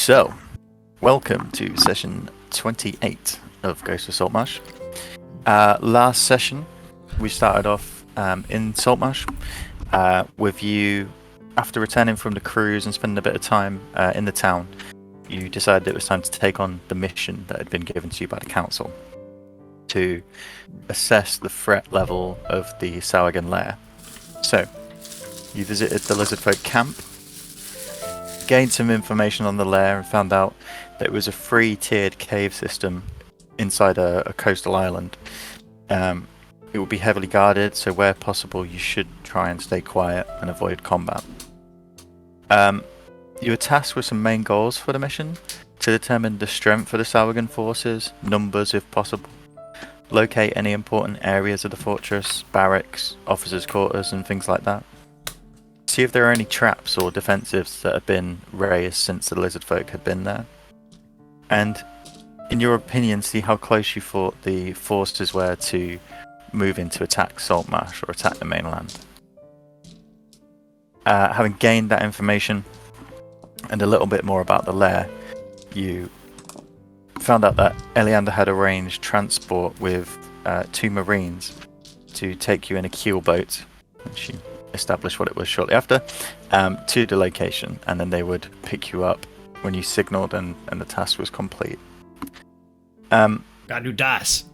So, welcome to session 28 of Ghost of Saltmarsh. Last session, we started off in Saltmarsh with you, after returning from the cruise and spending a bit of time in the town, you decided it was time to take on the mission that had been given to you by the council to assess the threat level of the Sawagan lair. So, you visited the Lizardfolk camp, gained some information on the lair, and found out that it was a three-tiered cave system inside a coastal island. It will be heavily guarded, so where possible you should try and stay quiet and avoid combat. You were tasked with some main goals for the mission: to determine the strength of the Sawagan forces, numbers if possible, locate any important areas of the fortress, barracks, officers' quarters and things like that. See if there are any traps or defensives that have been raised since the Lizardfolk had been there. And, in your opinion, see how close you thought the forces were to move in to attack Saltmarsh or attack the mainland. Having gained that information and a little bit more about the lair, you found out that Eliander had arranged transport with two marines to take you in a keel boat, which you established what it was shortly after, to the location, and then they would pick you up when you signalled and the task was complete. Got new dice.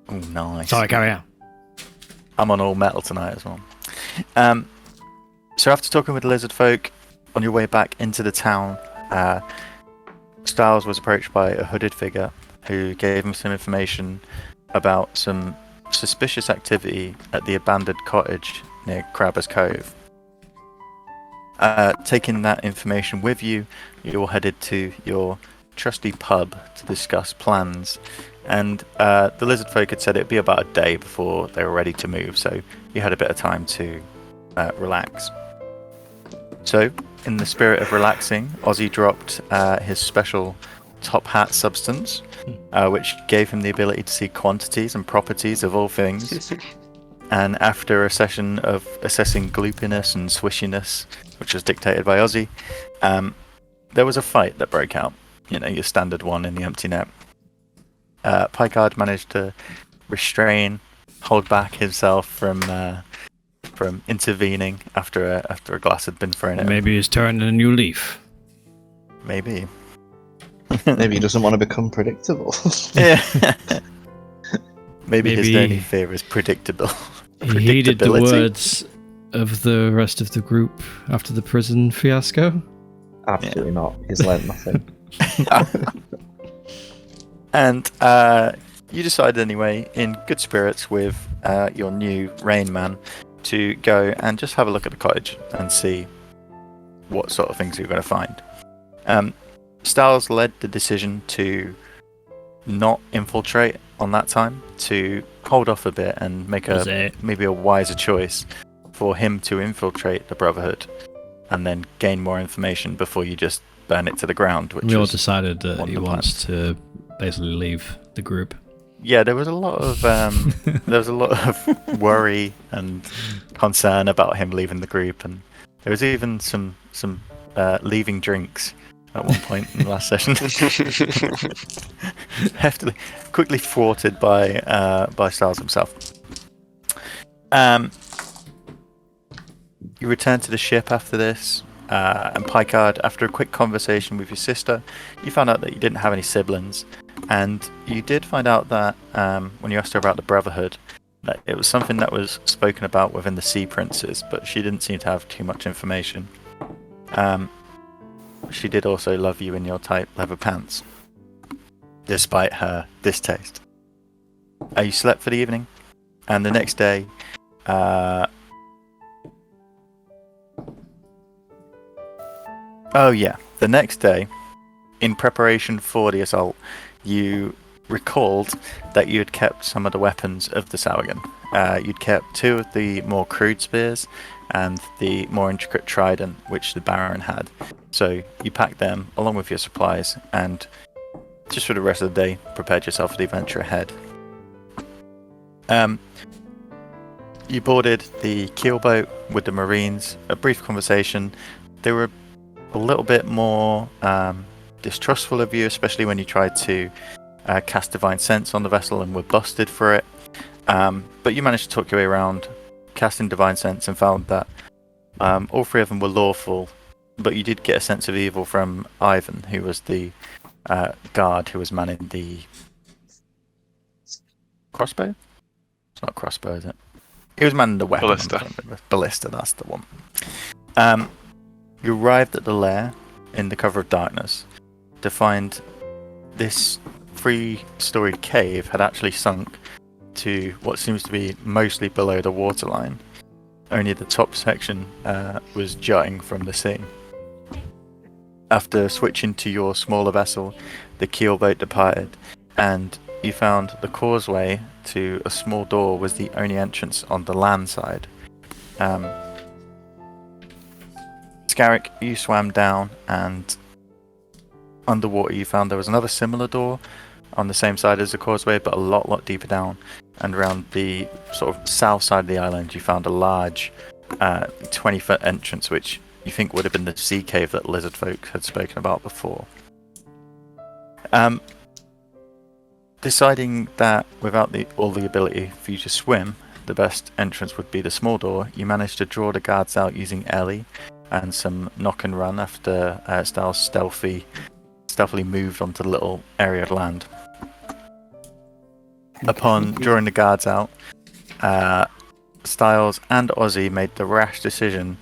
Oh, nice. Sorry, carry on. I'm on all metal tonight as well. So after talking with the Lizardfolk, on your way back into the town, Styles was approached by a hooded figure who gave him some information about some suspicious activity at the abandoned cottage near Crabber's Cove. Taking that information with you, you all headed to your trusty pub to discuss plans, and the Lizardfolk had said it'd be about a day before they were ready to move, so you had a bit of time to relax. So, in the spirit of relaxing, Ozzy dropped his special top hat substance, which gave him the ability to see quantities and properties of all things. And after a session of assessing gloopiness and swishiness, which was dictated by Ozzy, there was a fight that broke out. You know, your standard one in the empty net. Picard managed to hold back himself from intervening after a glass had been thrown at him. Maybe he's turning a new leaf. Maybe. Maybe he doesn't want to become predictable. Yeah. Maybe his only fear is predictable. He heeded the words of the rest of the group after the prison fiasco. Absolutely not. He's learnt nothing. And you decided anyway, in good spirits with your new Rain Man, to go and just have a look at the cottage and see what sort of things you're going to find. Styles led the decision to not infiltrate on that time, to hold off a bit and make maybe a wiser choice for him to infiltrate the Brotherhood and then gain more information before you just burn it to the ground. Which we all decided that he wants to basically leave the group. Yeah, there was a lot of worry and concern about him leaving the group, and there was even some leaving drinks at one point in the last session. Heftily, quickly thwarted by Styles himself. You returned to the ship after this, and Picard, after a quick conversation with your sister, you found out that you didn't have any siblings. And you did find out that when you asked her about the Brotherhood, that it was something that was spoken about within the Sea Princes, but she didn't seem to have too much information. She did also love you in your tight leather pants, despite her distaste. You slept for the evening, and the next day, the next day, in preparation for the assault, you recalled that you had kept some of the weapons of the Sawagan. You'd kept two of the more crude spears and the more intricate trident which the Baron had. So you packed them along with your supplies and just for the rest of the day prepared yourself for the adventure ahead. You boarded the keelboat with the Marines, a brief conversation. They were a little bit more distrustful of you, especially when you tried to cast Divine Sense on the vessel and were busted for it. But you managed to talk your way around casting Divine Sense and found that all three of them were lawful, but you did get a sense of evil from Ivan, who was the guard who was manning the crossbow? It's not crossbow, is it? He was manning the weapon. Ballista, that's the one. You arrived at the lair in the cover of darkness to find this 3-storied cave had actually sunk to what seems to be mostly below the waterline. Only the top section was jutting from the sea. After switching to your smaller vessel, the keelboat departed, and you found the causeway to a small door was the only entrance on the land side. Scarrick, you swam down, and underwater you found there was another similar door on the same side as the causeway, but a lot deeper down. And around the sort of south side of the island, you found a large 20-foot entrance, which you think would have been the sea cave that lizard folk had spoken about before. Deciding that without all the ability for you to swim, the best entrance would be the small door, you managed to draw the guards out using Ellie and some knock and run after Styles stealthily moved onto the little area of land. Upon drawing the guards out, Styles and Ozzy made the rash decision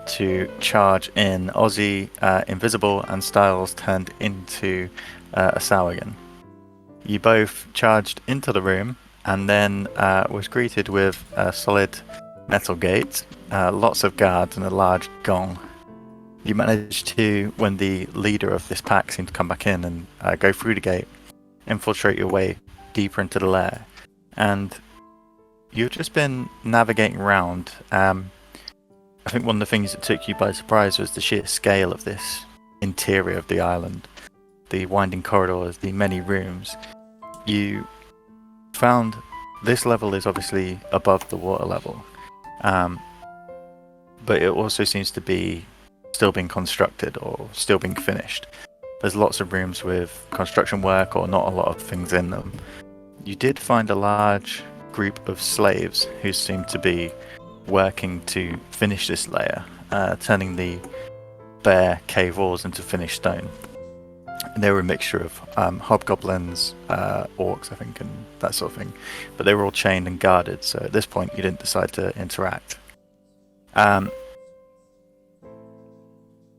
to charge in. Ozzy invisible and Styles turned into a Sauergen. You both charged into the room and then was greeted with a solid metal gate, lots of guards and a large gong. You managed to, when the leader of this pack seemed to come back in and go through the gate, infiltrate your way deeper into the lair. And you've just been navigating around. I think one of the things that took you by surprise was the sheer scale of this interior of the island. The winding corridors, the many rooms. You found this level is obviously above the water level, but it also seems to be still being constructed or still being finished. There's lots of rooms with construction work or not a lot of things in them. You did find a large group of slaves who seemed to be working to finish this layer, turning the bare cave walls into finished stone. And they were a mixture of hobgoblins, orcs, I think, and that sort of thing. But they were all chained and guarded, so at this point you didn't decide to interact.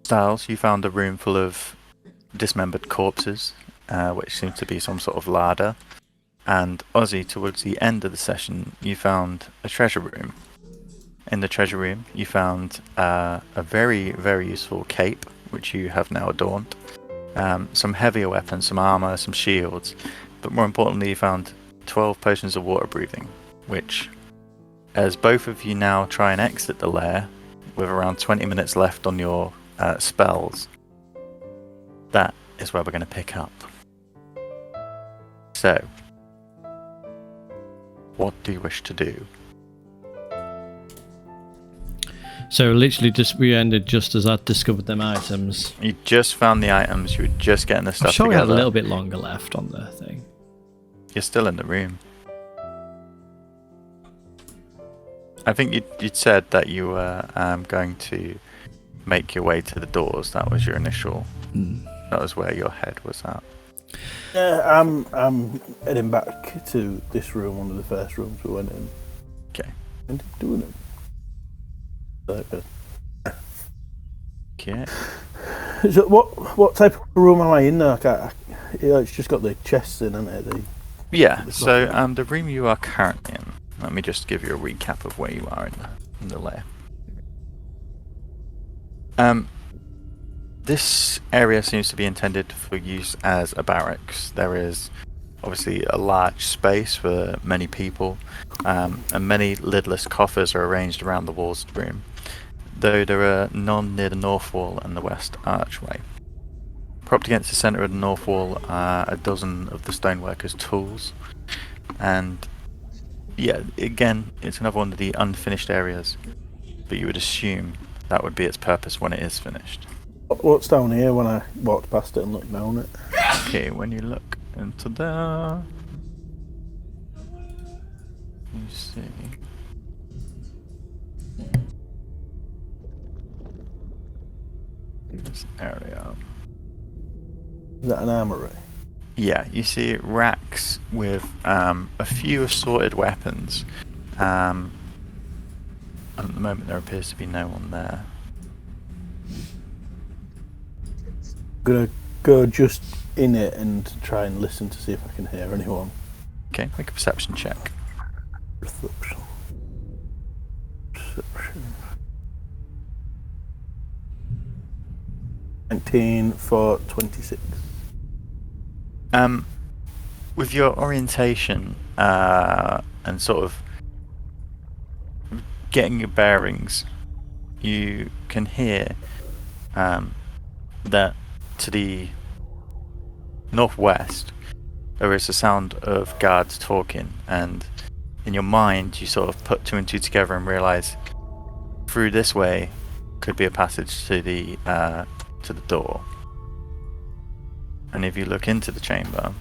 Styles, you found a room full of dismembered corpses, which seemed to be some sort of larder. And Ozzy, towards the end of the session, you found a treasure room. In the treasure room, you found a very, very useful cape, which you have now adorned. Some heavier weapons, some armor, some shields, but more importantly you found 12 potions of water breathing, which, as both of you now try and exit the lair with around 20 minutes left on your spells, that is where we're going to pick up. So, what do you wish to do? So literally we ended just as I discovered them items. You just found the items, you were just getting the stuff I'm sure together. we had a little bit longer left on the thing. You're still in the room. I think you'd said that you were going to make your way to the doors. That was your initial... That was where your head was at. Yeah, I'm heading back to this room, one of the first rooms we went in. Okay. And doing it. Okay. So what type of room am I in there? It's just got the chests in, hasn't it? Yeah, so the room you are currently in, let me just give you a recap of where you are in the lair. This area seems to be intended for use as a barracks. There is obviously a large space for many people, and many lidless coffers are arranged around the walls of the room, though there are none near the north wall and the west archway. Propped against the centre of the north wall are a dozen of the stoneworkers' tools, and yeah, again, it's another one of the unfinished areas, but you would assume that would be its purpose when it is finished. What's down here when I walked past it and looked down it? Okay, when you look into there, you see. This area. Is that an armory? Yeah, you see racks with a few assorted weapons. At the moment, there appears to be no one there. Gonna go just in it and try and listen to see if I can hear anyone. Okay, make a perception check. Perception. 19 for 26. With your orientation and sort of getting your bearings, you can hear that to the northwest there is a sound of guards talking, and in your mind you sort of put two and two together and realize through this way could be a passage to the door. And if you look into the chamber,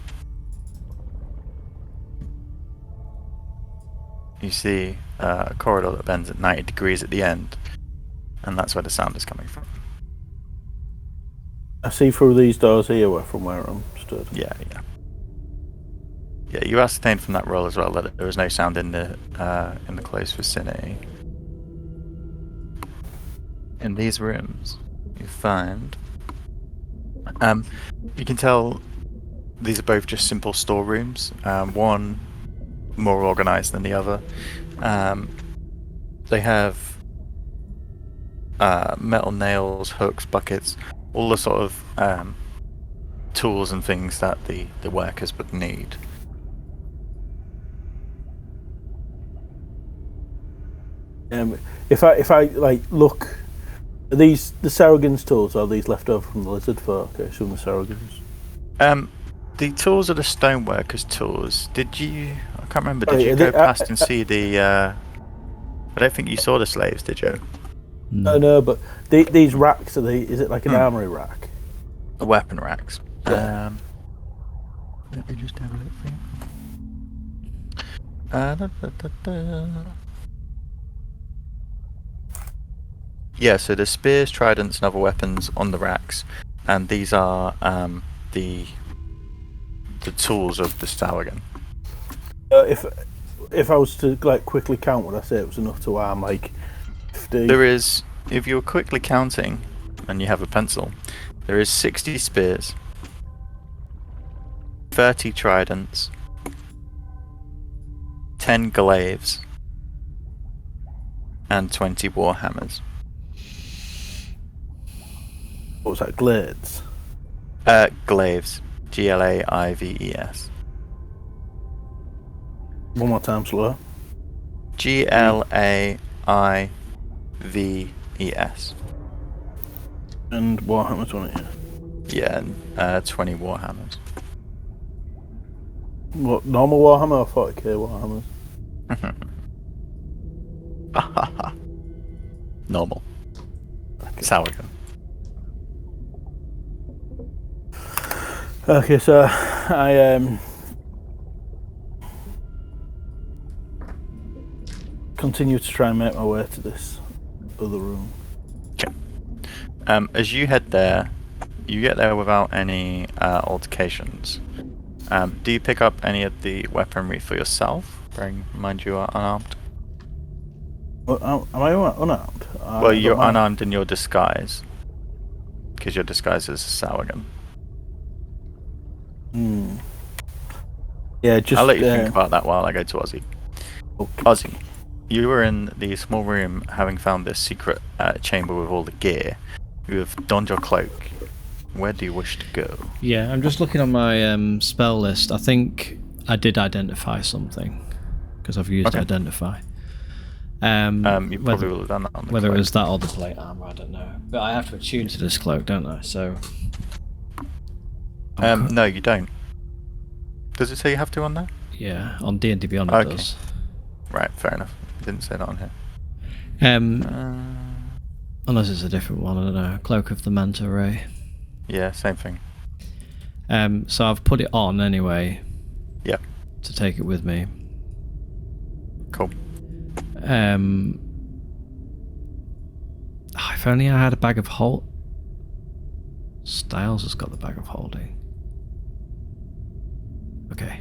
you see a corridor that bends at 90 degrees at the end, and that's where the sound is coming from. I see through these doors here from where I'm stood. Yeah. You ascertained from that roll as well that there was no sound in the close vicinity. In these rooms, you find you can tell these are both just simple storerooms. One more organized than the other. They have metal nails, hooks, buckets, all the sort of tools and things that the workers would need. If I like look, are these the Sarrogans' tools? Or are these left over from the lizard folk? I assume the Sarrogans. The tools are the stoneworkers' tools. Did you? I can't remember. Did Oh, you yeah, go past and see the? I don't think you saw the slaves, did you? No, but these racks are is it like an armory rack? The weapon racks. Yeah. Let me just have a look for you. Yeah, so there's spears, tridents, and other weapons on the racks, and these are the tools of the Sargon. If I was to like quickly count, would I say it was enough to arm like 50? There is, if you're quickly counting, and you have a pencil, there is 60 spears, 30 tridents, 10 glaives, and 20 warhammers. What was that? Glades? Glaives. Glaives. One more time, slower. Glaives. And Warhammer 20. Yeah, and 20 warhammers. What, normal Warhammer or 40k Warhammers? Normal. Sargon. Okay, so I continue to try and make my way to this other room. Okay. As you head there, you get there without any altercations. Do you pick up any of the weaponry for yourself? Bearing in mind you are unarmed. Well, am I unarmed? Well, you're unarmed in your disguise, because your disguise is a Sargon. Yeah, just. I'll let you think about that while I go to Ozzy. Okay. Ozzy, you were in the small room having found this secret chamber with all the gear. You have donned your cloak. Where do you wish to go? Yeah, I'm just looking on my spell list. I think I did identify something, because I've used identify. You probably will have done that on the whether cloak. it was that or the plate armor, I don't know. But I have to attune to this cloak, don't I? So. No, you don't. Does it say you have to on there? Yeah, on D&D Beyond it Okay. does. Right, fair enough. It didn't say that on here. Unless it's a different one, I don't know. Cloak of the Manta Ray. Yeah, same thing. So I've put it on anyway. Yep. To take it with me. Cool. If only I had a bag of hold. Styles has got the bag of holding. Okay.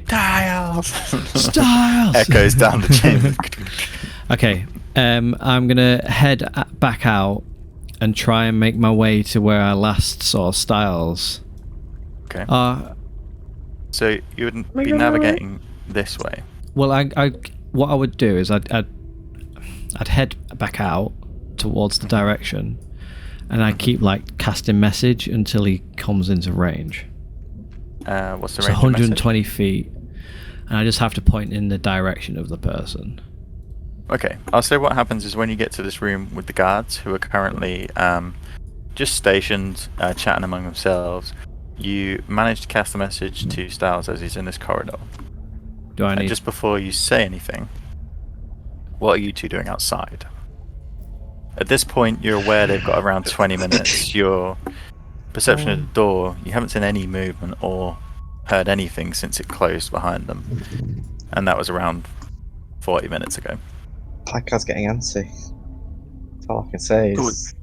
Styles! Styles! Echoes down the chamber. Okay. I'm gonna head back out and try and make my way to where I last saw Styles. Okay. So you wouldn't be navigating this way? Well, what I would do is I'd head back out towards the direction, and I keep like casting message until he comes into range. What's the It's range? 120 feet, and I just have to point in the direction of the person. Okay, I'll say what happens is when you get to this room with the guards, who are currently just stationed, chatting among themselves, you manage to cast a message to Styles as he's in this corridor. Do I And need... just before you say anything, what are you two doing outside? At this point, you're aware they've got around 20 minutes. Your perception of the door, you haven't seen any movement or heard anything since it closed behind them. And that was around 40 minutes ago. Placard's getting antsy. That's all I can say is...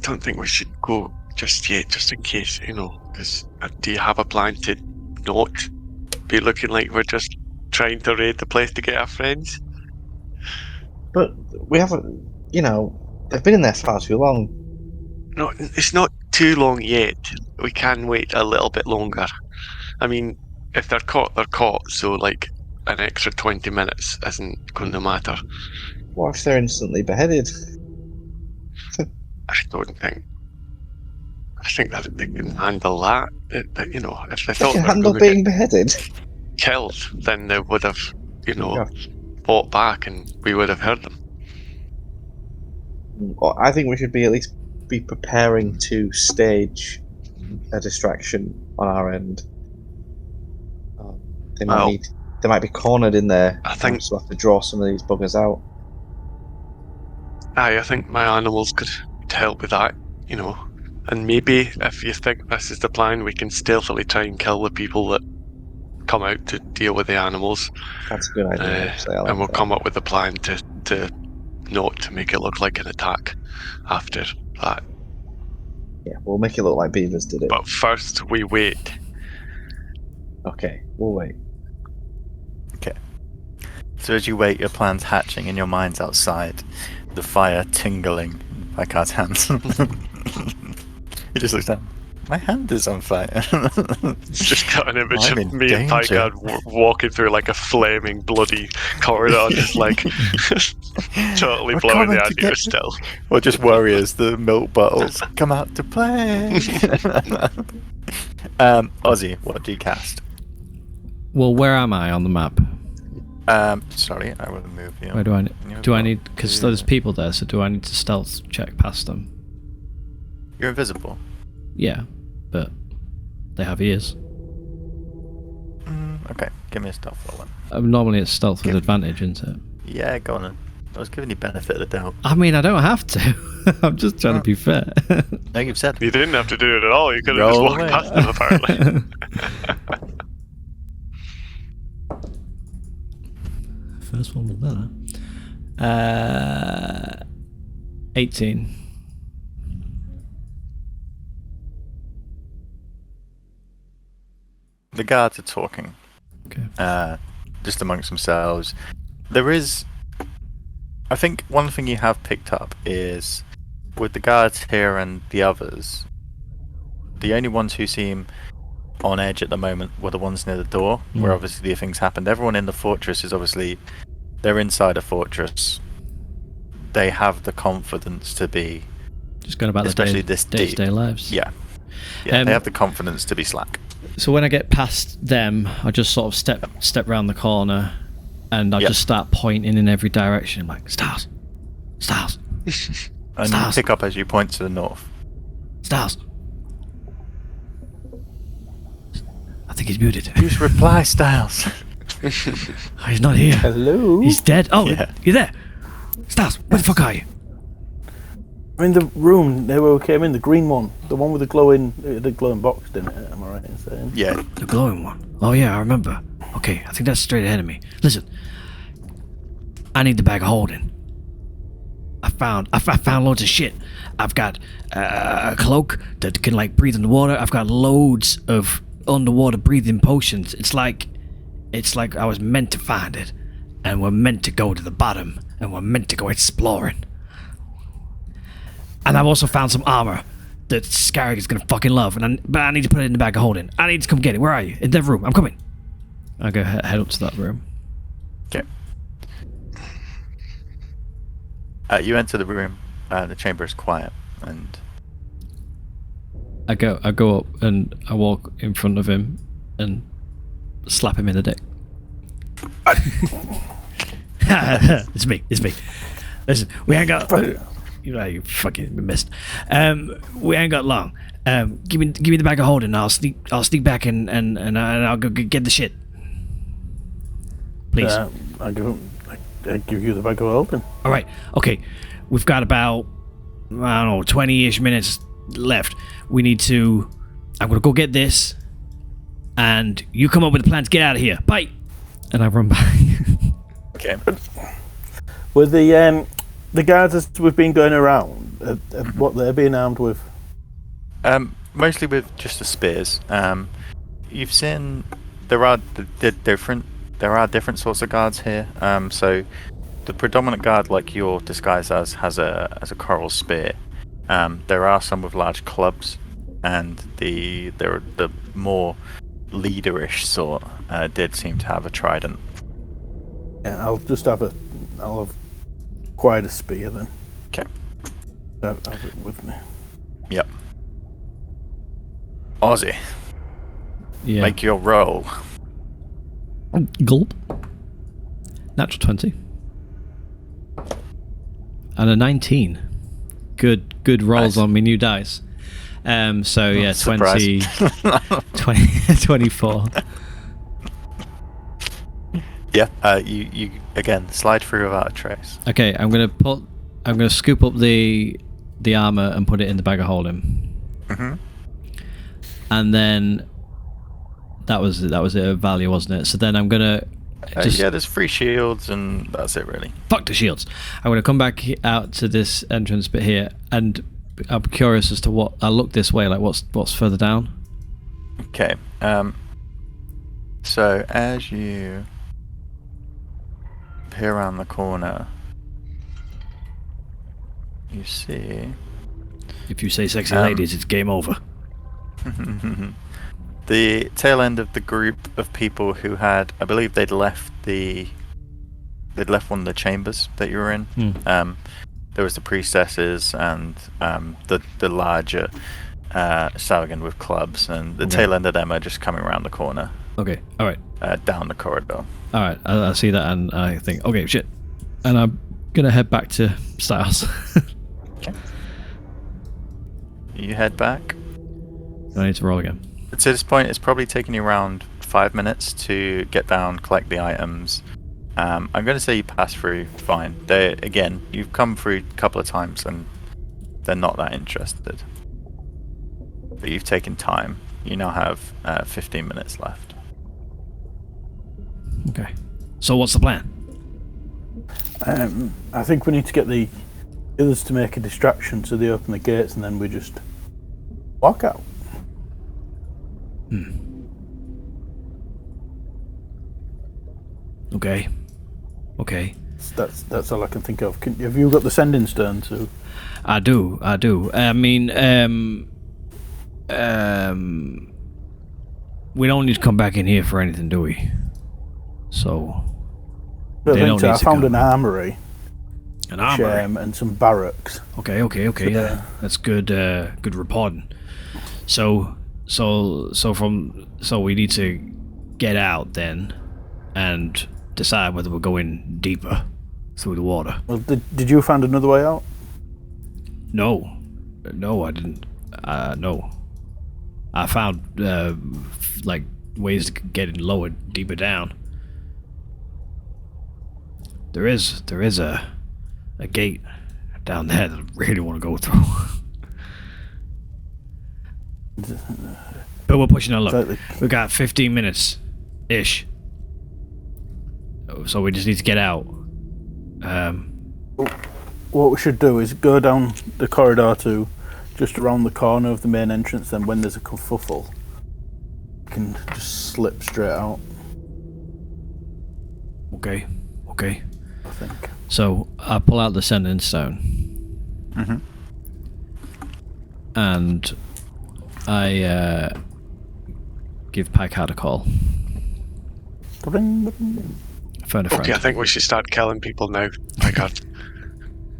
Don't think we should go just yet, just in case, because do you have a plan to not be looking like we're just trying to raid the place to get our friends? But we haven't, they've been in there far too long. No, it's not too long yet. We can wait a little bit longer. I mean, if they're caught, they're caught, so like an extra 20 minutes isn't going to matter. What if they're instantly beheaded? I think that they can handle that. If they They thought can they were handle going to being get beheaded. killed, then they would have, Yeah. fought back and we would have heard them. Well, I think we should at least be preparing to stage a distraction on our end. They might be cornered in there. I think- so we'll have to draw some of these buggers out. I think my animals could help with that, And maybe if you think this is the plan, we can stealthily try and kill the people that come out to deal with the animals. That's a good idea. Actually. I like And we'll that. come up with a plan to not make it look like an attack after that. Yeah, we'll make it look like beavers did it. But first we wait. Okay, we'll wait. So as you wait, your plan's hatching in your minds outside, the fire tingling in Placard's hands. He just looks down. My hand is on fire. Just got an image I'm of in me and danger. Placard walking through like a flaming bloody corridor, just like totally We're blowing coming the to idea get of stealth. Or just warriors, the milk bottles come out to play. Ozzy, what do you cast? Well, where am I on the map? Sorry, I will move you. Where do I need? You've Do I got need? Because to- there's people there, so do I need to stealth check past them? You're invisible. Yeah, but they have ears. Okay, give me a stealth roll then. Normally it's stealth with Okay. advantage, isn't it? Yeah, go on then. I was giving you benefit of the doubt. I mean, I don't have to. I'm just trying to be fair. No, you've said. You didn't have to do it at all, you could have just Roll walked away. past them apparently. First one was that. 18. The guards are talking. Okay. Just amongst themselves. There is... I think one thing you have picked up is, with the guards here and the others, the only ones who seem on edge at the moment were the ones near the door, where obviously the things happened. Everyone in the fortress is obviously... They're inside a fortress. They have the confidence to be... Just going about Especially the this day-to-day deep. lives. Yeah. Yeah, Um, they have the confidence to be slack. So when I get past them, I just sort of step round the corner, and I Yep. just start pointing in every direction, like stars, stars, And Stars. you pick up as you point to the north. stars. I think he's muted. Just reply, Styles. Oh, he's not here. Hello? He's dead. Oh, Yeah. you're there. Stars, where the fuck are you? I mean, the room where we came in, the green one, the one with the glowing box, didn't it? Am I right in saying? Yeah. The glowing one. Oh yeah, I remember. Okay, I think that's straight ahead of me. Listen, I need the bag of holding. I found loads of shit. I've got a cloak that can like breathe in the water. I've got loads of underwater breathing potions. It's like I was meant to find it, and we're meant to go to the bottom, and we're meant to go exploring. And I've also found some armor that Scarrick is gonna fucking love, but I need to put it in the bag of holding. I need to come get it. Where are you? In that room. I'm coming. I go head up to that room. Okay. You enter the room. The chamber is quiet, and I go up and I walk in front of him and slap him in the dick. It's me. Listen, we ain't got. You fucking missed. We ain't got long. Give me the bag of holding. I'll sneak back and I'll go get the shit. Please. I give you the bag of holding. All right. Okay. We've got about 20-ish minutes left. We need to. I'm gonna go get this, and you come up with a plan to get out of here. Bye. And I run back. okay. With the guards as we've been going around, what they're being armed with? Mostly with just the spears. You've seen there are different sorts of guards here. So the predominant guard, like you're disguised as, has a coral spear. There are some with large clubs, and the more leaderish sort did seem to have a trident. Yeah, I'll have quite a spear then. Okay. Have it with me. Yep. Ozzy, Yeah. make your roll. Gulp. Natural 20. And a 19. Good rolls Nice. on me new dice. So yeah, Surprise. 24. Yeah. You again slide through without a trace. Okay, I'm gonna scoop up the armor and put it in the bag of holding. Mm-hmm. And then that was it of value, wasn't it? So then I'm gonna Yeah, there's 3 shields and that's it really. fuck the shields. I'm gonna come back out to this entrance bit here, and I'm curious as to what I look this way. Like what's further down? Okay. So as you peer around the corner, you see If you say sexy ladies, it's game over. the tail end of the group of people who had, I believe they'd left one of the chambers that you were in. There was the priestesses and the larger Sargon with clubs, and the tail end of them are just coming around the corner. Okay, all right. Down the corridor. All right, I see that, and I think, okay, shit. And I'm gonna head back to Styles. Okay. You head back. I need to roll again. To this point, it's probably taken you around 5 minutes to get down, collect the items. I'm going to say you pass through fine. Again, you've come through a couple of times and they're not that interested. But you've taken time. You now have 15 minutes left. Okay. So what's the plan? I think we need to get the others to make a distraction so they open the gates and then we just walk out. Okay. That's all I can think of. Have you got the sending stone too? I do. I mean, we don't need to come back in here for anything, do we? So they don't need I to found come. an armory. An armory. And some barracks. Okay. Yeah, that's good. Good reporting. So we need to get out then, and decide whether we're going deeper through the water. Well, did you find another way out? No, I didn't. No, I found like ways to get in lower, deeper down. There is a gate down there that I really want to go through. But we're pushing our luck. Exactly. We've got 15 minutes ish. So we just need to get out. What we should do is go down the corridor to just around the corner of the main entrance, then when there's a kerfuffle, we can just slip straight out, Okay. I think. So I pull out the sending stone. Mm-hmm. And I give Packard a call. Phone a friend. Okay, I think we should start killing people now. My God.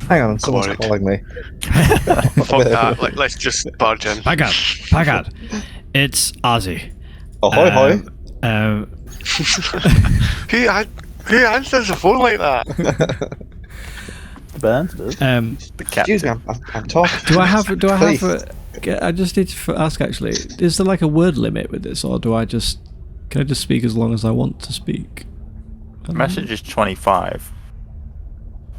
Hang on, someone's Worried. calling me. Fuck that. Let's just barge in. Packard. It's Ozzy. Ahoy, hoy. Who answers the phone like that? Burns does. The Excuse me, captain. I'm talking. Do I have Please. I just need to ask actually, is there like a word limit with this, or can I just speak as long as I want to speak? Message is 25.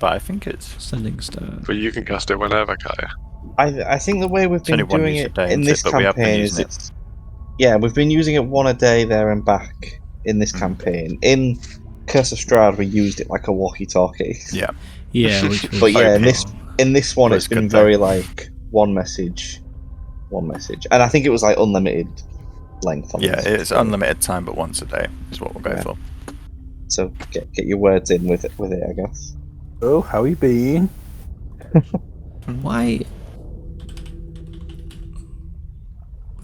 But I think it's Sending stone. But you can cast it whenever, can't you? I think the way we've been only one doing use a it day, in isn't this it? But we have been campaign is using it. it's we've been using it one a day there and back in this campaign. In Curse of Strahd, we used it like a walkie-talkie. yeah. Yeah, which was But yeah, Okay. in this one, But it's it's been good very like one message, and I think it was like unlimited length. On Yeah, this. it's unlimited time, but once a day is what we'll go Yeah. for. So get your words in with it, I guess. Oh, how you been? Why?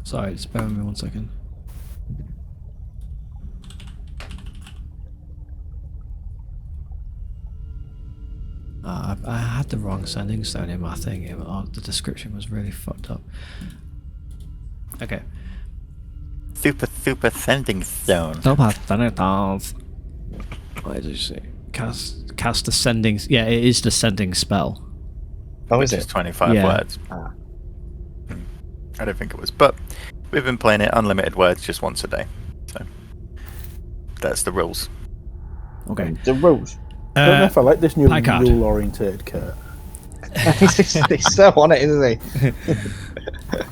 Sorry, just bear with me 1 second. I had the wrong sending stone in my thing. The description was really fucked up. Okay. Super sending stone. What did you say? Cast the sending. Yeah, it is the sending spell. Oh, Which is is it? 25 Yeah. words. Ah. I don't think it was. But we've been playing it unlimited words just once a day. So that's the rules. Okay. The rules. I don't know if I like this new Packard. rule-oriented Kurt. He's so on it, isn't he?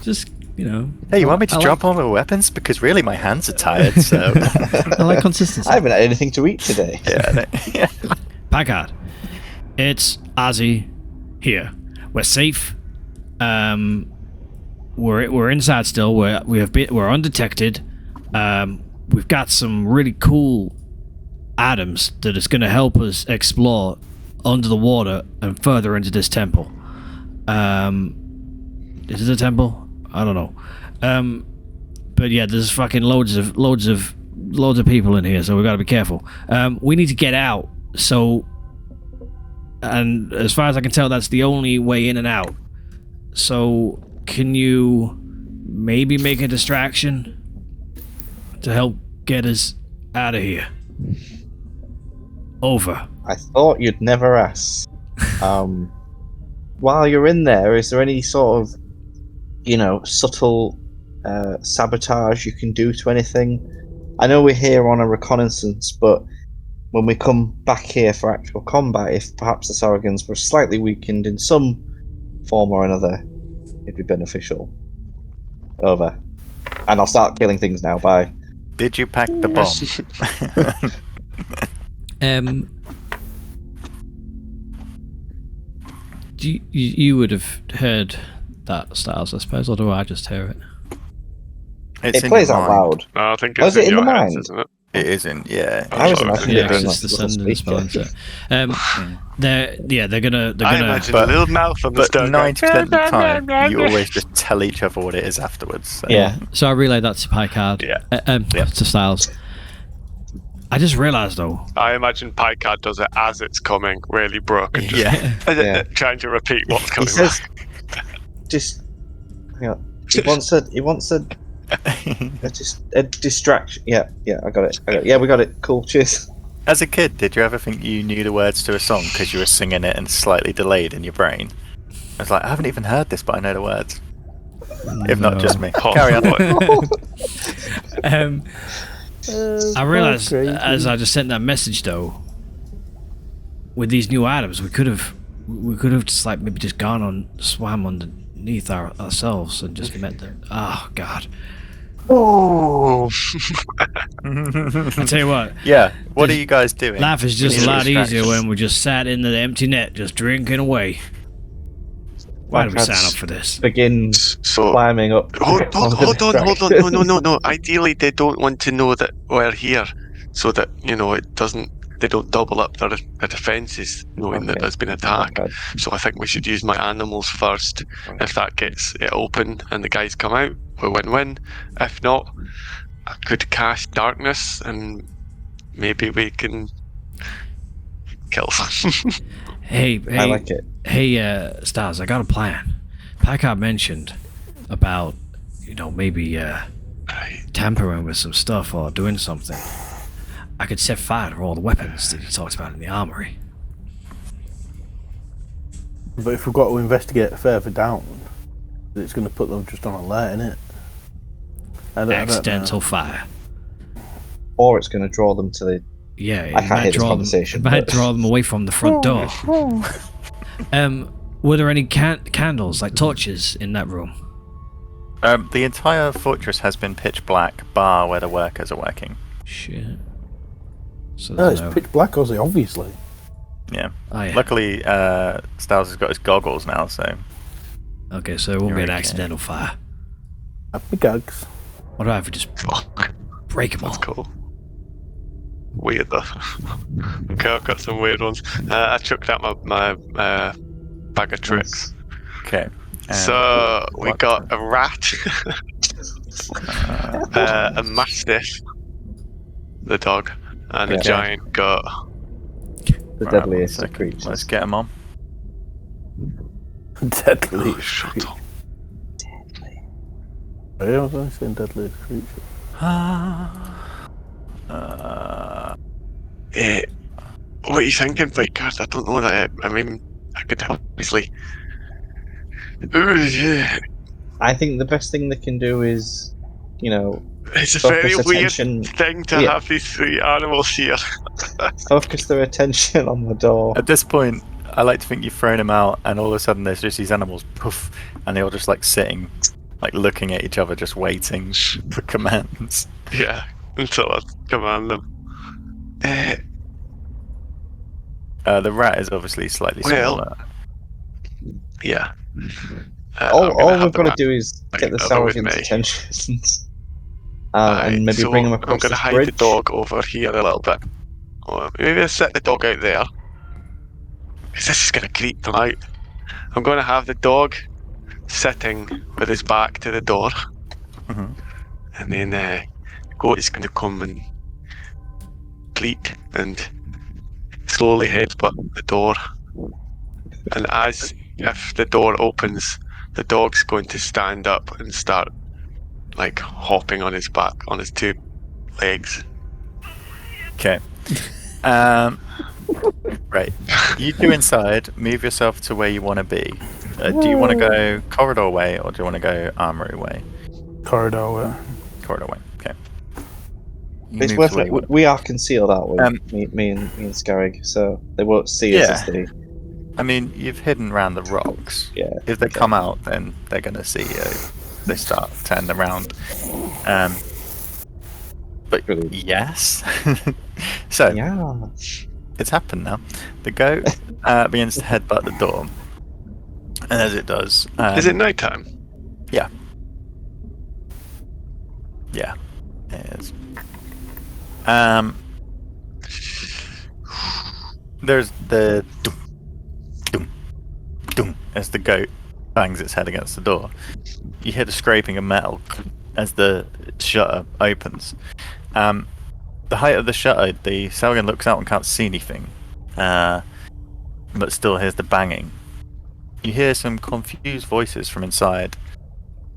Just, Hey, you want me to I drop all my weapons? Because really my hands are tired, so... I like consistency. I haven't had anything to eat today. yeah. Packard, it's Ozzy here. We're safe. We're inside still. We're undetected. We've got some really cool items that is going to help us explore under the water and further into this temple. Is it a temple? I don't know. But yeah, there's fucking loads of people in here, so we got to be careful. We need to get out. So, and as far as I can tell, that's the only way in and out. So, can you maybe make a distraction to help get us out of here? Over. I thought you'd never ask. While you're in there, is there any sort of, subtle sabotage you can do to anything? I know we're here on a reconnaissance, but when we come back here for actual combat, if perhaps the Saragans were slightly weakened in some form or another, it'd be beneficial. Over. And I'll start killing things now. Bye. Did you pack the bomb? You would have heard that, Styles, I suppose, or do I just hear it? It's It in plays your out mind. loud. No, I think Oh, it's is it in your the heads, mind? isn't it? It isn't, yeah. I was sorry. imagining Yeah, it being because like it's the a sending spell into it. They're gonna. I imagine But- a little mouth on the But stone. 90% of the time, you always just tell each other what it is afterwards. So. Yeah. So I relayed that to Packard. Yeah. Yeah. To Styles. I just realised though. I imagine Picard does it as it's coming, really broke, and just Yeah. Yeah. trying to repeat what's He coming says, back. just hang on. He wants a distraction. Yeah, I got it. Yeah, we got it. Cool. Cheers. As a kid, did you ever think you knew the words to a song because you were singing it and slightly delayed in your brain? I was like, I haven't even heard this, but I know the words. If not, just me. Carry on. I realised as I just sent that message though, with these new items, we could have We could have just maybe just gone on, swam underneath ourselves and just met them. Oh God! Oh, I tell you what. Yeah. What are you guys doing? Life is just We a need lot easier distractions. when we just sat in the empty net, just drinking away. Why did we I'd sign up for this? Begin so climbing up. to hold get all the on. distractions. No. Ideally, they don't want to know that we're here, so that it doesn't. They don't double up their defences, knowing that Okay. there's been attack. Okay. So I think we should use my animals first. If that gets it open and the guys come out, we win-win. If not, I could cast darkness and maybe we can kill them. Hey, I like it. Hey, Stars, I got a plan. Packard mentioned about, maybe Right. tampering with some stuff or doing something. I could set fire to all the weapons that he talked about in the armory. But if we've got to investigate further down, it's going to put them just on alert, innit? I don't know. Accidental fire. Or it's going to draw them to the. Yeah, I can't hear this conversation, It might but- draw them away from the front door. Were there any candles, like torches, in that room? The entire fortress has been pitch black, bar where the workers are working. Shit. So No, there's it's pitch black, Ozzy, obviously. Yeah. Oh, yeah. Luckily, Styles has got his goggles now, so Okay, so it won't be an You're okay. accidental fire. Happy gags. What about if we just Fuck. break them all? That's cool. Weird though. Okay, I've got some weird ones. I chucked out my bag of tricks. okay. So we what- got a rat, a mastiff, the dog, and a Okay. giant goat. The Right, deadliest one of second. creatures. Let's get them on. Deadly. Oh, shut up. I was only saying deadliest creature. What are you thinking, Vikard? I don't know that. I mean, I could obviously. Ooh, yeah. I think the best thing they can do is, It's a focus very weird attention. thing to Yeah. have these three animals here. Focus their attention on the door. At this point, I like to think you've thrown them out, and all of a sudden there's just these animals, poof, and they're all just sitting, looking at each other, just waiting for commands. Yeah, until I command them. The rat is obviously slightly Well, smaller. Yeah. All we've got to do is like, get the over with Saurians' me. attention Right, and maybe so bring them I'm across going to this hide bridge. the dog over here a little bit. Or maybe I'll set the dog out there. Because this is going to creep them out. I'm going to have the dog sitting with his back to the door. Mhm. And then the goat is going to come and bleat and slowly headbutt the door. And as if the door opens, the dog's going to stand up and start hopping on his back, on his two legs. Okay. Right. You two inside, move yourself to where you want to be. Do you want to go corridor way, or do you want to go armory way? Corridor way. Corridor way. Okay. You It's move worth to where it. you want- We are concealed, aren't we? Um, me and Scarrig, so they won't see us Yeah. as they. I mean, you've hidden around the rocks. Yeah. If they come out, then they're going to see you. They start turning around. But Brilliant. yes. So, Yeah. it's happened now. The goat begins to headbutt the door. And as it does... Is it night time? Yeah. Yeah. It is. There's the doom, doom, doom as the goat bangs its head against the door. You hear the scraping of metal as the shutter opens. The height of the shutter, the Salgan looks out and can't see anything, but still hears the banging. You hear some confused voices from inside,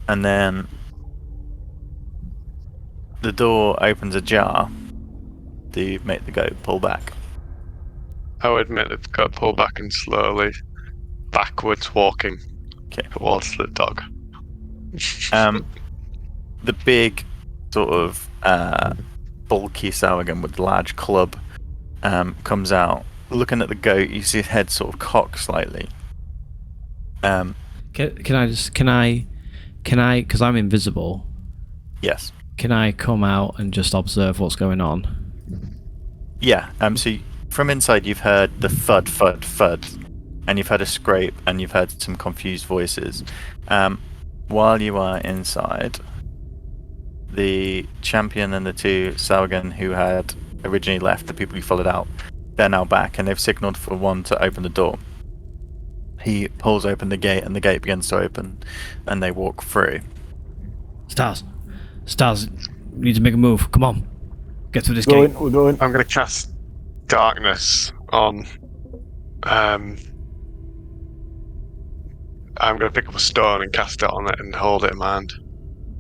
and then the door opens ajar. Do you make the goat pull back? I would admit it's got to pull back and slowly backwards walking Okay. towards the dog. The big, sort of bulky Salagan with large club comes out looking at the goat, you see his head sort of cock slightly. Can I, because I'm invisible, Yes. can I come out and just observe what's going on? Yeah. So from inside, you've heard the thud, thud, thud, and you've heard a scrape, and you've heard some confused voices. While you are inside, the champion and the two Saugan who had originally left, the people who followed out, they're now back, and they've signaled for one to open the door. He pulls open the gate, and the gate begins to open, and they walk through. Stars, we need to make a move. Come on, get through this gate. We're going. I'm going to cast darkness on. I'm going to pick up a stone and cast it on it and hold it in my hand.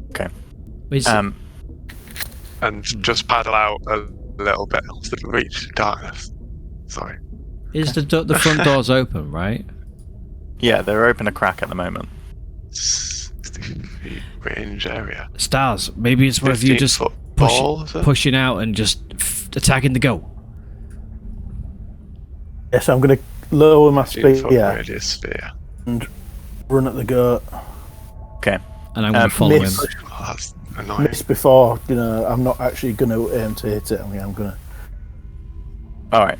Okay. Is, And just paddle out a little bit so we reach darkness. Sorry. is the front doors open, right? Yeah, they're open a crack at the moment. 60 feet range area. Stars, maybe it's worth you 15 just foot ball, is it? pushing out and just attacking the goat. Yes, I'm going to lower my 15 speed. foot Yeah, radius sphere. and run at the goat. Okay. And I'm going to follow him. miss. Oh, that's annoying. Miss before, I'm not actually going to aim to hit it. I'm going to. All right.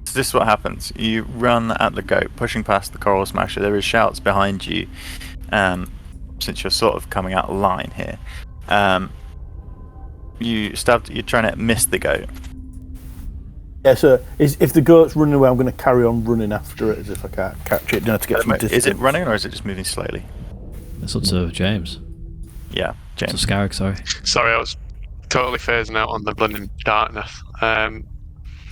So this is what happens. You run at the goat, pushing past the coral smasher. There is shouts behind you, since you're sort of coming out of line here. You're trying to miss the goat. Yeah, so if the goat's running away, I'm going to carry on running after it as if I can't catch it. To get some distance. Is it running or is it just moving slowly? It's up to James. Yeah, To James. Scarrick, sorry. Sorry, I was totally phasing out on the blending darkness.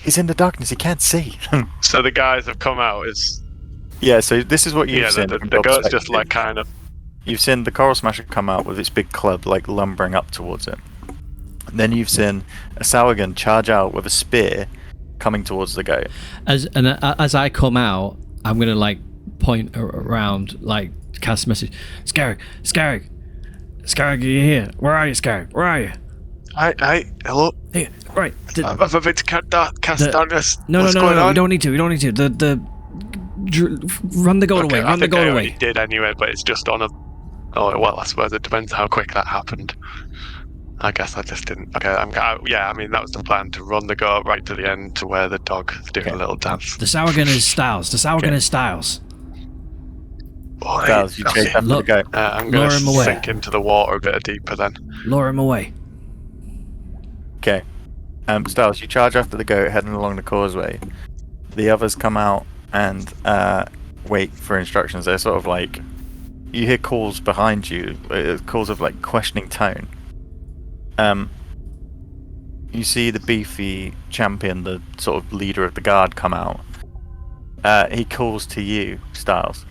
He's in the darkness. He can't see. So the guys have come out. Yeah. So this is what you've Yeah, seen. the from your goat's just perspective. like kind of. You've seen the coral smasher come out with its big club, like lumbering up towards it. Then you've seen a Sauergan charge out with a spear, coming towards the goat. As I come out, I'm gonna like point around, like cast a message. Scarrick, are you here? Where are you, Scarrick? Where are you? Hi, hello. Hey, right. I'm about to cast darkness. No, What's no, going no. on? We don't need to. Run the goat away. I Run the think I goat already away. did anyway, but it's just on a. Oh well, I suppose it depends how quick that happened. I guess I just didn't. Okay, I mean that was the plan, to run the goat right to the end to where the dog is doing a little dance. The Sauergan is Styles. Is Styles. Boy, Styles, you chase after the Look. goat. I'm going Lure him to away. sink into the water a bit deeper then. Lure him away. Okay. Styles, you charge after the goat, heading along the causeway. The others come out and wait for instructions. They're sort of like, you hear calls behind you, calls of like questioning tone. You see the beefy champion, the sort of leader of the guard, come out. He calls to you, Styles.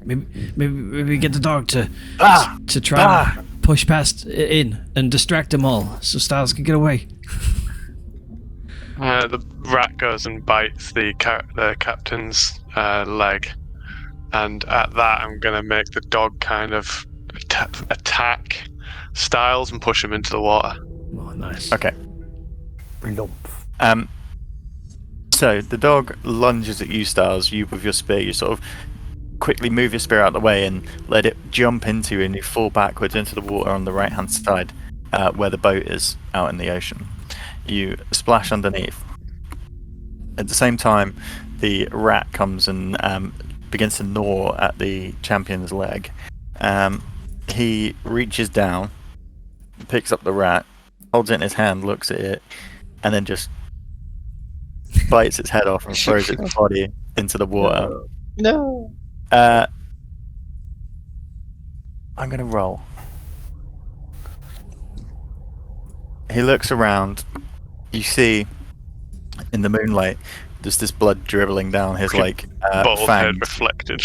Maybe get the dog to try and push past in and distract them all, so Styles can get away. The rat goes and bites the captain's leg, and at that I'm going to make the dog kind of attack Styles and push him into the water. Oh, nice. Okay. So the dog lunges at you, Styles. You with your spear, you sort of quickly move your spear out of the way and let it jump into you, and you fall backwards into the water on the right hand side, where the boat is out in the ocean. You splash underneath. At the same time, the rat comes and begins to gnaw at the champion's leg. He reaches down, picks up the rat, holds it in his hand, looks at it, and then just bites its head off and throws its body into the water. No. I'm gonna roll. He looks around. You see, in the moonlight, there's this blood dribbling down his Bald head fangs reflected.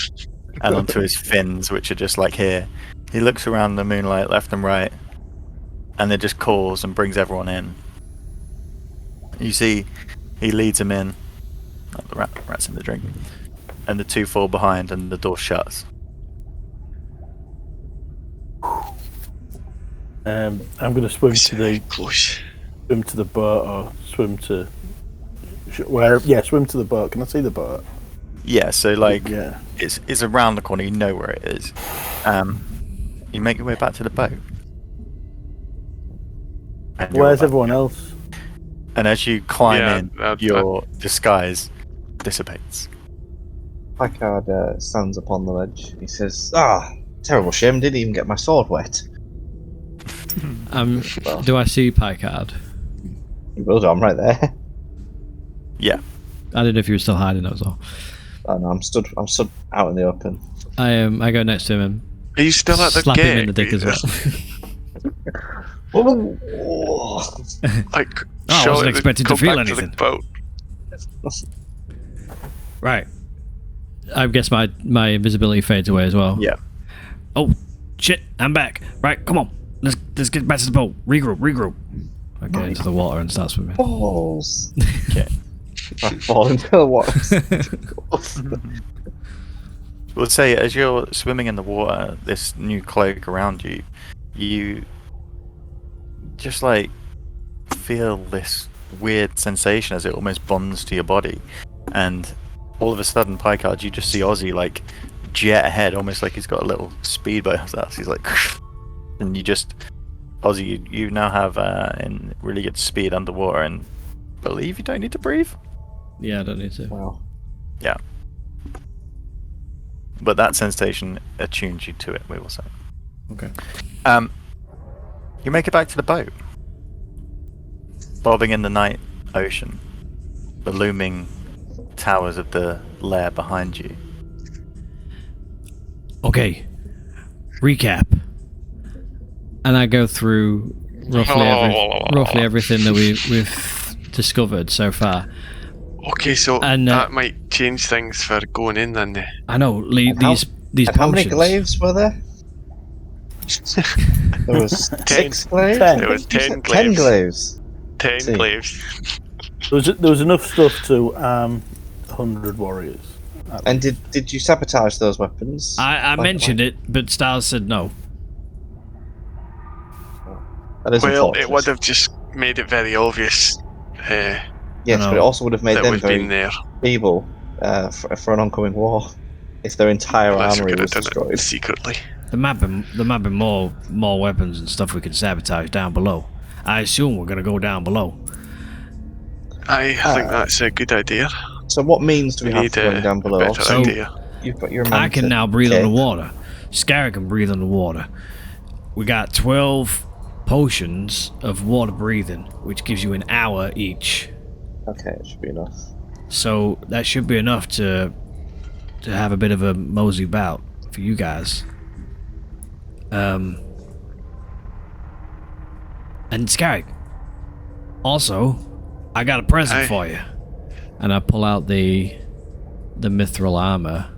and onto his fins, which are just like here. He looks around the moonlight, left and right, and then just calls and brings everyone in. You see, he leads him in. Oh, the rat's in the drink. And the two fall behind, and the door shuts. I'm going to swim to the Close. boat or swim to Swim to the boat. Can I see the boat? Yeah, so like Yeah. it's around the corner. You know where it is. You make your way back to the boat. And you're Where's back. everyone else? And as you climb in, Yeah, your disguise dissipates. Packard stands upon the ledge. He says, terrible shame, didn't even get my sword wet. Do I see Picard? You will do, I'm right there. Yeah. I didn't know if you were still hiding, that was all. Oh no, I'm stood out in the open. I go next to him and Are you still at the slap gate? him in the dick as well. Like, I show wasn't it, expecting to come feel back to the anything. boat. Right. I guess my invisibility fades away as well. Yeah. Oh, shit, I'm back. Right, come on. Let's get back to the boat. Regroup. I get into the water and start swimming. Balls. Okay. I fall into the water. We'll say as you're swimming in the water, this new cloak around you, you just like feel this weird sensation as it almost bonds to your body, and all of a sudden, Picard, you just see Ozzy like jet ahead, almost like he's got a little speedboat. He's like, and you just, Ozzy, you now have in really good speed underwater, and believe you don't need to breathe. Yeah, I don't need to. Wow. Yeah. But that sensation attunes you to it, we will say. Okay. You make it back to the boat. Bobbing in the night ocean. The looming towers of the lair behind you. Okay. Recap. And I go through roughly everything that we've discovered so far. Okay, so And, that might change things for going in then. I know these And how many potions. glaives were there? There was 6 glaives? Ten. There was 10 10 glaives. glaives. 10 See. glaives. There was enough stuff to 100 warriors. And did you sabotage those weapons? I mentioned it, but Styles said no. That is Well, unfortunate. it would have just made it very obvious Yes, I but it know. also would have made that them we've very been there. feeble for an oncoming war. If their entire Unless we armory could was have done destroyed. it secretly. There might be more weapons and stuff we can sabotage down below. I assume we're gonna go down below. I think that's a good idea. So what means do we have need for going down a below? better So idea. you've got your I can mantis. now breathe Okay. underwater. Scarra can breathe underwater. We got 12 potions of water breathing, which gives you an hour each. Okay, it should be enough. So that should be enough to have a bit of a mosey bout for you guys. And Scarrick, also, I got a present Aye. for you. And I pull out the mithril armor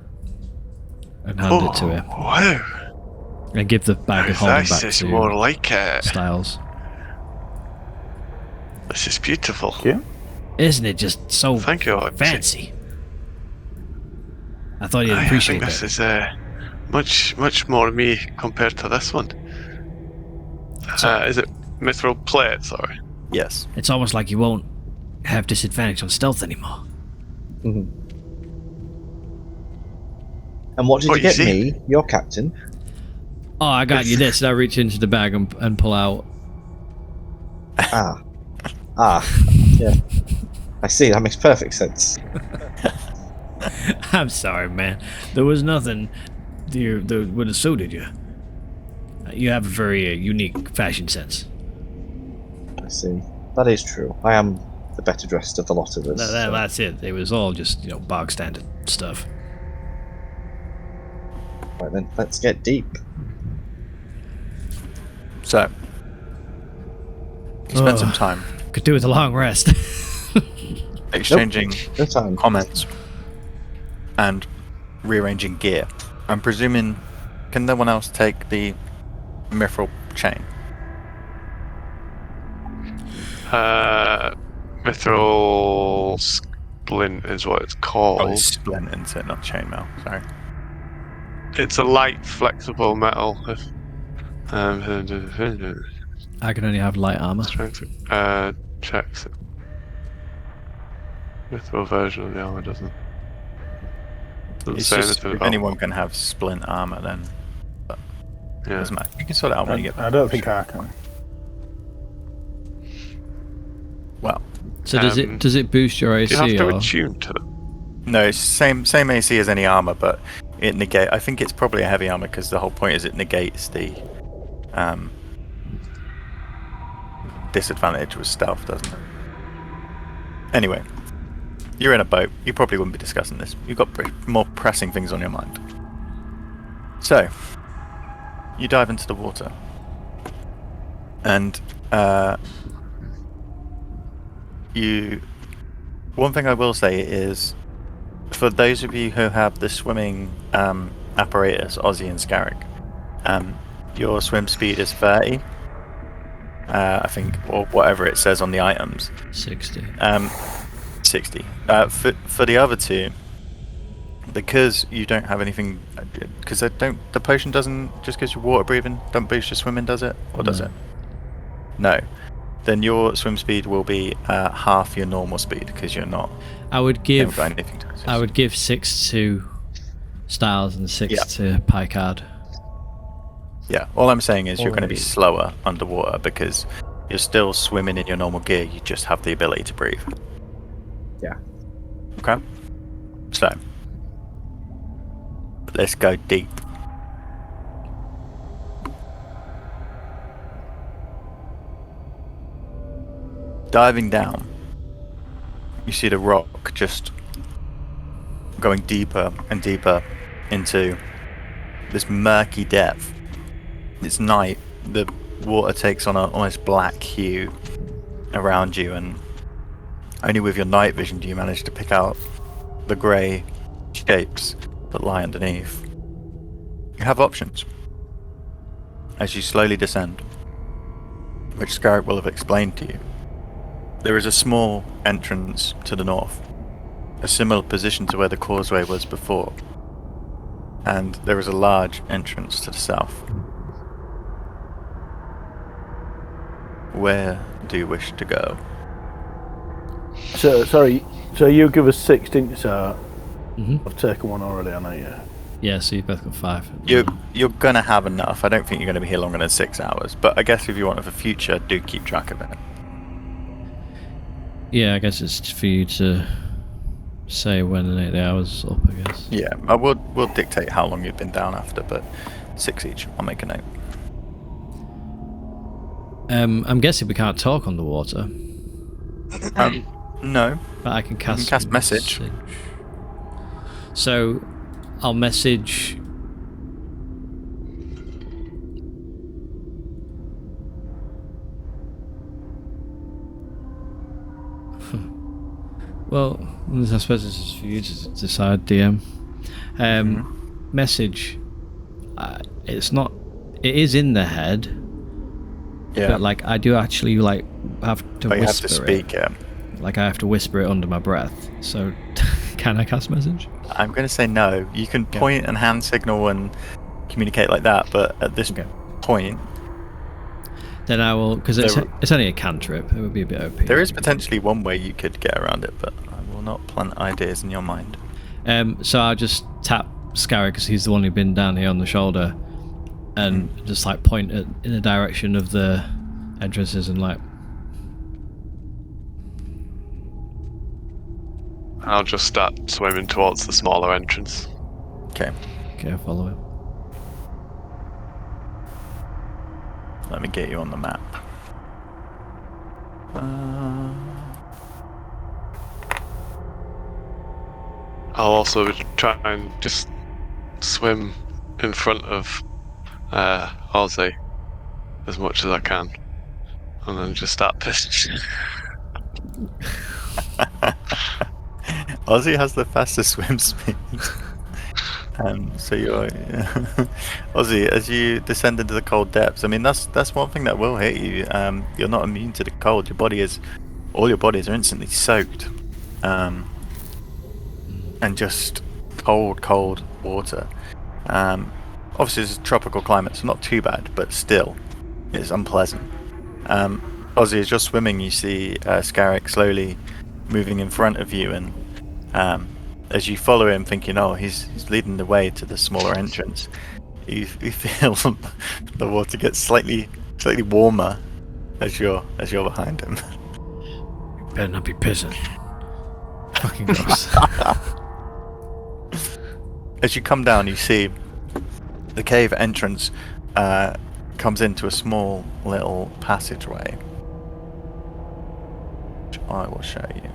and hand it to him. Wow. And give the bag of holding This back is to more like it. Styles. This is beautiful. Yeah. Isn't it just so Thank you, Odyssey. fancy? I thought you'd I appreciate think this that. is much more me compared to this one. Is it mithril plate? Sorry. Yes. It's almost like you won't have disadvantage on stealth anymore. Mhm. And what did What you you get see? me, your captain? Oh, I got you this. And I reach into the bag and pull out. Yeah. I see, that makes perfect sense. I'm sorry, man. There was nothing that would have suited you. You have a very unique fashion sense. I see. That is true. I am the better dressed of the lot of us. so- That's it. It was all just, bog standard stuff. Right then, let's get deep. So, you spend some time Could do with a long rest. exchanging No time. comments and rearranging gear. I'm presuming, can no one else take the mithril chain? Mithril splint is what it's called. Oh, it's splint into it, not chainmail. Sorry. It's a light, flexible metal. I can only have light armor. Checks it. Mythical version of the armor doesn't It's say just anything about. anyone can have splint armor then. But it Yeah. doesn't matter. You can sort it out when you get back. I don't think I can. Well, So does it boost your Do AC? you have to or? attune to them? no, it's same AC as any armor, but it I think it's probably a heavy armor because the whole point is it negates the disadvantage with stealth, doesn't it? Anyway, you're in a boat. You probably wouldn't be discussing this. You've got more pressing things on your mind. So, you dive into the water, and one thing I will say is, for those of you who have the swimming apparatus, Aussie and Scarrick, your swim speed is 30. I think, or whatever it says on the items. 60. 60. For the other two, because you don't have anything, because the potion doesn't, just gives you water breathing, don't boost your swimming, does it? Or does No. it? No. Then your swim speed will be half your normal speed because you're not. I would You give haven't got anything to assist. I would give 6 to Styles and 6 Yeah. to Picard. Yeah, all I'm saying is you're going to be Alright. slower underwater because you're still swimming in your normal gear, you just have the ability to breathe. Yeah. Okay? So, let's go deep. Diving down, you see the rock just going deeper and deeper into this murky depth. It's night, the water takes on an almost black hue around you, and only with your night vision do you manage to pick out the grey shapes that lie underneath. You have options as you slowly descend, which Scarrick will have explained to you. There is a small entrance to the north, a similar position to where the causeway was before, and there is a large entrance to the south. Where do you wish to go? So sorry. So you give us 6, didn't you? So Mm-hmm. I've taken one already, I know. Yeah. Yeah, so you've both got 5. You're gonna have enough. I don't think you're gonna be here longer than 6 hours, but I guess if you want it for future, do keep track of it. Yeah, I guess it's for you to say when the 8 hours up, I guess. Yeah, we'll dictate how long you've been down after, but 6 each. I'll make a note. I'm guessing we can't talk underwater, No. but I can cast, cast message. So, I'll message. Well, I suppose this is for you to decide, DM. Message. It's not. It is in the head, Yeah. but like I do actually like have to But you have whisper to speak. it. Yeah. Like I have to whisper it under my breath. So, can I cast message? I'm going to say no. You can point and hand signal and communicate like that, but at this point, Then I will, because There- it's only a cantrip. It would be a bit OP. there is potentially one way you could get around it, but I will not plant ideas in your mind. So I'll just tap Scarrick because he's the one who's been down here on the shoulder, and just like point it in the direction of the entrances and like. I'll just start swimming towards the smaller entrance. Okay. Okay, I'll follow him. Let me get you on the map. I'll also try and just swim in front of Ozzy as much as I can, and then just start pissing. Ozzy has the fastest swim speed. So you're Ozzy, as you descend into the cold depths. I mean, that's one thing that will hit you. You're not immune to the cold. All your bodies are instantly soaked, and just cold water. Obviously, it's a tropical climate, so not too bad, but still, it's unpleasant. Ozzy, as you're swimming, you see Scarrick slowly moving in front of you, and as you follow him, thinking, "Oh, he's leading the way to the smaller entrance," you feel the water get slightly warmer as you're behind him. Better not be pissing. Fucking gross. As you come down, you see the cave entrance comes into a small little passageway, which I will show you.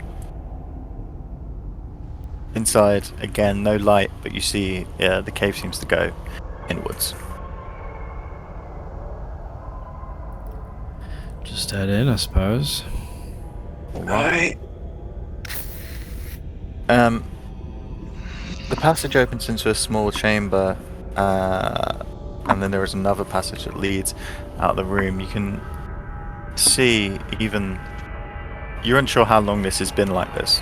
Inside, again, no light, but you see the cave seems to go inwards. Just head in, I suppose. Right. The passage opens into a small chamber, and then there is another passage that leads out of the room. You can see you're unsure how long this has been like this,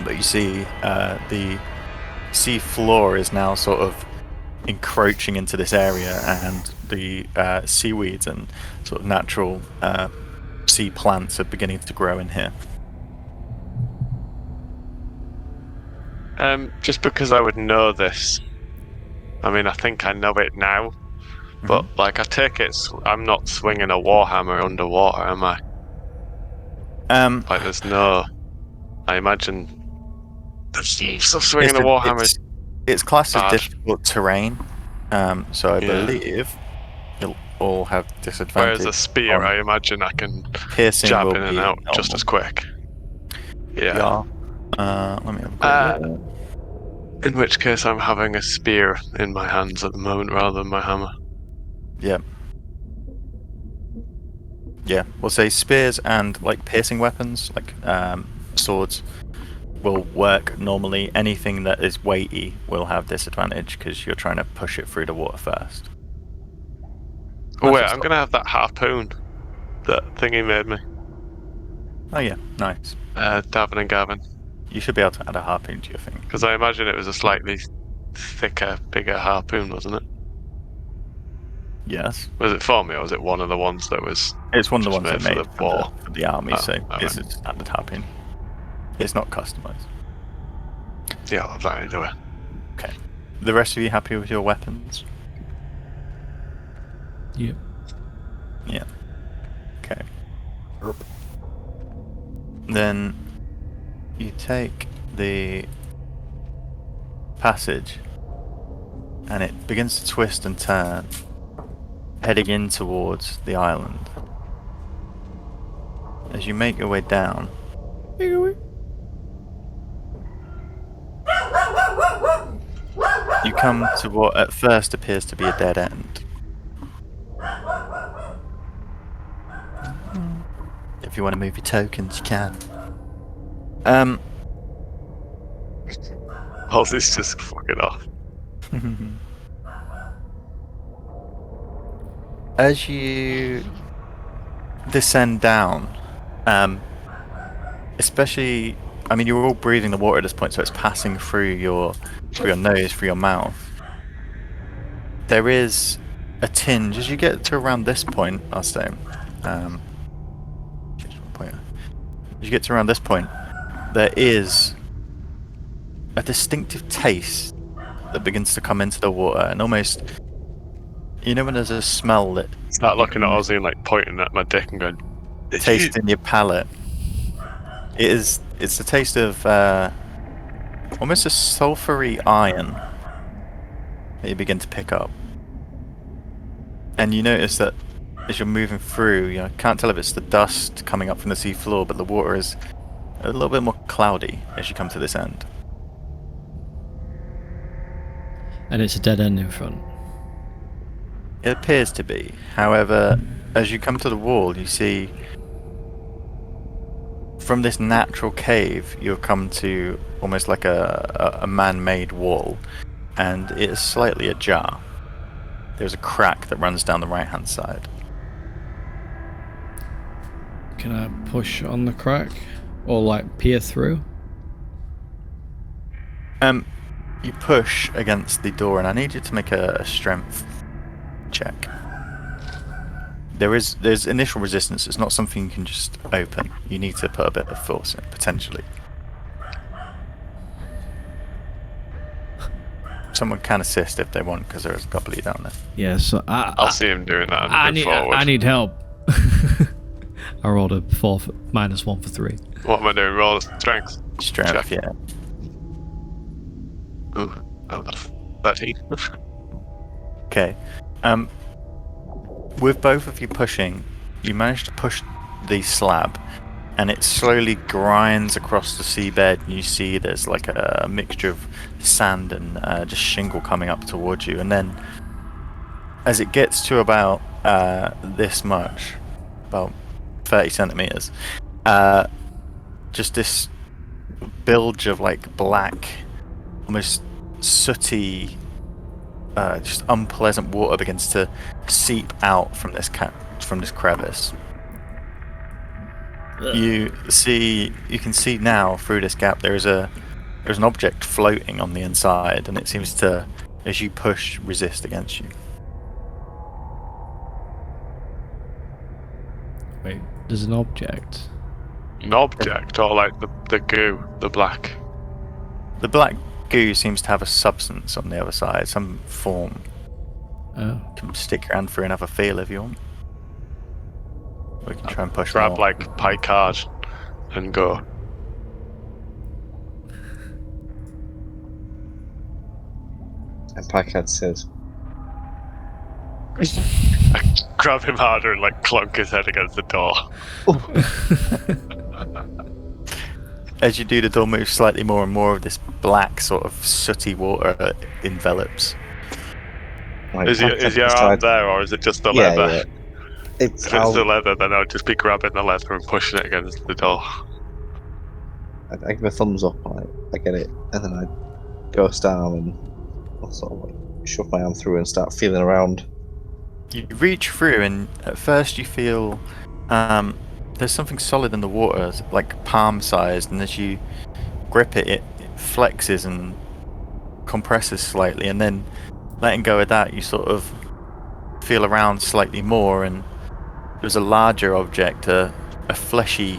but you see the sea floor is now sort of encroaching into this area, and the seaweeds and sort of natural sea plants are beginning to grow in here. Just because I would know this, I mean, I think I know it now, but like, I take it I'm not swinging a warhammer underwater, am I? Like, there's no. I imagine the thieves of swinging a warhammer. It's classed as bad. difficult terrain, so I believe you'll all have disadvantage. Whereas a spear, I imagine I can piercing jab will in and be out normal. just as quick. Yeah. Let me have a quick look. In which case, I'm having a spear in my hands at the moment rather than my hammer. Yeah. Yeah, we'll say spears and like piercing weapons, like swords, will work normally. Anything that is weighty will have disadvantage because you're trying to push it through the water first. Oh wait, I'm gonna have that harpoon that thingy made me. Oh yeah, nice. Davin and Gavin. You should be able to add a harpoon to your thing. Because I imagine it was a slightly thicker, bigger harpoon, wasn't it? Yes. Was it for me, or was it one of the ones that was? It's one of the ones made that made for the war? for the army, so right. it's a standard harpoon. It's not customized. Yeah, I'll have that anyway. Okay. The rest of you happy with your weapons? Yep. Yeah. Okay. Then you take the passage and it begins to twist and turn, heading in towards the island. As you make your way down, you come to what at first appears to be a dead end. If you want to move your tokens, you can. Oh, this just fucking off. As you descend down, especially, I mean, you're all breathing the water at this point, so it's passing through your nose, through your mouth. There is a tinge as you get to around this point. I'll say, as you get to around this point, there is a distinctive taste that begins to come into the water, and almost, you know, when there's a smell that Start looking at Ozzy and like pointing at my dick and going, taste in your palate. It's the taste of almost a sulfury iron that you begin to pick up, and you notice that as you're moving through, you can't tell if it's the dust coming up from the sea floor, but the water is a little bit more cloudy as you come to this end. And it's a dead end in front. It appears to be. However, as you come to the wall, you see from this natural cave, you've come to almost like a man-made wall, and it is slightly ajar. There's a crack that runs down the right-hand side. Can I push on the crack? Or like peer through? You push against the door, and I need you to make a strength check. there's initial resistance. It's not something you can just open. You need to put a bit of force in, potentially. Someone can assist if they want, because there's a couple of you down there. Yeah, so I'll see him doing that I and move forward. need help. I rolled a -1 for 3. What am I doing? Roll strength. Strength, Check. yeah. Ooh, oh, that's 13. Okay. With both of you pushing, you manage to push the slab, and it slowly grinds across the seabed. And you see there's like a mixture of sand and just shingle coming up towards you. And then, as it gets to about this much, about 30 centimeters, just this bilge of like black, almost sooty, just unpleasant water begins to seep out from this crevice. You can see now through this gap there's an object floating on the inside, and it seems to, as you push, resist against you. Wait, there's an object. An object, or like the goo, the black. The black goo seems to have a substance on the other side, some form. Oh. You can stick your hand through and have a feel if you want. We can try and push Grab more. like pie card and go. And Packard says, I grab him harder and like clunk his head against the door. As you do, the door moves slightly more and more of this black sort of sooty water envelops. like, Is your arm there, or is it just the Yeah, leather? yeah. If it's the leather, then I'll just be grabbing the leather and pushing it against the door. I give a thumbs up, like, I get it, and then I ghost down and I'll sort of like shove my arm through and start feeling around. You reach through, and at first you feel there's something solid in the water, like palm-sized, and as you grip it, it flexes and compresses slightly, and then letting go of that, you sort of feel around slightly more, and there's a larger object, a fleshy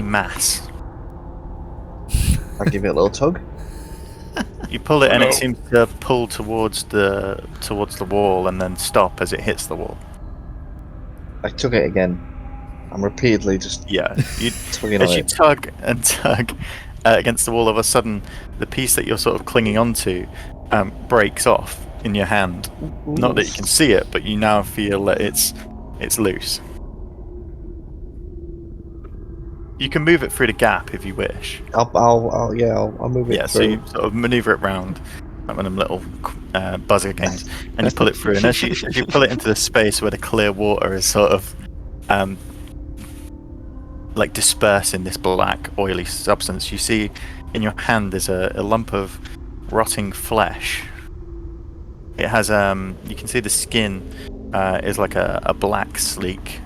mass. I give it a little tug. You pull it, and No. it seems to pull towards the wall, and then stop as it hits the wall. I tug it again. I'm repeatedly just Yeah, you tugging on as you it. tug and tug against the wall, all of a sudden the piece that you're sort of clinging onto breaks off in your hand. Not that you can see it, but you now feel that it's loose. You can move it through the gap if you wish. I'll move it Yeah, so through. you sort of maneuver it round, like one of them little buzzer games, and you pull it through. And as you pull it into the space where the clear water is sort of like dispersed in this black, oily substance, you see in your hand there's a lump of rotting flesh. It has you can see the skin is like a black, sleek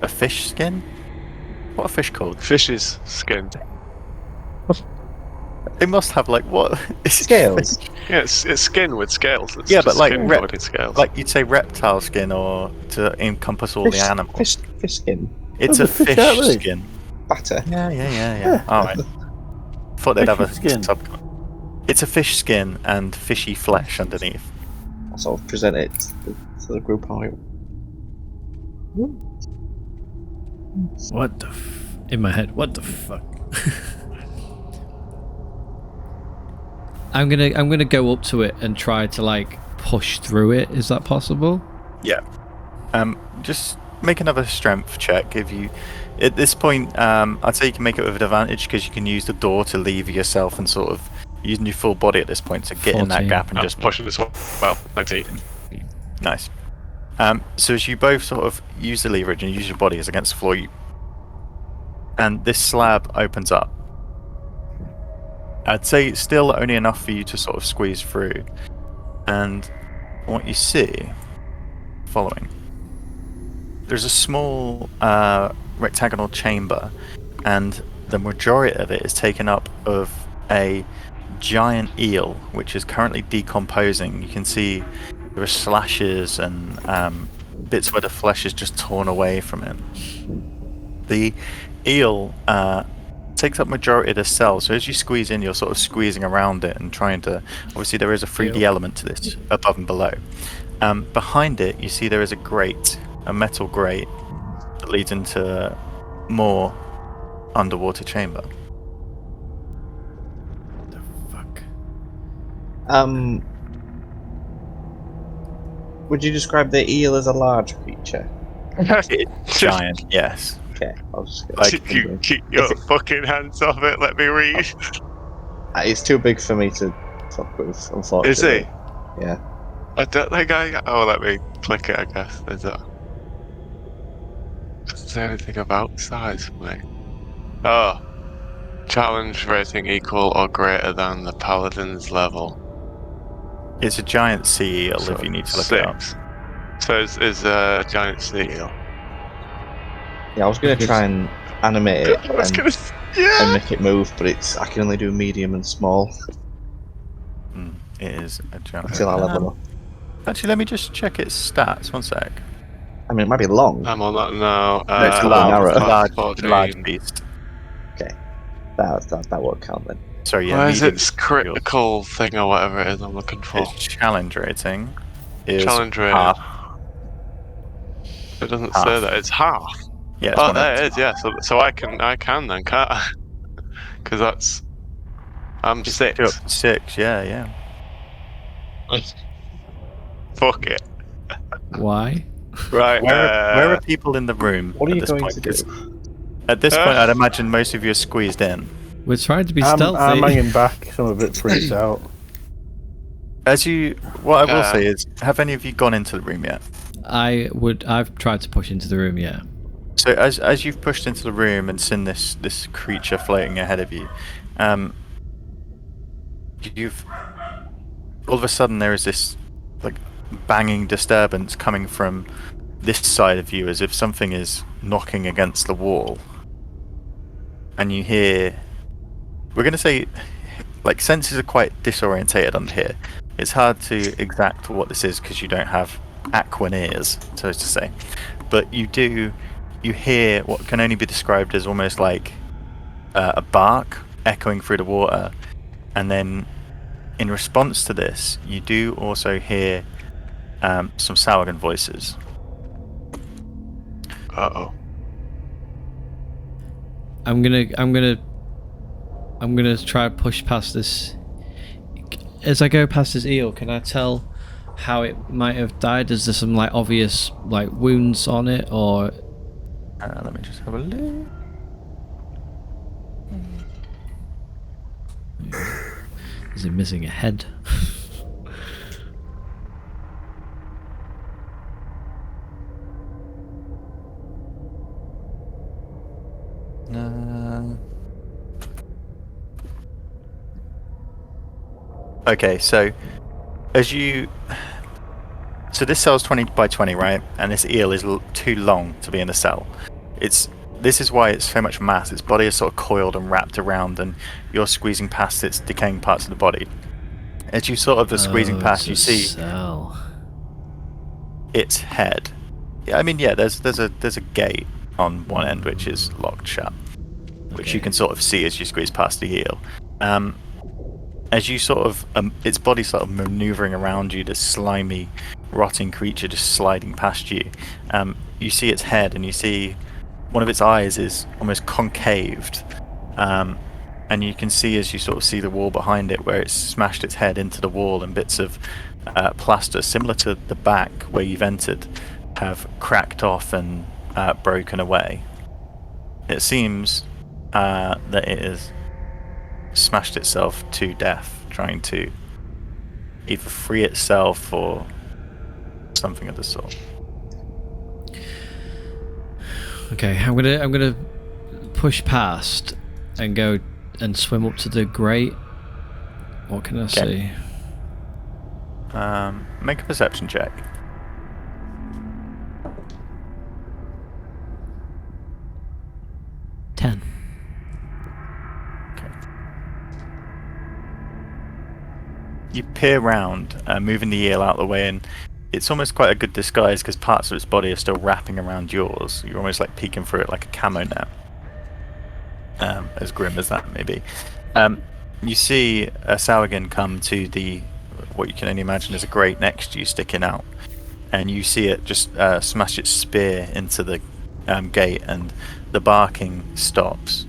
a fish skin. What are fish called? Fish's skin. They must have like what? Scales. Yeah, it's skin with scales. It's Yeah, just but like skin covered in scales. like you'd say reptile skin, or to encompass all the animals. Fish skin. It's Oh, a the fish, fish aren't they? skin. Batter. Yeah. All right. Thought they'd have a Fishy skin. It's a fish skin and fishy flesh underneath. I'll sort of present it to the group. What the in my head, what the fuck? I'm gonna go up to it and try to like push through it. Is that possible? Yeah. Just make another strength check. If you, at this point, I'd say you can make it with an advantage because you can use the door to lever yourself and sort of using your full body at this point to get in that 14. gap and I'm just pushing this one. Well, 19. Nice. So as you both sort of use the leverage and use your body as against the floor, and this slab opens up. I'd say it's still only enough for you to sort of squeeze through. And what you see, following, there's a small rectagonal chamber, and the majority of it is taken up of a giant eel, which is currently decomposing. You can see there are slashes and bits where the flesh is just torn away from it. The eel takes up majority of the cell, so as you squeeze in, you're sort of squeezing around it and trying to. Obviously, there is a 3D element to this above and below. Behind it, you see there is a grate, a metal grate that leads into more underwater chamber. The fuck? Would you describe the eel as a large creature? It's giant, yes. Okay, I was just Like, You keep your fucking hands off it. Let me read. it's too big for me to fuck with, unfortunately. Is he? Yeah. I don't think I. Oh, let me click it. I guess is it? Doesn't say anything about size for me. Oh, challenge rating equal or greater than the paladin's level. it's a giant sea eel So if you need to look it up. 6. So is a giant sea eel. Yeah, I was gonna try and animate it I was and gonna. Yeah. make it move, but I can only do medium and small It is a giant. until I level up. Actually, let me just check its stats. One sec. I mean, it might be long. I'm on that now. No, it's a probably narrow. large beast. Okay, that won't count then. Sorry, yeah. Where is medium its critical thing or whatever it is I'm looking for? Its challenge rating is Challenge rating. half. It doesn't Half. say that. It's half. Yeah, it's Oh, one there of it is. Yeah. So I can then, can't I? Because that's. I'm 6. Two up to 6. Yeah. Fuck it. Why? Right. Where are people in the room? What are at you this going point? to do? 'Cause at this point, I'd imagine most of you are squeezed in. We're trying to be I'm stealthy. hanging back. Some of it freaks out. What I will say is, have any of you gone into the room yet? I've tried to push into the room, yeah. So as you've pushed into the room and seen this creature floating ahead of you, you've all of a sudden there is this like banging disturbance coming from this side of you, as if something is knocking against the wall, and you hear. We're going to say, like, senses are quite disorientated under here. It's hard to exact what this is because you don't have aquan ears, so to say. But you hear what can only be described as almost like a bark echoing through the water, and then in response to this, you do also hear some Saurgan voices. Uh-oh. I'm gonna try to push past this. As I go past this eel, can I tell how it might have died? Is there some like obvious like wounds on it, or? Let me just have a look. Is it missing a head? Okay, so so this cell's 20 by 20, right? And this eel is too long to be in a cell. This is why it's so much mass. Its body is sort of coiled and wrapped around, and you're squeezing past its decaying parts of the body. As you sort of are squeezing past, you see cell. its head. Yeah, I mean, yeah. There's a gate on one end which is locked shut, which you can sort of see as you squeeze past the eel. As you sort of its body sort of maneuvering around you, this slimy, rotting creature just sliding past you. You see its head, and you see one of its eyes is almost concaved, and you can see as you sort of see the wall behind it where it's smashed its head into the wall, and bits of plaster similar to the back where you've entered have cracked off and broken away. It seems that it has smashed itself to death, trying to either free itself or something of the sort. Okay, I'm gonna push past and go and swim up to the grate. What can I see? Make a perception check. you peer round, moving the eel out of the way, and it's almost quite a good disguise because parts of its body are still wrapping around yours. You're almost like peeking through it like a camo net. As grim as that may be. You see a Sahuagin come to what you can only imagine is a grate next to you sticking out, and you see it just smash its spear into the gate, and the barking stops.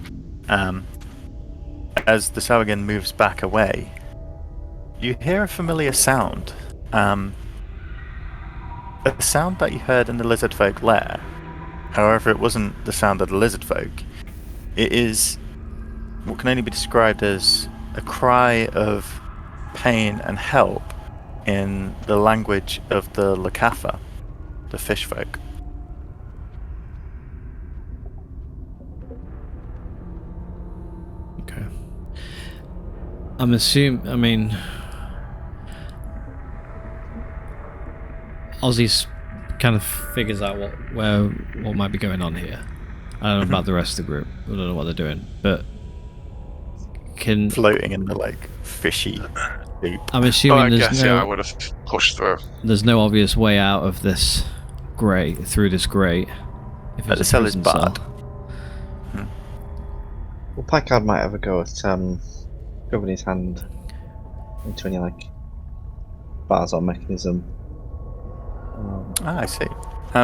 As the Sahuagin moves back away, you hear a familiar sound. A sound that you heard in the lizard folk lair. However, it wasn't the sound of the lizard folk. It is what can only be described as a cry of pain and help in the language of the Lakafa, the fish folk. Okay. Ozzy kind of figures out what might be going on here. I don't know about the rest of the group. I don't know what they're doing, but floating in the like fishy deep. I'm assuming I there's guess, no. I would have pushed through. There's no obvious way out of this grate through this grate. If The cell is barred. Well, Packard might have a go at shoving his hand into any like bars or mechanism. I see.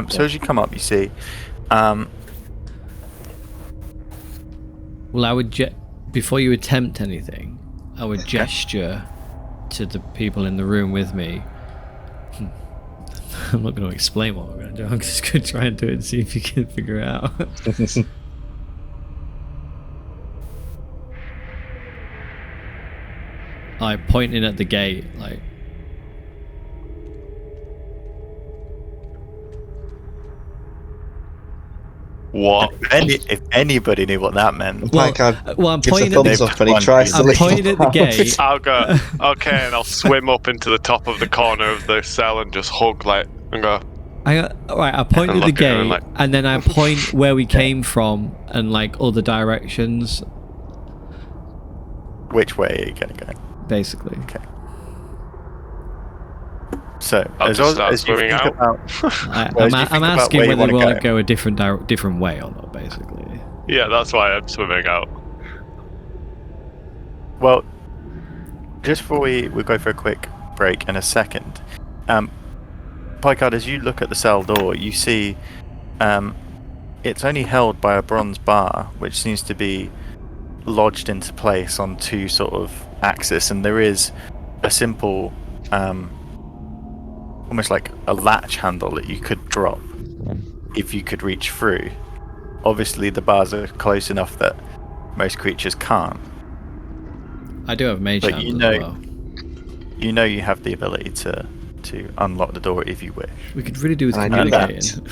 So as you come up, you see. Well, I would before you attempt anything, I would gesture to the people in the room with me. I'm not going to explain what I'm going to do. I'm just going to try and do it and see if you can figure it out. I pointing at the gate, like. What? If anybody knew what that meant. Packard I'm gives pointing a at thumbs the. up and he tries to I'm leave. pointing at the gate. I'll go, okay, and I'll swim up into the top of the corner of the cell and just hug, like, and go, I point And at the look at her gate, like- and then I point where we came from and like other directions, Which way are you going to go? basically. Okay. So, I'll as just start you swimming think out. about, I'm think about asking where you whether we wanna want to go a different way or not, basically. Yeah, that's why I'm swimming out. well, just before we go for a quick break in a second, Picard, as you look at the cell door, you see it's only held by a bronze bar, which seems to be lodged into place on two sort of axes, and there is a simple, almost like a latch handle that you could drop if you could reach through. Obviously, the bars are close enough that most creatures can't. I do have mage But hands you as know- well. You know you have the ability to unlock the door if you wish. We could really do with I do that. communicating.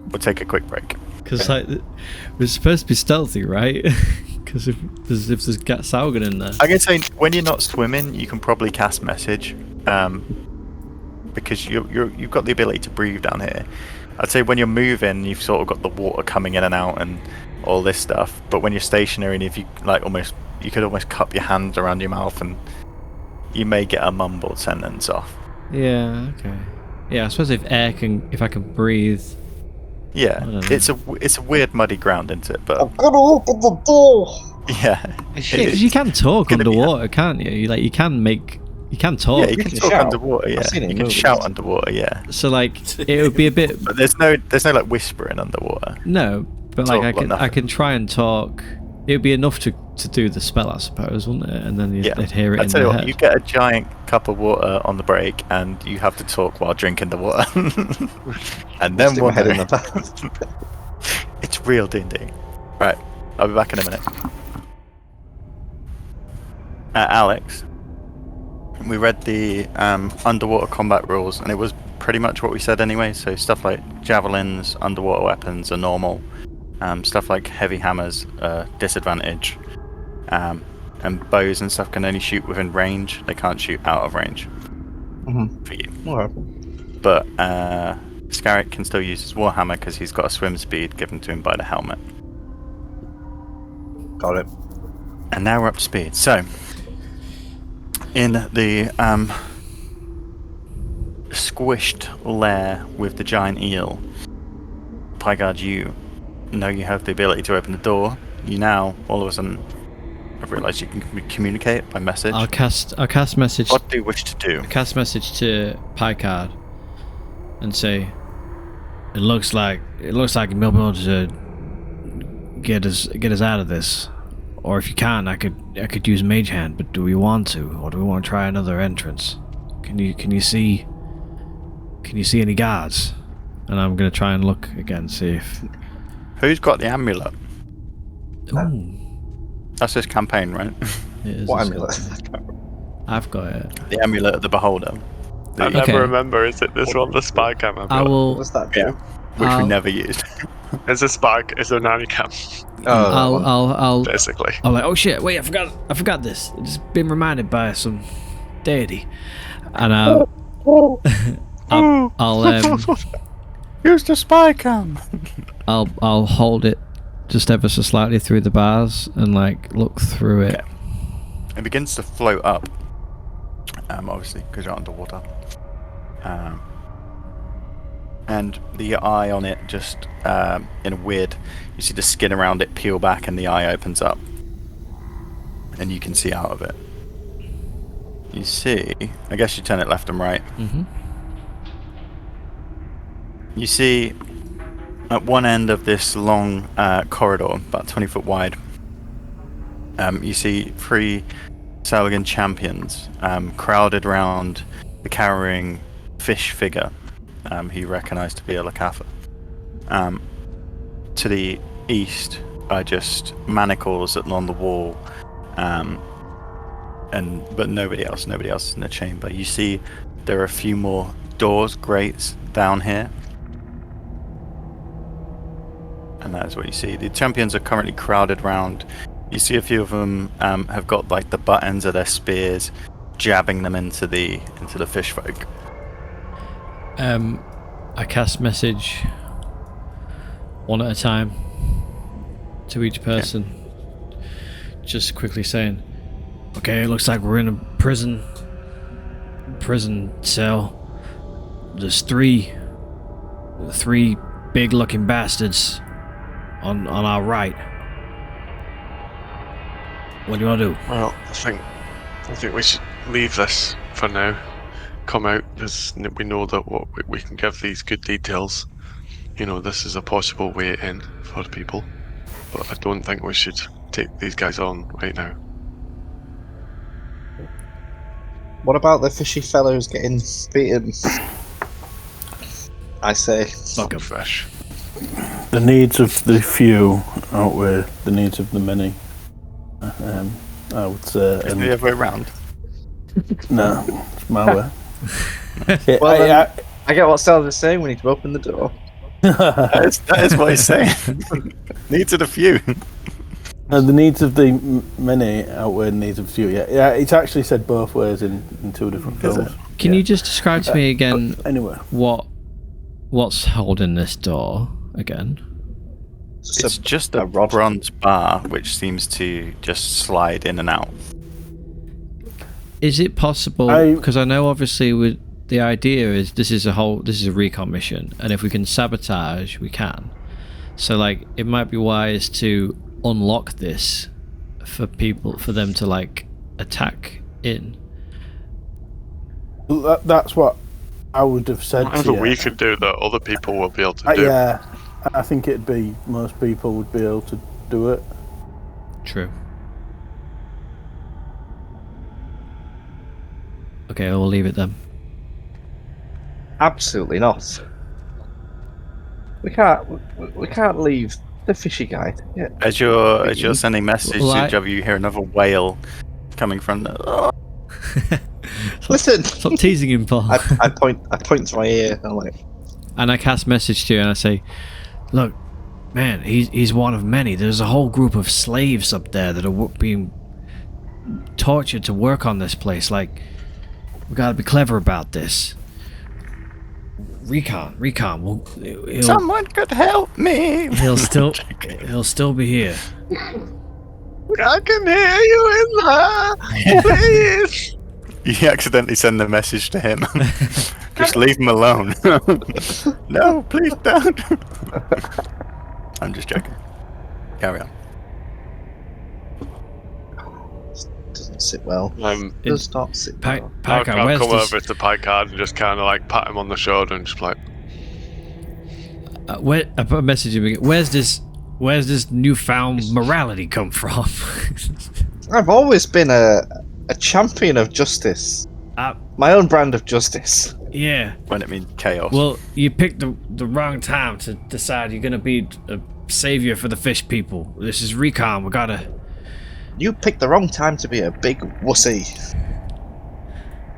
We'll take a quick break. Because like, we're supposed to be stealthy, right? Because if there's Saugan in there. I can say when you're not swimming, you can probably cast message, because you've got the ability to breathe down here. I'd say when you're moving, you've sort of got the water coming in and out and all this stuff. But when you're stationary, and if you like, you could almost cup your hands around your mouth, and you may get a mumbled sentence off. Yeah. Okay. Yeah. I suppose if I can breathe. Yeah, I don't know. it's a weird muddy ground, isn't it? But I'm gonna open the door. yeah, Yeah, because you can talk gonna be underwater, can't you? You can talk. yeah, you can talk shout. underwater. Yeah, I've seen it you in can movies. shout underwater. Yeah, So like, it would be a bit. but there's no like whispering underwater. No, but Talk like I about can nothing. try and talk. It would be enough to do the spell, I suppose, wouldn't it? And then Yeah, they'd hear it I in tell you their what, head. you get a giant cup of water on the break, and you have to talk while drinking the water, and then Stick my one head in the bath. It's real D&D. Right, I'll be back in a minute. Alex, we read the underwater combat rules, and it was pretty much what we said anyway. So stuff like javelins, underwater weapons are normal. Stuff like heavy hammers are disadvantage. And bows and stuff can only shoot within range. They can't shoot out of range for you. Alright. But Scarrick can still use his warhammer because he's got a swim speed given to him by the helmet. Got it. And now we're up to speed. So, in the squished lair with the giant eel, Pygard, you know you have the ability to open the door. You now, all of a sudden, have realised you can communicate by message. I'll cast message. What do you wish to do? Cast message to Picard and say, it looks like you'll be able to get us out of this. Or if you can't, I could use Mage Hand, but do we want to, or do we want to try another entrance? Can you see any guards? And I'm gonna try and look again, see if. Who's got the amulet? Ooh. That's this campaign, right? It is What this amulet? I've got it. The amulet of the beholder. I Okay. never remember. Is it this one, the spy cam? I've I got? will. What's that Yeah. do? Which we I'll- never used. It's a spy. It's a nanny cam, I'll basically. I'm like, oh shit! Wait, I forgot this. I've just been reminded by some deity, and I'll Use the spy cam. I'll hold it just ever so slightly through the bars and like look through it. Okay. It begins to float up. Obviously, because you're underwater. And the eye on it just, in a weird, you see the skin around it peel back and the eye opens up. And you can see out of it. You see, I guess you turn it left and right. Mm-hmm. You see, at one end of this long corridor, about 20 foot wide, you see 3 Salgan champions crowded around the carrying fish figure, who you recognise to be a Lakatha. To the east are just manacles on the wall, but nobody else in the chamber. You see there are a few more doors, grates down here. And that is what you see. The champions are currently crowded round. You see a few of them have got like the butt ends of their spears, jabbing them into the fish folk. I cast message one at a time to each person, just quickly saying, "Okay, it looks like we're in a prison cell. There's three big-looking bastards on our right. What do you want to do?" Well, I think we should leave this for now. Come out, because we know that we can give these good details. You know, this is a possible way in for people, but I don't think we should take these guys on right now. What about the fishy fellows getting beaten? I say. Fuck 'em. Fish. The needs of the few outweigh the needs of the many. I would say. It's the other way around. No, it's my way. Well, I get what Sal's saying. We need to open the door. That is what he's saying. Needs of the few. No, the needs of the many outweigh the needs of the few. Yeah, it's actually said both ways in 2 different Is films. it? Can you just describe to me again Anyway, what's holding this door again? It's just a bronze bar which seems to just slide in and out. Is it possible? Because I know obviously with the idea is this is a recon mission, and if we can sabotage, we can. So like it might be wise to unlock this for them to like attack in. that's what I would have said. Whatever we could do that other people will be able to do. Yeah, I think it'd be most people would be able to do it. True. Okay, we'll leave it then. Absolutely not. We can't leave the fishy guy. Yeah. As you're sending message Well, to each other, you hear another wail coming from the. Listen. Stop teasing him, Paul. I point to my ear. I'm like, And I cast message to you and I say, "Look, man, he's one of many. There's a whole group of slaves up there that are being tortured to work on this place. Like, we gotta be clever about this. Recon. Someone could help me. He'll still be here. I can hear you in there. Please. You accidentally send the message to him. Just leave him alone. No, please don't. I'm just joking. Carry on. Doesn't sit well. Does not sit well. I'll Packard, come over to Packard and just kind of like pat him on the shoulder and just like, I put a message in. Where's this newfound morality come from? I've always been a champion of justice. My own brand of justice. Yeah. When it means chaos. Well, you picked the wrong time to decide you're gonna be a savior for the fish people. This is recon. We gotta. You picked the wrong time to be a big wussy.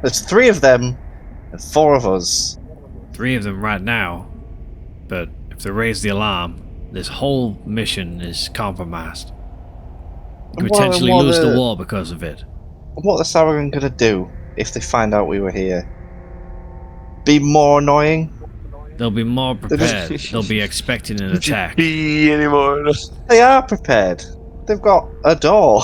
There's 3 of them and 4 of us. 3 of them right now, but if they raise the alarm, this whole mission is compromised. You could potentially lose the war because of it. What are the Sauron gonna do if they find out we were here? Be more annoying? They'll be more prepared. They'll be expecting an attack. be anymore. They are prepared. They've got a door.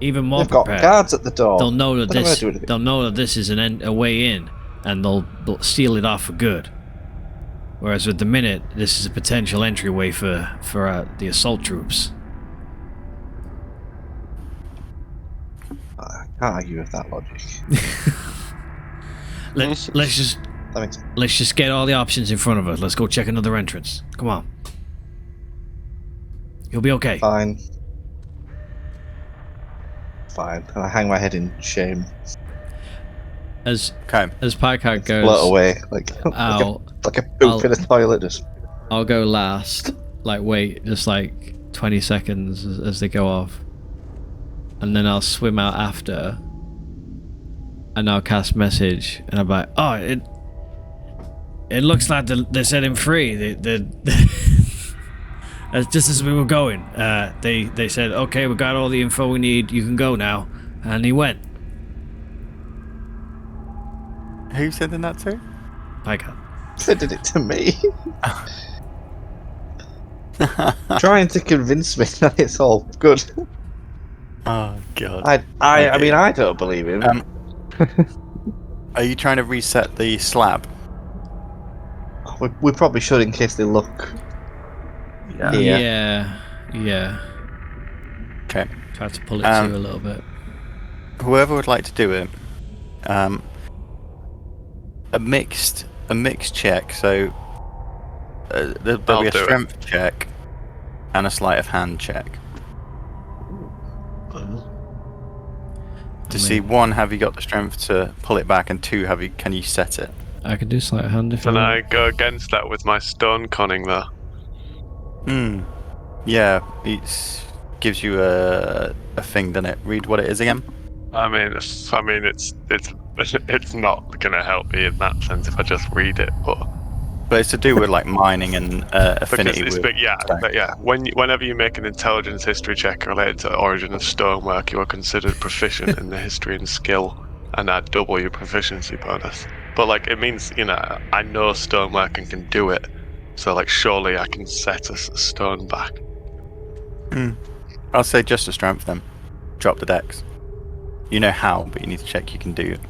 Even more They've prepared. got guards at the door. They'll know that They're not gonna do they'll know that this is a way in, and they'll seal it off for good. Whereas with the minute, this is a potential entryway for the assault troops. I can't argue with that logic. Let's just get all the options in front of us. Let's go check another entrance. Come on. You'll be okay. Fine. And I hang my head in shame. As Packard goes, float away like a poop in a toilet. I'll go last. Like wait, just like 20 seconds as they go off, and then I'll swim out after, and I'll cast message, and I'm like, oh, it looks like they set him free. Just as we were going, they said, okay, we got all the info we need, you can go now. And he went. Who said that to? Packard. They did it to me. Trying to convince me that it's all good. Oh, God. I mean, I don't believe him. Are you trying to reset the slab? We probably should in case they look. Yeah. Okay. Try to pull it to you a little bit. Whoever would like to do it, a mixed check. So there'll be a strength check and a sleight of hand check to see 1, have you got the strength to pull it back, and 2, can you set it? I can do sleight of hand if Can I go against that with my stone conning though? Yeah, it gives you a thing, doesn't it? Read what it is again. I mean, it's not gonna help me in that sense if I just read it, but it's to do with like mining and affinity. Whenever you make an intelligence history check related to the origin of stonework, you are considered proficient in the history and skill, and add double your proficiency bonus. But like, it means I know stonework and can do it. So, like, surely I can set a stone back. I'll say just a strength then. Drop the dex. You know how, but you need to check you can do it.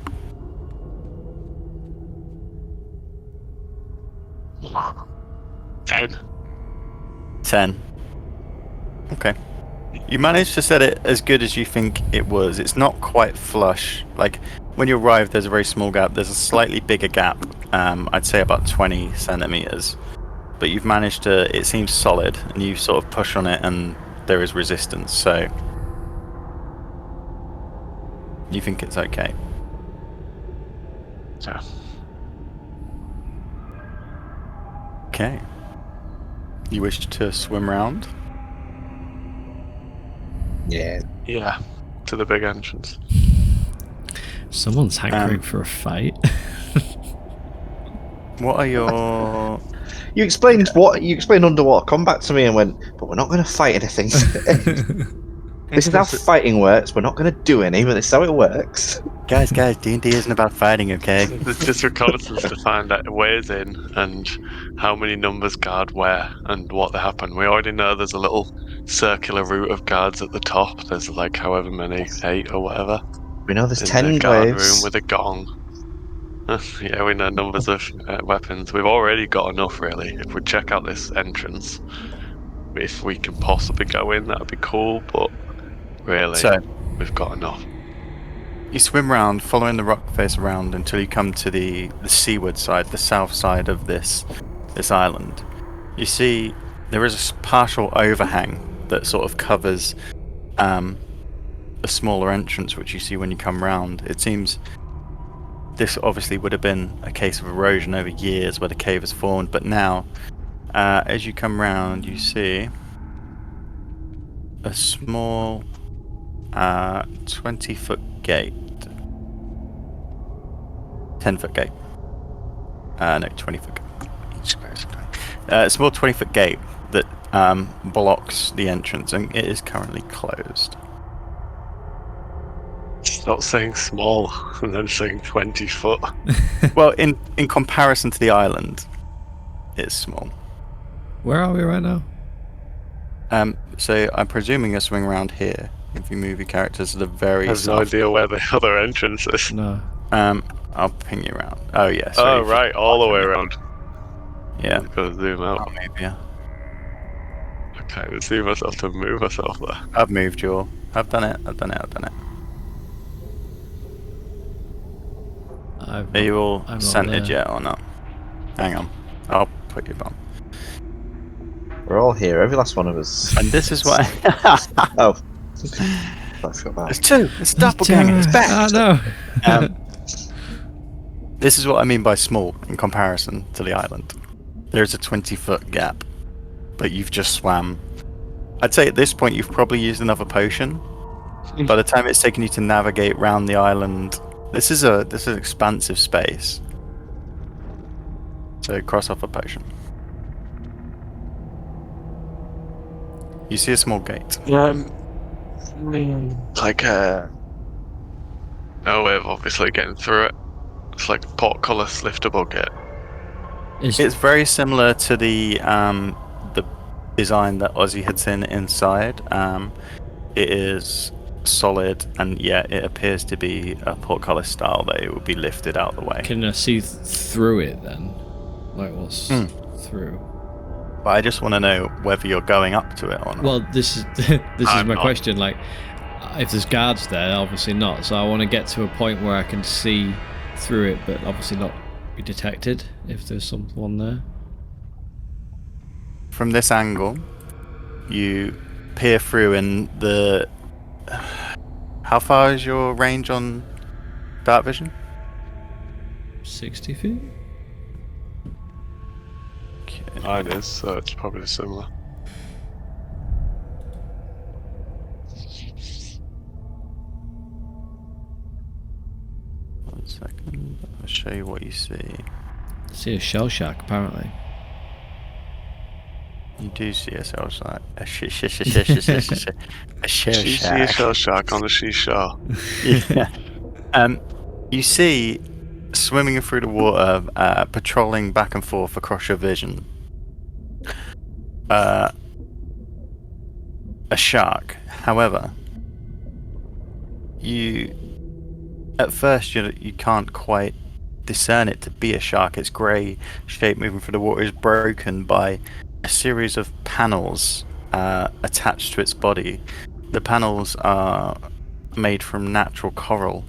10. Okay. You managed to set it as good as you think it was. It's not quite flush. Like, when you arrive, there's a very small gap. There's a slightly bigger gap. I'd say about 20 centimeters. But you've managed to, it seems solid, and you sort of push on it and there is resistance, so you think it's okay. Yeah. Okay. You wish to swim round? Yeah. Yeah, to the big entrance. Someone's hankering for a fight. What are your... You explained underwater combat to me and went, but we're not going to fight anything. This is how fighting works. We're not going to do any, but this is how it works. Guys, D&D isn't about fighting, okay? There's just reconnaissance to find out ways in and how many numbers guard where and what they happen. We already know there's a little circular route of guards at the top. There's like however many, 8 or whatever. We know there's in 10 the guard room waves. with a gong. Yeah, we know numbers of weapons. We've already got enough, really. If we check out this entrance, if we can possibly go in, that'd be cool. But really, So we've got enough. you swim round, following the rock face around until you come to the seaward side, the south side of this island. You see there is a partial overhang that sort of covers a smaller entrance, which you see when you come round. It seems this obviously would have been a case of erosion over years where the cave has formed, but now, as you come round, you see a small 20-foot gate. 10-foot gate. No, 20-foot gate. A small 20-foot gate that blocks the entrance, and it is currently closed. Stop saying small and then saying 20 foot. Well, in comparison to the island, it's small. Where are we right now? So I'm presuming you're swinging around here. If you move your characters to the I very have no south. idea where the other entrance is. No. I'll ping you around. Oh yeah. Oh, right, all the way around. Yeah. We've got to zoom out. I'll move you. Okay, let's see myself to move myself there. I've moved you all. I've done it. Are you all I'm not centered there. yet or not? Hang on. I'll put you on. We're all here, every last one of us. And this is what Oh. That's got that. It's two. It's doppelganger. It's back. No. This is what I mean by small in comparison to the island. There's a 20-foot gap, but you've just swam. I'd say at this point you've probably used another potion. By the time it's taken you to navigate around the island, this is an expansive space. So cross off a potion. You see a small gate. Like no way of obviously getting through it. It's like a portcullis liftable gate. It's very similar to the design that Ozzy had seen inside. It is solid, and yeah, it appears to be a portcullis style that it will be lifted out of the way. Can I see through it then? Like what's through? But I just want to know whether you're going up to it or not. Well, this is this is I'm my not. question. Like, if there's guards there, obviously not. So I want to get to a point where I can see through it, but obviously not be detected if there's someone there. From this angle, you peer through, and the. How far is your range on dark vision? 60 feet? Okay. Mine is, so it's probably similar. One second. I'll show you what you see. I see a shell shack, apparently. You do see a shell shack. A shell shack. Shell shark on the seashore. Yeah. You see, swimming through the water, patrolling back and forth across your vision, a shark. However, at first you can't quite discern it to be a shark. Its grey shape moving through the water is broken by a series of panels attached to its body. The panels are made from natural coral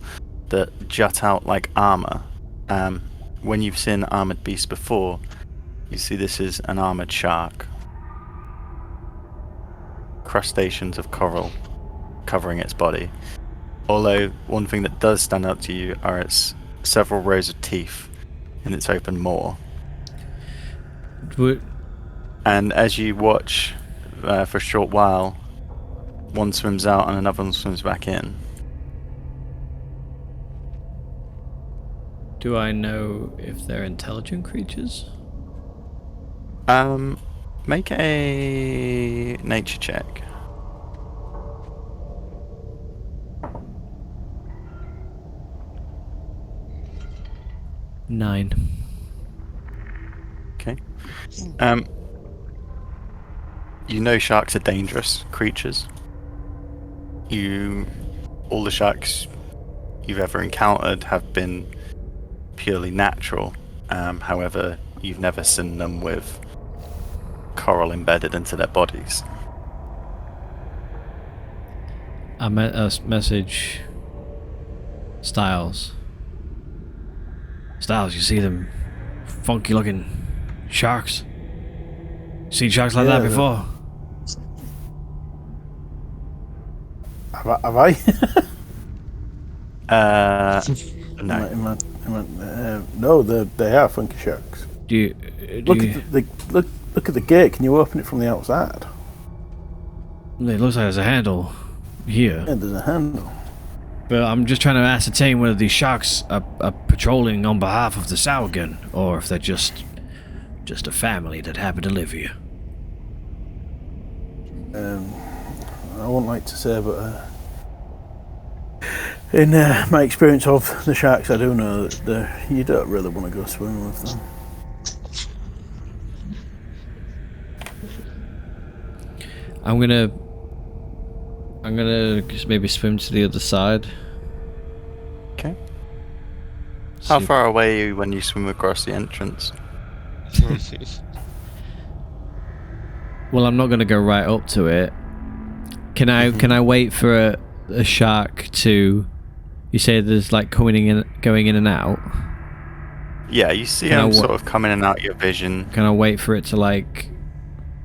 that jut out like armor. When you've seen armored beasts before, you see this is an armored shark. Crustaceans of coral covering its body. Although one thing that does stand out to you are its several rows of teeth in its open maw. And as you watch for a short while, one swims out and another one swims back in. Do I know if they're intelligent creatures? Make a nature check. Nine. Okay. You know sharks are dangerous creatures. All the sharks you've ever encountered have been purely natural. However, you've never seen them with coral embedded into their bodies. I message Styles. Styles, you see them funky looking sharks? Seen sharks like that before? Have I? No. No, they are funky sharks. Look at the gate. Can you open it from the outside? It looks like there's a handle here. Yeah, there's a handle. But I'm just trying to ascertain whether these sharks are patrolling on behalf of the Sourgun, or if they're just a family that happen to live here. I wouldn't like to say, but in my experience of the sharks, I do know that you don't really want to go swimming with them. I'm gonna just maybe swim to the other side. Okay. How far away are you when you swim across the entrance? Well, I'm not gonna go right up to it. Can I wait for a shark to? You say there's like going in and out. Yeah, you see them sort of coming in and out your vision. Can I wait for it to like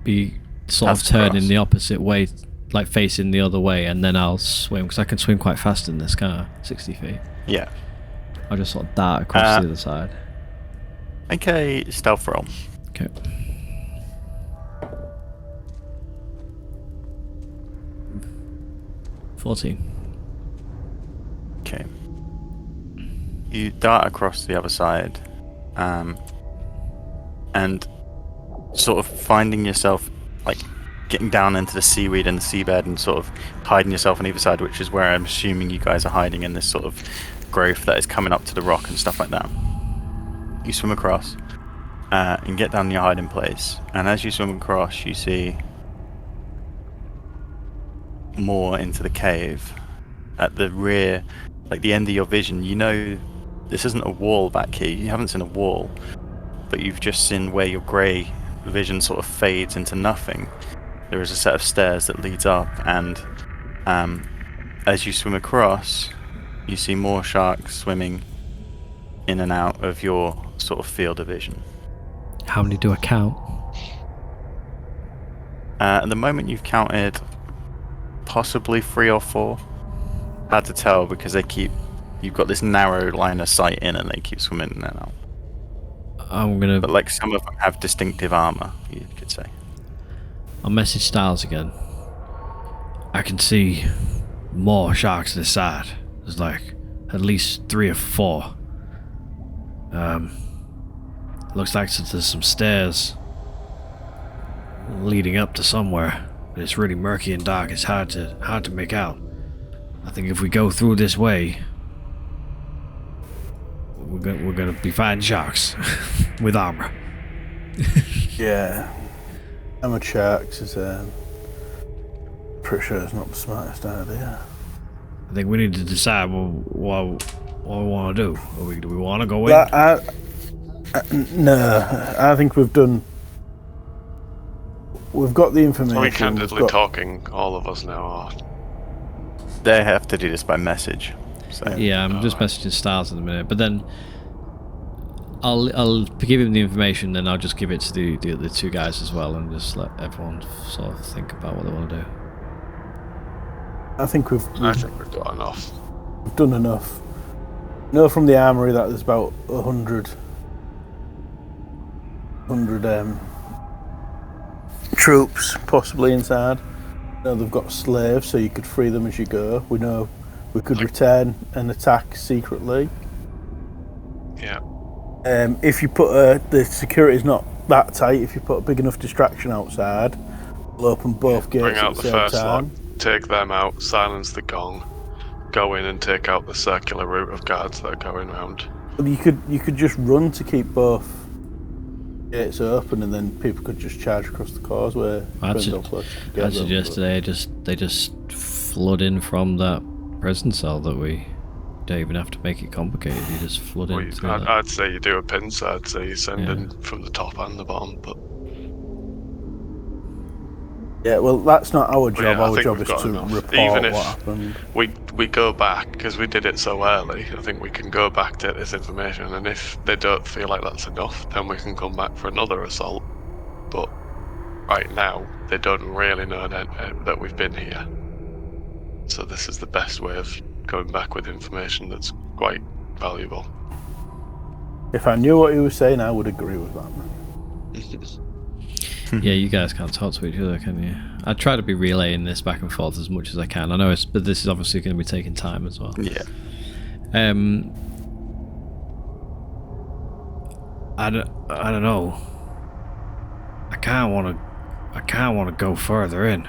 be sort of turning the opposite way, like facing the other way, and then I'll swim, because I can swim quite fast in this car, 60 feet. Yeah. I'll just sort of dart across the other side. Okay, stealth roll. Okay. $14. Okay. You dart across the other side, and sort of finding yourself like getting down into the seaweed and the seabed and sort of hiding yourself on either side, which is where I'm assuming you guys are hiding, in this sort of growth that is coming up to the rock and stuff like that. You swim across and get down your hiding place, and as you swim across you see more into the cave. At the rear, like the end of your vision, you know this isn't a wall back here. You haven't seen a wall, but you've just seen where your grey vision sort of fades into nothing. There is a set of stairs that leads up, and as you swim across, you see more sharks swimming in and out of your sort of field of vision. How many do I count? At the moment you've counted possibly 3 or 4. Hard to tell because you've got this narrow line of sight in and they keep swimming in and out. But like some of them have distinctive armor, you could say. I'll message Styles again. I can see more sharks this side. There's like at least 3 or 4. Looks like there's some stairs leading up to somewhere, but it's really murky and dark. It's hard to make out. I think if we go through this way, we're gonna be fighting sharks with armor. Yeah, armored sharks is pretty sure it's not the smartest idea. I think we need to decide what we want to do. Do we want to go in? No, I think we've got the information. Are we candidly talking, all of us now? They have to do this by message. So. Yeah, I'm just messaging Styles in a minute, but then I'll give him the information, then I'll just give it to the other 2 guys as well, and just let everyone sort of think about what they want to do. I think we've done enough. We've done enough. Know from the armory that there's about 100 troops possibly inside. Know they've got slaves, so you could free them as you go. We know we could return and attack secretly. Yeah. If you put the security's not that tight, if you put a big enough distraction outside, we'll open both gates bring out at the the same first time. lot, take them out, silence the gong, go in and take out the circular route of guards that are going round. You could just run to keep both gates open, and then people could just charge across the causeway. I'd suggest they just flood in from that prison cell that we don't even have to make it complicated. You just flood in through that. I'd say you do a pincer. I'd say you send in from the top and the bottom. But yeah, well, that's not our job. I Our think job we've is got to enough. report Even if what happened. we go back, because we did it so early, I think we can go back to this information, and if they don't feel like that's enough, then we can come back for another assault. But right now, they don't really know that we've been here. So this is the best way of going back with information that's quite valuable. If I knew what he was saying, I would agree with that. Yeah, you guys can't talk to each other, can you? I try to be relaying this back and forth as much as I can. I know but this is obviously going to be taking time as well. Yeah. I don't know. I kind of want to go further in.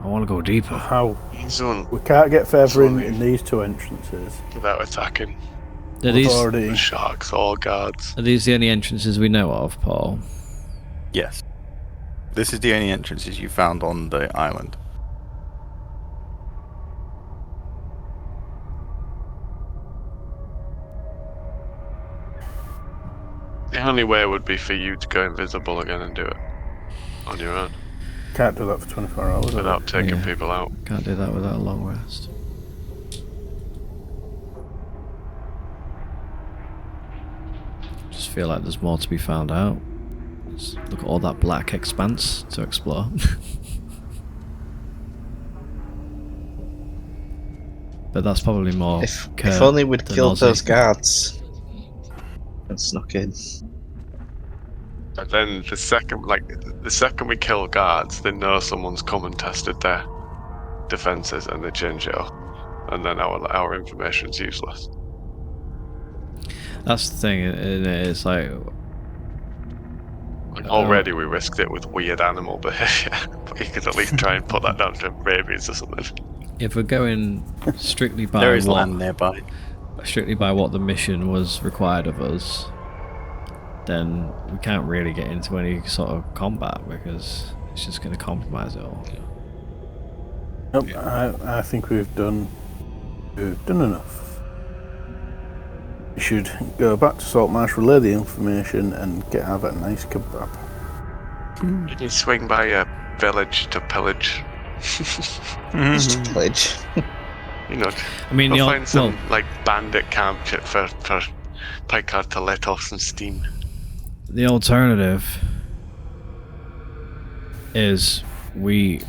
I want to go deeper. How? Zone We can't get further in these two entrances. without attacking Are these the sharks or guards. the only entrances we know of, Paul? Yes. This is the only entrances you found on the island. The only way would be for you to go invisible again and do it on your own Can't do that for 24 hours. without taking Yeah. people out. Can't do that without a long rest. Just feel like there's more to be found out. Let's look at all that black expanse to explore. But that's probably more. If Kurt only we'd than killed Ozzy. those guards and snuck in. And then the second we kill guards, they know someone's come and tested their defenses and they change it up, and then our information's useless. That's the thing. It's like Already we risked it with weird animal behavior, but you could at least try and put that down to rabies or something. if we're going strictly by There is what, land nearby. strictly by what the mission was required of us, then we can't really get into any sort of combat because it's just going to compromise it all. Nope, I think we've done enough. We should go back to Saltmarsh, relay the information, and have a nice kebab. You can swing by a village to pillage. Just pillage. You know, I mean, we'll find some like bandit camp shit for Picard to let off some steam. the alternative is we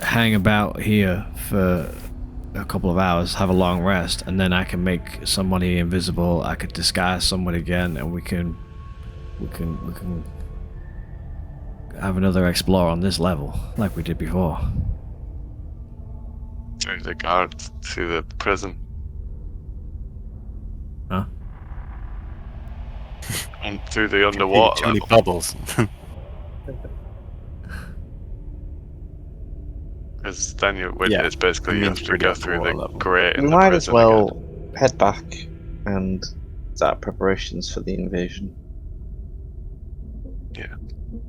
hang about here for a couple of hours, have a long rest, and then I can make somebody invisible. I could disguise somebody again, and we can have another explore on this level like we did before. Through the guards to the prison. Huh? And through the underwater Too many level. bubbles. Because then Yeah, it's basically it you means have to through go the through underwater the level. grate in We the might as prison well again. head back and start preparations for the invasion. Yeah.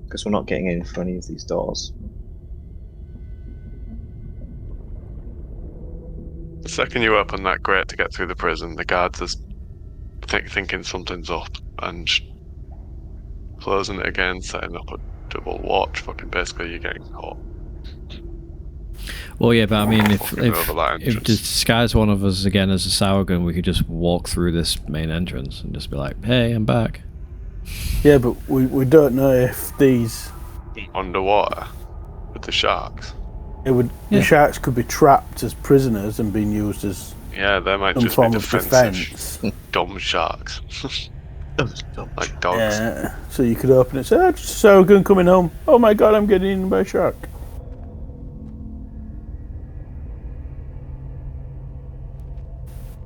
Because we're not getting in for any of these doors. The second you open that grate to get through the prison, the guards are thinking something's up and closing it again, setting up a double watch. Fucking basically, you're getting caught. Well, yeah, but I mean, if Fucking over that if entrance. disguise one of us again as a sour gun, we could just walk through this main entrance and just be like, "Hey, I'm back." Yeah, but we don't know if these Underwater with the sharks. Yeah. the sharks could be trapped as prisoners and being used as Yeah, they might some just be form of defensive, defence. dumb sharks, like dogs. Yeah, so you could open it and say, "Oh, just a sour gun coming home. Oh my god, I'm getting eaten by a shark."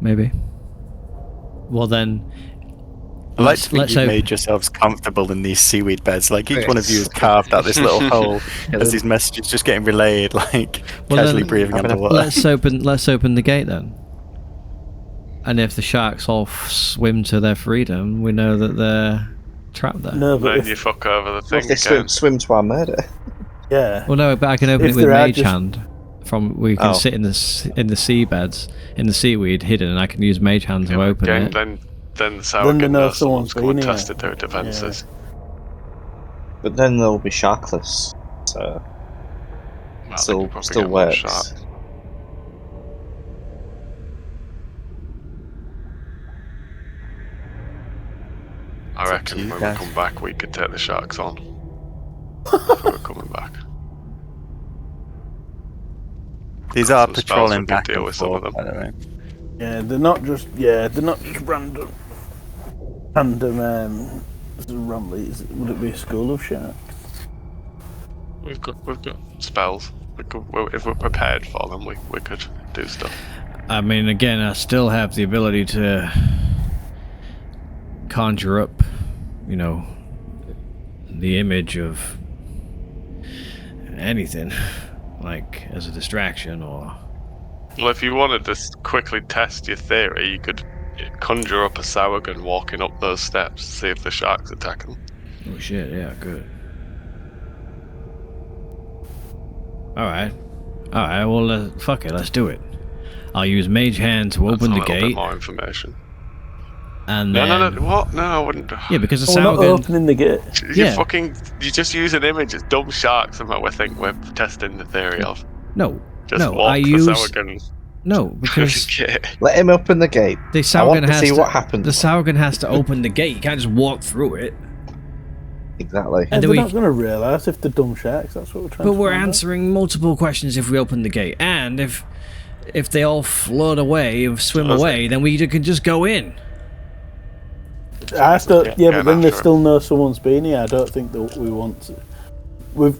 Maybe. Well then, I like to think let's you've hope- made yourselves comfortable in these seaweed beds. Like each one of you has carved out this little hole as these messages just getting relayed, like Well, casually then- breathing underwater. let's open the gate then. And if the sharks all swim to their freedom, we know that they're trapped there. No, but Then you fuck over the What thing if they again. swim to our murder? yeah, Well, no, but I can open If it with there are Mage just- Hand We can Oh. sit in the seabeds, in the seaweed, hidden, and I can use Mage Hand to open Again, it. then the Then they Sauron know knows someone's someone's come and been here. tested their defences. But then they'll be sharkless. So Well, they still could probably get one works. shot. I It's up reckon to you when guys. we come back, we could take the sharks on. Before we're coming back. These are Some spells patrolling we could back deal and with some of forth, them. by the way. Yeah, they're not just random. Would it be a school of sharks? We've got spells. If we're prepared for them, we could do stuff. I mean, again, I still have the ability to conjure up, you know, the image of anything, like as a distraction or. Well, if you wanted to quickly test your theory, you could conjure up a Sauron walking up those steps, see if the sharks attack them. Oh shit! Yeah, good. All right. Well, fuck it. Let's do it. I'll use Mage Hand to open the That's a little bit gate, more information. and No, then what? No, I wouldn't. yeah, because the We're not Sauron. opening the gate. You just use an image. It's dumb sharks, and we think we're testing the theory of. No, Just no. walk I the use Sauron no because gate. Let him open the gate. the I want Sauron to has see to. what happens. The Sauron has to open the gate. You can't just walk through it. Exactly. And They're then not going to realise if they're dumb sharks. That's what we're trying But to we're find out. answering multiple questions if we open the gate, and if they all float away and swim away, then we can just go in. I still, yeah, but then they after still know someone's been here. I don't think that we want to. We've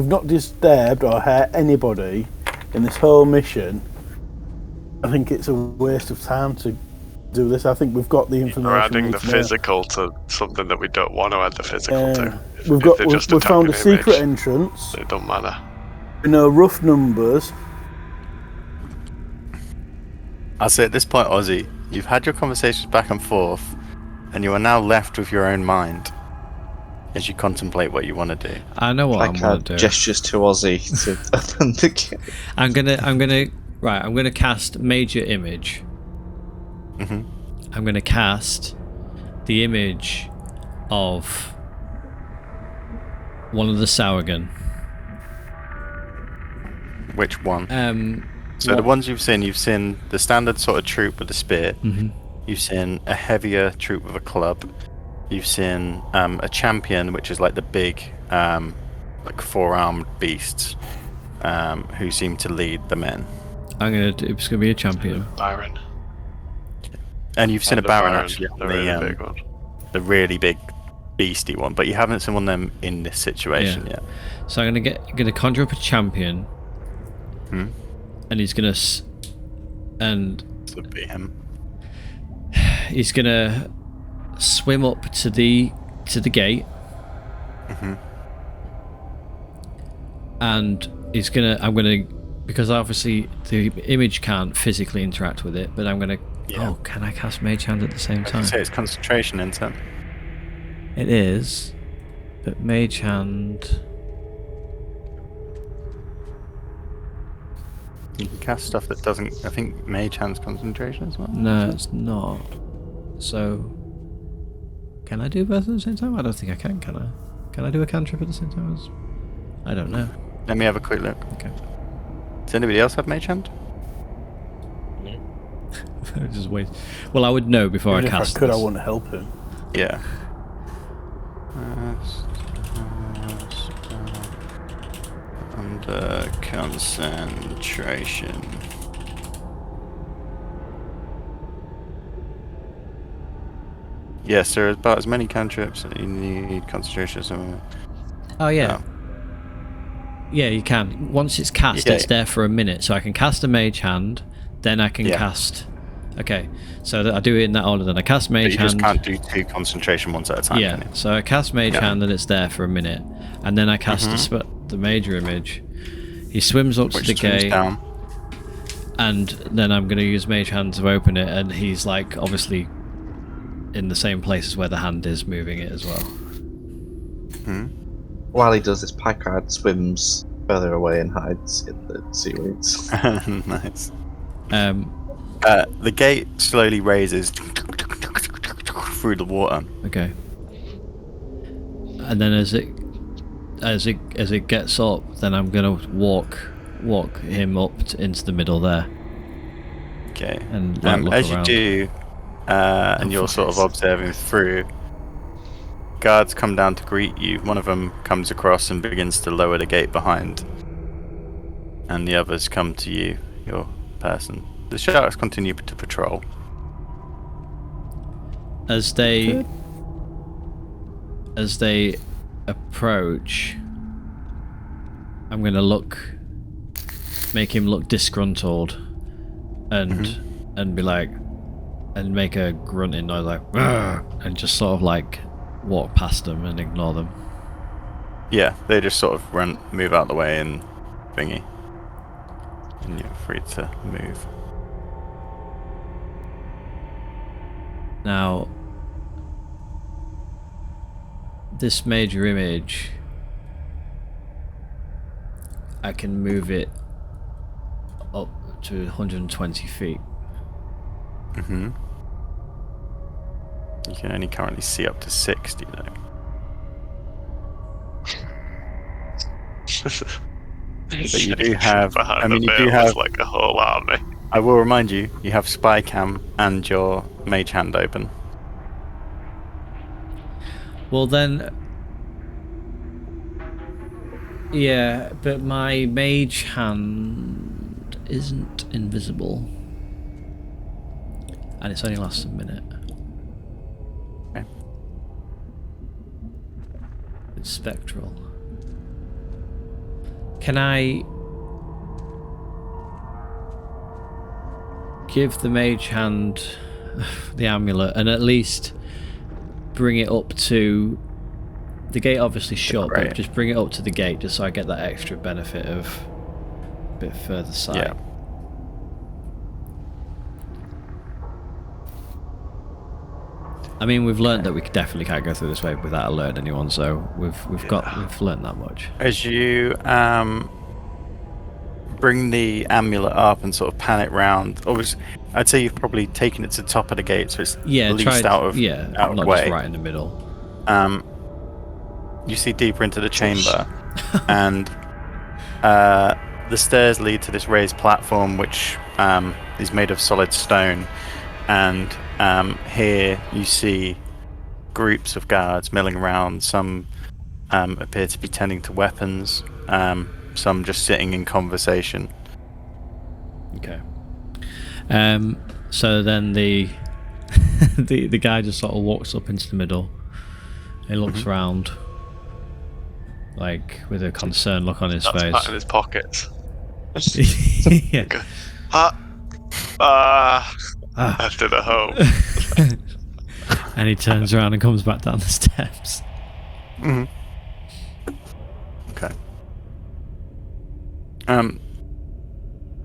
not disturbed or hurt anybody in this whole mission. I think it's a waste of time to do this. I think we've got the information. We're adding we the need to know. physical to something that we don't want to add the physical to. We've If got they're just we've found a attacking an secret image, entrance. It don't matter. We know rough numbers. I'll say at this point, Ozzy, you've had your conversations back and forth, and you are now left with your own mind as you contemplate what you want to do. I know what I'm Like gonna do. gestures to Ozzy to open the gate. I'm gonna cast Major Image. Mhm. I'm gonna cast the image of one of the Sauron. Which one? So what- the ones you've seen the standard sort of troop with the spear. Mhm. You've seen a heavier troop with a club. You've seen a champion, which is like the big, like four-armed beasts, who seem to lead the men. It's gonna be a champion. Byron. And you've seen a The baron actually, the on really big one. the really big, beastie one. But you haven't seen one of them in this situation yet. So I'm gonna conjure up a champion, Hmm. and he's gonna So it'd be him. he's gonna swim up to the gate, Mhm. and I'm gonna because obviously the image can't physically interact with it, but I'm gonna. Yeah. Oh, can I cast Mage Hand at the same I time? can say it's concentration, isn't it? It is, but Mage Hand. You can cast stuff that doesn't. I think Mage Hand's concentration as well. No, it's not. So, can I do both at the same time? I don't think I can. Can I? Can I do a cantrip at the same time as? I don't know. Let me have a quick look. Okay. Does anybody else have Mage Hand? Just wait. Well, I would know before Even I if cast. I could, I this. wouldn't help him. Yeah. Under concentration. Yes, there are about as many cantrips that you need concentration or something. Oh yeah. No. Yeah, you can. Once it's cast, Yeah. it's there for a minute. So I can cast a Mage Hand, then I can Yeah. cast. Okay, so I do it in that order. Then I cast But Mage you Hand. just can't do two concentration ones at a time, Yeah, can you? so I cast Mage Yeah. Hand and it's there for a minute, and then I cast the Major Image. He swims up Which to the swims gate, down. and then I'm going to use Mage Hand to open it, and he's like obviously in the same place as where the hand is, moving it as well. While he does this, Picard swims further away and hides in the seaweeds. Nice. Um. The gate slowly raises through the water. Okay. And then as it gets up, then I'm gonna walk him up into the middle there. Okay. And like, look as around. you do, and you're sort of observing through, guards come down to greet you. One of them comes across and begins to lower the gate behind, and the others come to you, your person. The sharks continue to patrol. As they approach, I'm gonna make him look disgruntled, and be like, and make a grunting noise like, "Argh!" and just sort of like walk past them and ignore them. Yeah, they just sort of move out the way and thingy, and you're free to move. Now, this major image, I can move it up to 120 feet. Mm-hmm. You can only currently see up to 60 though. But you do have, you do have like a whole army. I will remind you, you have spy cam and your mage hand open. Well then, yeah, but my mage hand isn't invisible, and it's only lasts a minute. Okay. It's spectral. Can I give the mage hand the amulet and at least bring it up to the gate? Obviously shut, but just bring it up to the gate just so I get that extra benefit of a bit further sight. Yeah. I mean, we've learned that we definitely can't go through this way without alerting anyone, so we've learned that much. As you bring the amulet up and sort of pan it round, obviously, I'd say you've probably taken it to the top of the gate, so it's least out of not the way. Just right in the middle. You see deeper into the chamber, and the stairs lead to this raised platform, which is made of solid stone. And here you see groups of guards milling around. Some appear to be tending to weapons. Some just sitting in conversation. Okay. So then the the guy just sort of walks up into the middle. He looks round, like with a concerned look on his face. Pat in his pockets. Yeah. After the home. And he turns around and comes back down the steps. Mm-hmm. Okay.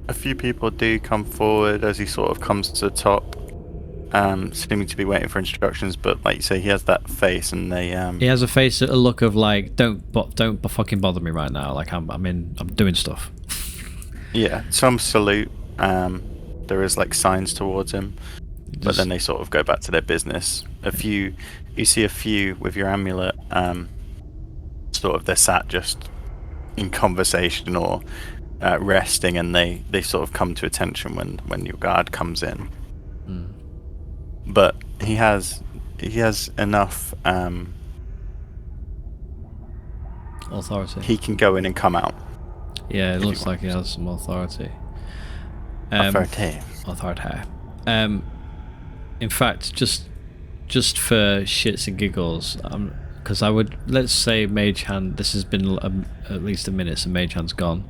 A few people do come forward as he sort of comes to the top, seeming to be waiting for instructions. But like you say, he has that face, and they he has a face, a look of like, don't fucking bother me right now. Like I'm doing stuff. Yeah, some salute. There is like signs towards him, but then they sort of go back to their business. You see a few with your amulet, sort of they're sat just in conversation or resting, and they sort of come to attention when your guard comes in. But he has enough authority. He can go in and come out. Yeah, it looks like he has some authority. Authority. In fact, just for shits and giggles, because let's say Mage Hand. This has been at least a minute, so Mage Hand's gone.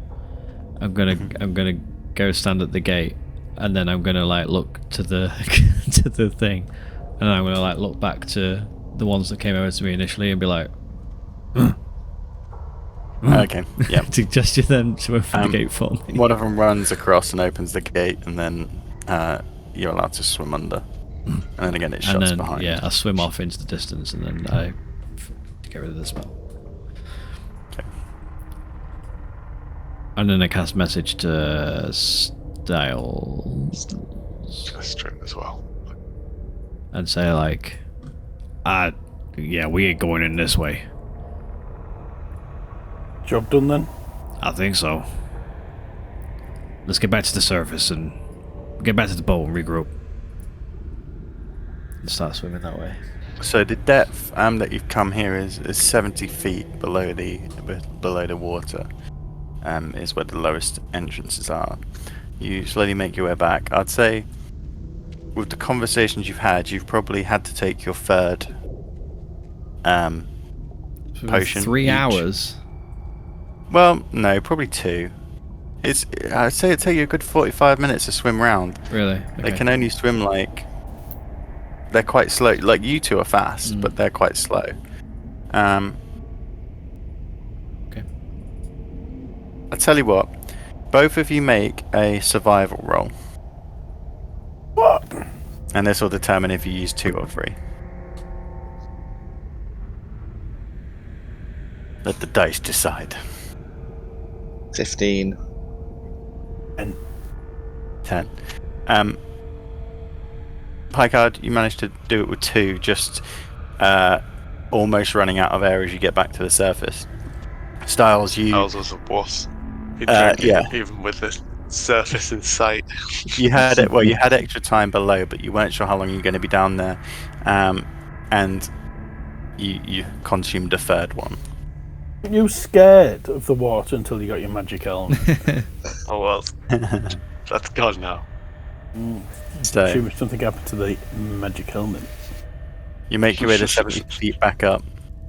I'm gonna go stand at the gate, and then I'm gonna like look to the to the thing, and I'm gonna like look back to the ones that came over to me initially and be like, Okay, yeah. to gesture them to open the gate for me. One of them runs across and opens the gate, and then you're allowed to swim under. And then again, it shuts behind. Yeah, I swim off into the distance, and then I get rid of the spell. Okay. And then I cast message to Style String as well. and say like, yeah, we ain't going in this way. Job done then? I think so. Let's get back to the surface and get back to the boat and regroup. And start swimming that way. So the depth that you've come here is 70 feet below the water. Is where the lowest entrances are. You slowly make your way back. I'd say, with the conversations you've had, you've probably had to take your third potion. 3 each. hours. Well, no, probably 2. I'd say it'd take you a good 45 minutes to swim round. Really? They can only swim they're quite slow. Like you two are fast, but they're quite slow. Okay. I tell you what, both of you make a survival roll, What? and this will determine if you use 2 or 3. Let the dice decide. 15. And 10. Picard, you managed to do it with 2, just almost running out of air as you get back to the surface. Styles, you Styles was a boss. He drank yeah. it, even with the surface in sight. you had it. Well, you had extra time below, but you weren't sure how long you were going to be down there, and you consumed a third one. you scared of the water until you got your magic helmet. Oh well, that's gone now. So Assuming something happened to the magic helmet. you make your way to 70 feet back up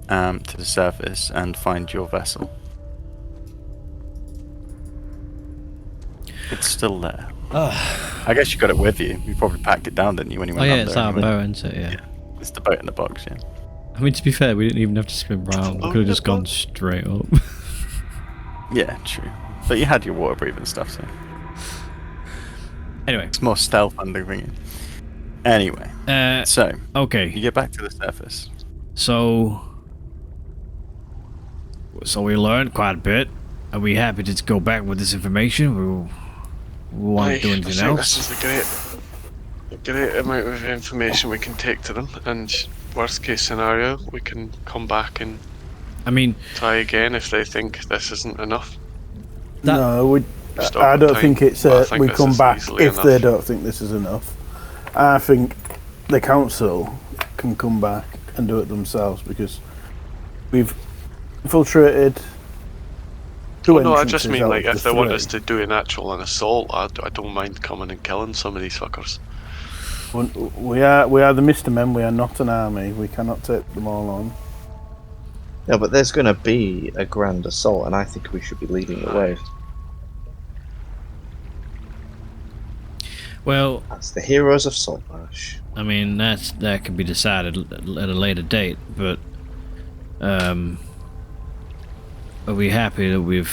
to the surface and find your vessel. It's still there. I guess you got it with you. You probably packed it down, didn't you, when you Oh went yeah, under? it's our anyway? boat, isn't it? Yeah. It's the boat in the box, yeah. I mean, to be fair, we didn't even have to swim round. We could have just gone straight up. Yeah, true. But you had your water breathing stuff, so Anyway. it's more stealth under thingy. Anyway, so you Okay. get back to the surface. So we learned quite a bit. Are we happy to go back with this information? We want to do anything I think else? this is a great amount of information we can take to them, and worst case scenario, we can come back and I mean, try again if they think this isn't enough. That- No, Stop I the don't time. think it's Well, I think we this come is back easily if they enough. don't think this is enough. I think the council can come back and do it themselves because we've infiltrated two No, I entrances just mean out like of if the they want three. us to do an assault, I don't mind coming and killing some of these fuckers. We are the Mr. Men. We are not an army. We cannot take them all on. Yeah, but there's going to be a grand assault, and I think we should be leading the way. well, That's the heroes of Saltmarsh. I mean that can be decided at a later date. But are we happy that we've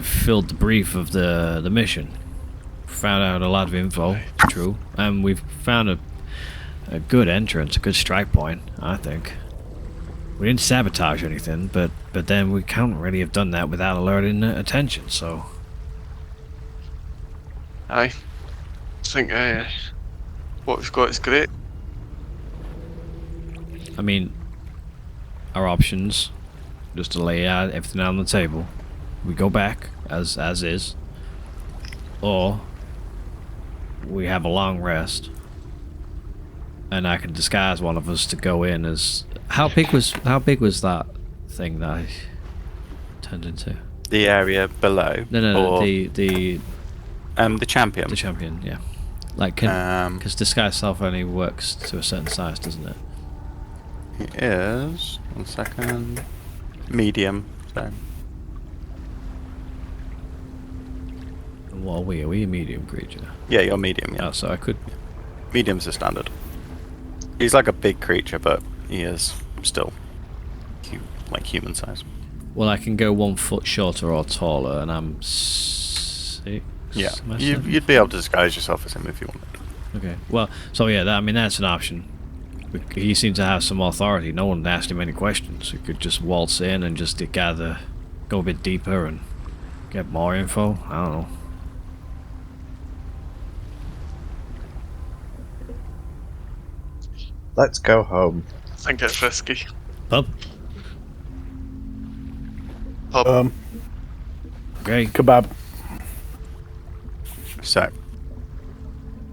filled the brief of the mission? Found out a lot of info, true, and we've found a good entrance, a good strike point. I think we didn't sabotage anything, but then we can't really have done that without alerting attention. So I think what we've got is great. I mean, our options, just to lay out everything on the table. We go back as is, or we have a long rest, and I can disguise one of us to go in as. How big was that thing that I turned into? The area below. No. Or, The champion. the champion, yeah. Like, because disguise self only works to a certain size, doesn't it? It is 1 second. Medium. So And what are we? Are we a medium creature? yeah, you're medium. Yeah, Oh, so I could. medium's the standard. He's like a big creature, but he is still like human size. Well, I can go 1 foot shorter or taller, and I'm 6. Yeah, am I 7? you'd be able to disguise yourself as him if you wanted. Okay. Well, so yeah, I mean that's an option. He seems to have some authority. No one asked him any questions. He could just waltz in and just go a bit deeper and Get more info? I don't know. Let's go home. I think it's risky. Pub? Pub. Okay. Kebab. So,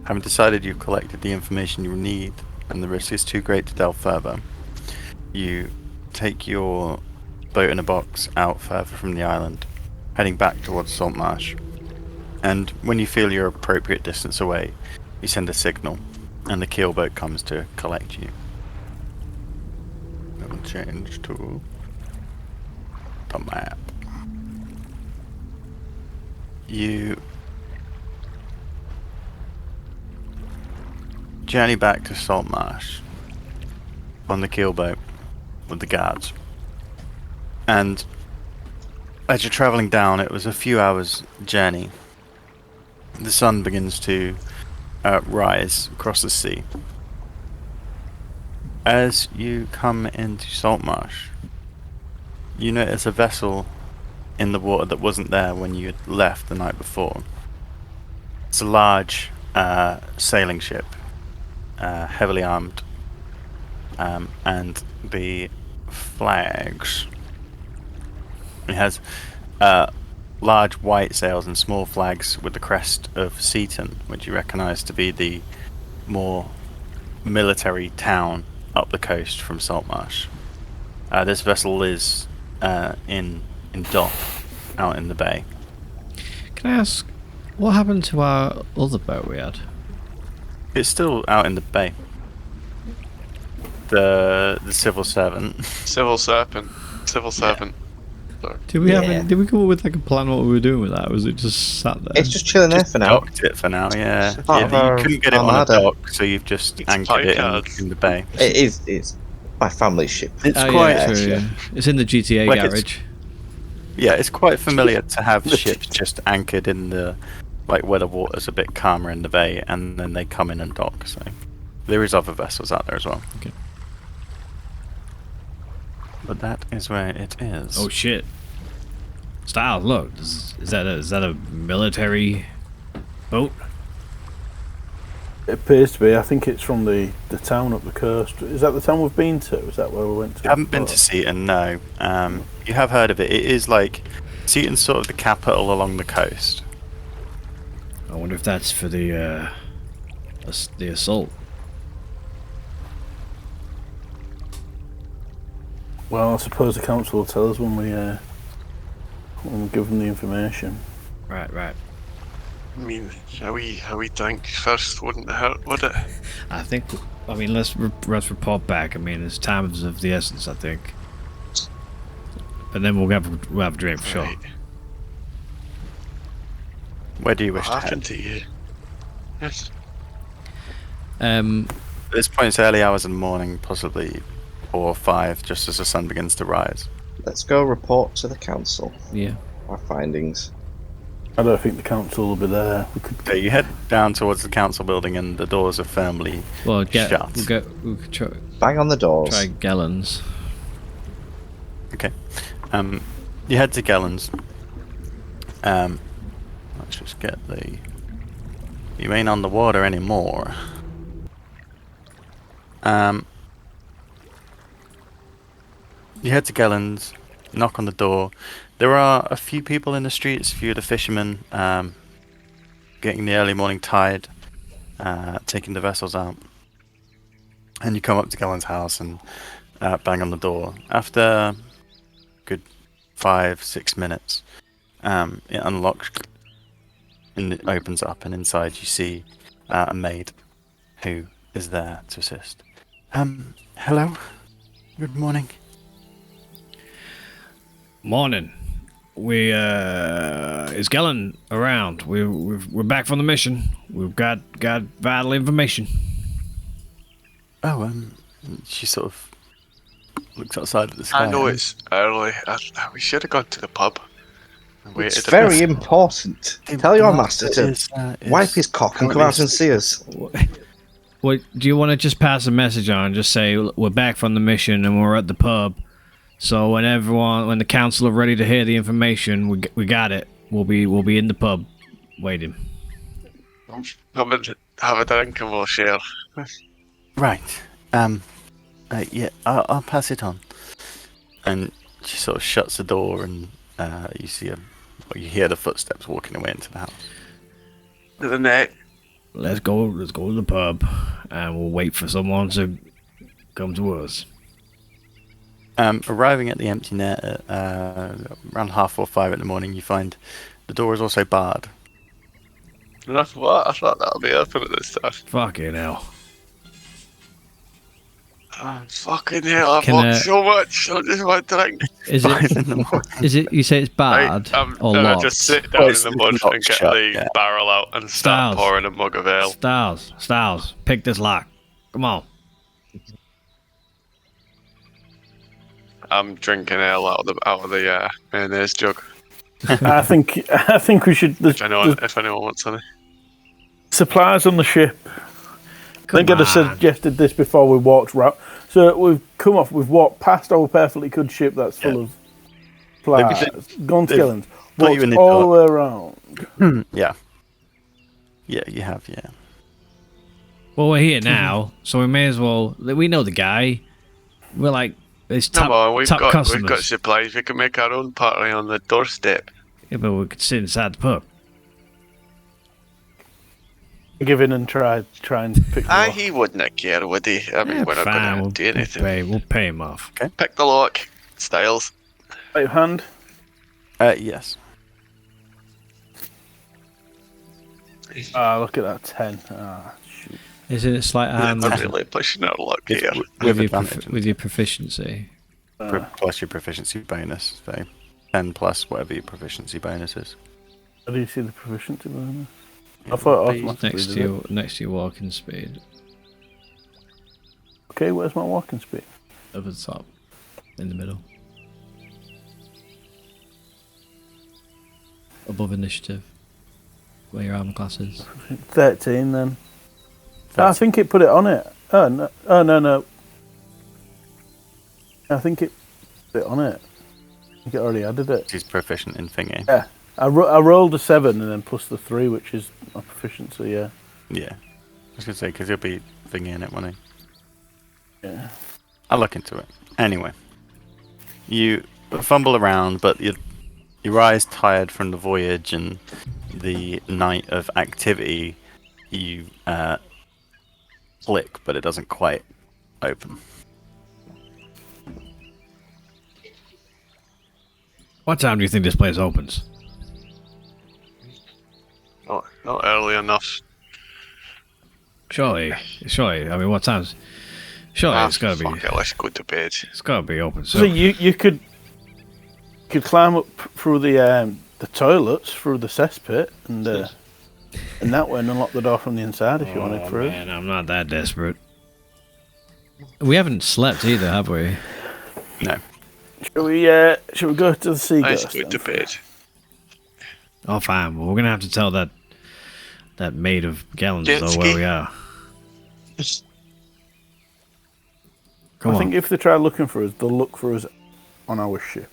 having decided you've collected the information you need and the risk is too great to delve further, you take your boat in a box out further from the island, heading back towards Saltmarsh. And when you feel you're appropriate distance away, you send a signal, and the keelboat comes to collect you. I'll change to the map. You journey back to Saltmarsh on the keelboat with the guards. And as you're travelling down, it was a few hours journey. The sun begins to rise across the sea. As you come into Saltmarsh, you notice a vessel in the water that wasn't there when you had left the night before. It's a large sailing ship, heavily armed, and the flags. It has large white sails and small flags with the crest of Seaton, which you recognise to be the more military town up the coast from Saltmarsh. This vessel is in dock out in the bay. Can I ask, what happened to our other boat we had? It's still out in the bay. The civil servant. Civil serpent. Civil serpent. Sorry. Did we have? Yeah. Did we come up with like a plan what we were doing with that? Or was it just sat there? It's just chilling there for now. Docked it for now, yeah. It's part of You our couldn't get it on a armada. dock, so you've just It's anchored it pirates. in the bay. It's my family's ship. It's Oh, quite yeah, true, yeah. It's in the GTA Like it's- garage. yeah, it's quite familiar to have ships just anchored in the where the water's a bit calmer in the bay, and then they come in and dock. So there is other vessels out there as well. Okay. But that is where it is. Oh shit! Styles, look, is that a military boat? It appears to be. I think it's from the town up the coast. Is that the town we've been to? Is that where we went to? I haven't been to Seaton, no. You have heard of it. It is Seaton's sort of the capital along the coast. I wonder if that's for the assault. Well, I suppose the council will tell us when we give them the information. Right. I mean, how we drink first wouldn't hurt, would it? I think. I mean, let's report back. I mean, it's times of the essence. I think. And then we'll have a drink for sure. Right. Where do you What wish to head? happened to you? Yes. At this point, it's early hours in the morning, possibly 4 or 5, just as the sun begins to rise. Let's go report to the council Yeah. our findings. I don't think the council will be there. We could. So you head down towards the council building, and the doors are firmly Well, shut. we could try Bang on the doors. Gallons. Okay. You head to Gellens. Let's just get the... You ain't on the water anymore. You head to Gellens, knock on the door. There are a few people in the streets, a few of the fishermen getting the early morning tide, taking the vessels out. And you come up to Gellens' house and bang on the door. After a good 5-6 minutes, it unlocks and it opens up, and inside you see a maid who is there to assist. Hello? Good morning. Morning. Is Gellin around? We're back from the mission. We've got vital information. Oh, she sort of looks outside at the sky. I know it's early. We should have gone to the pub. And It's waited a very bit. important. Tell your master to wipe his cock and come out and see us. What do you want to just pass a message on? Just say we're back from the mission and we're at the pub. So when the council are ready to hear the information, we got it. We'll be in the pub, waiting. Come and have a drink and we'll share. Right. Yeah, I'll pass it on. And she sort of shuts the door, and you hear the footsteps walking away into the house. To the net. Let's go to the pub, and we'll wait for someone to come to us. Arriving at the empty net at around 4:30 in the morning, you find the door is also barred. That's what? I thought that would be open at this time. Fucking hell. Fucking hell, I've Can, walked so much. I just want to drink. Is 5 it? in the morning. Is it? You say it's bad or I locked? just sit down in the mud it's and get shut, the yeah. barrel out and start Styles. pouring a mug of ale. Styles, pick this lock. Come on. I'm drinking ale out of the mayonnaise jug. I think we should. If anyone wants any. Supplies on the ship. I think I'd have on. suggested this before we walked round. So we've walked past our perfectly good ship that's full of supplies, gun skillings. got you in Walked the all dark. the way around. Yeah. Yeah, you have, yeah. Well, we're here now, so we may as well. We know the guy. We're like it's top, Come on, we've top got customers. supplies. We can make our own party on the doorstep. Yeah, but we could sit inside the pub. Give in and try and pick them off. He wouldn't care, would he? I mean, we're not Fine, going to do anything. We'll pay him off. Pick the lock, Styles. Right hand. Yes. Ah, look at that 10. Ah, shoot. Isn't it slight I'm hand really pushing our luck It's here. with advantage. with your proficiency? Plus your proficiency bonus, so 10 plus whatever your proficiency bonus is. How do you see the proficiency bonus? I thought automatically Next to your walking speed, Okay, where's my walking speed? over the top, in the middle, above initiative, where your armor class is. 13 then. I think it put it on it. Oh no. I think it put it on it. I think it already added it. She's proficient in thingy. Yeah. I rolled a 7 and then plus the 3, which is my proficiency, yeah. Yeah. I was going to say, because he'll be thingy in it, won't he? Yeah. I'll look into it. Anyway. You fumble around, but your eyes tired from the voyage and the night of activity. You click, but it doesn't quite open. What time do you think this place opens? Not early enough. Surely. I mean, what time's? Surely it's gotta be. Fuck it, let's go to bed. It's gotta be open. So you could climb up through the toilets, through the cesspit, and that way and unlock the door from the inside if you wanted through. Man, I'm not that desperate. We haven't slept either, have we? No. Shall we go to the sea Let's ghost go to then? bed. Oh, fine. Well, we're gonna have to tell that maid of gallons Jet though ski. where we are. Come I on. think if they try looking for us, they'll look for us on our ship.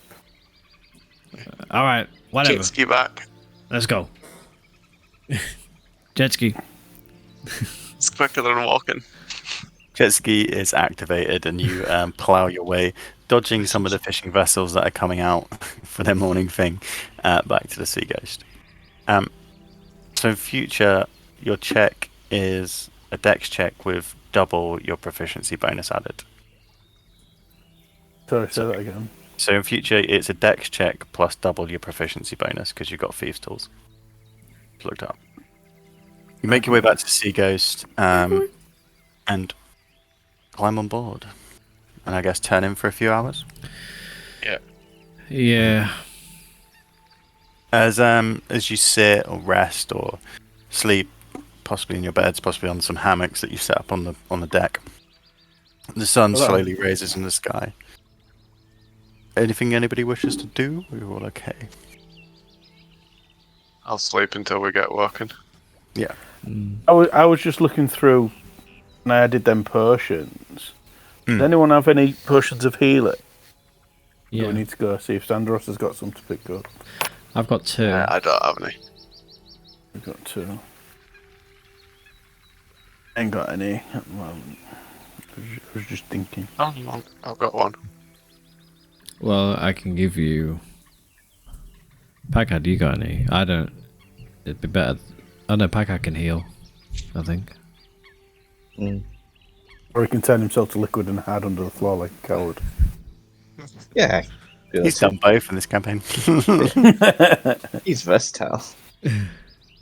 All right. Whatever. Jet ski back. Let's go. Jet ski. It's quicker than walking. Jet ski is activated, and you plow your way, dodging some of the fishing vessels that are coming out for their morning thing, back to the Sea Ghost. So in future, your check is a dex check with double your proficiency bonus added. Sorry, say that again. So in future, it's a dex check plus double your proficiency bonus because you've got thieves' tools. Looked up. You make your way back to the Sea Ghost, and climb on board, and I guess turn in for a few hours. Yeah. As you sit or rest or sleep, possibly in your beds, possibly on some hammocks that you set up on the deck, the sun Hello. slowly raises in the sky. Anything anybody wishes to do? We're all okay. I'll sleep until we get working. Yeah. I was just looking through, and I added them potions. Does anyone have any potions of healing? Do Yeah. we need to go see if Sandros has got some to pick up? I've got 2. I don't have any. We've got 2. Ain't got any at the moment. I was just thinking. Oh, I've got 1. Well, I can give you. Packard, you got any? I don't. It'd be better. Oh no, Packard can heal. I think. Mm. Or he can turn himself to liquid and hide under the floor like a coward. Yeah. He's done both in this campaign. He's versatile.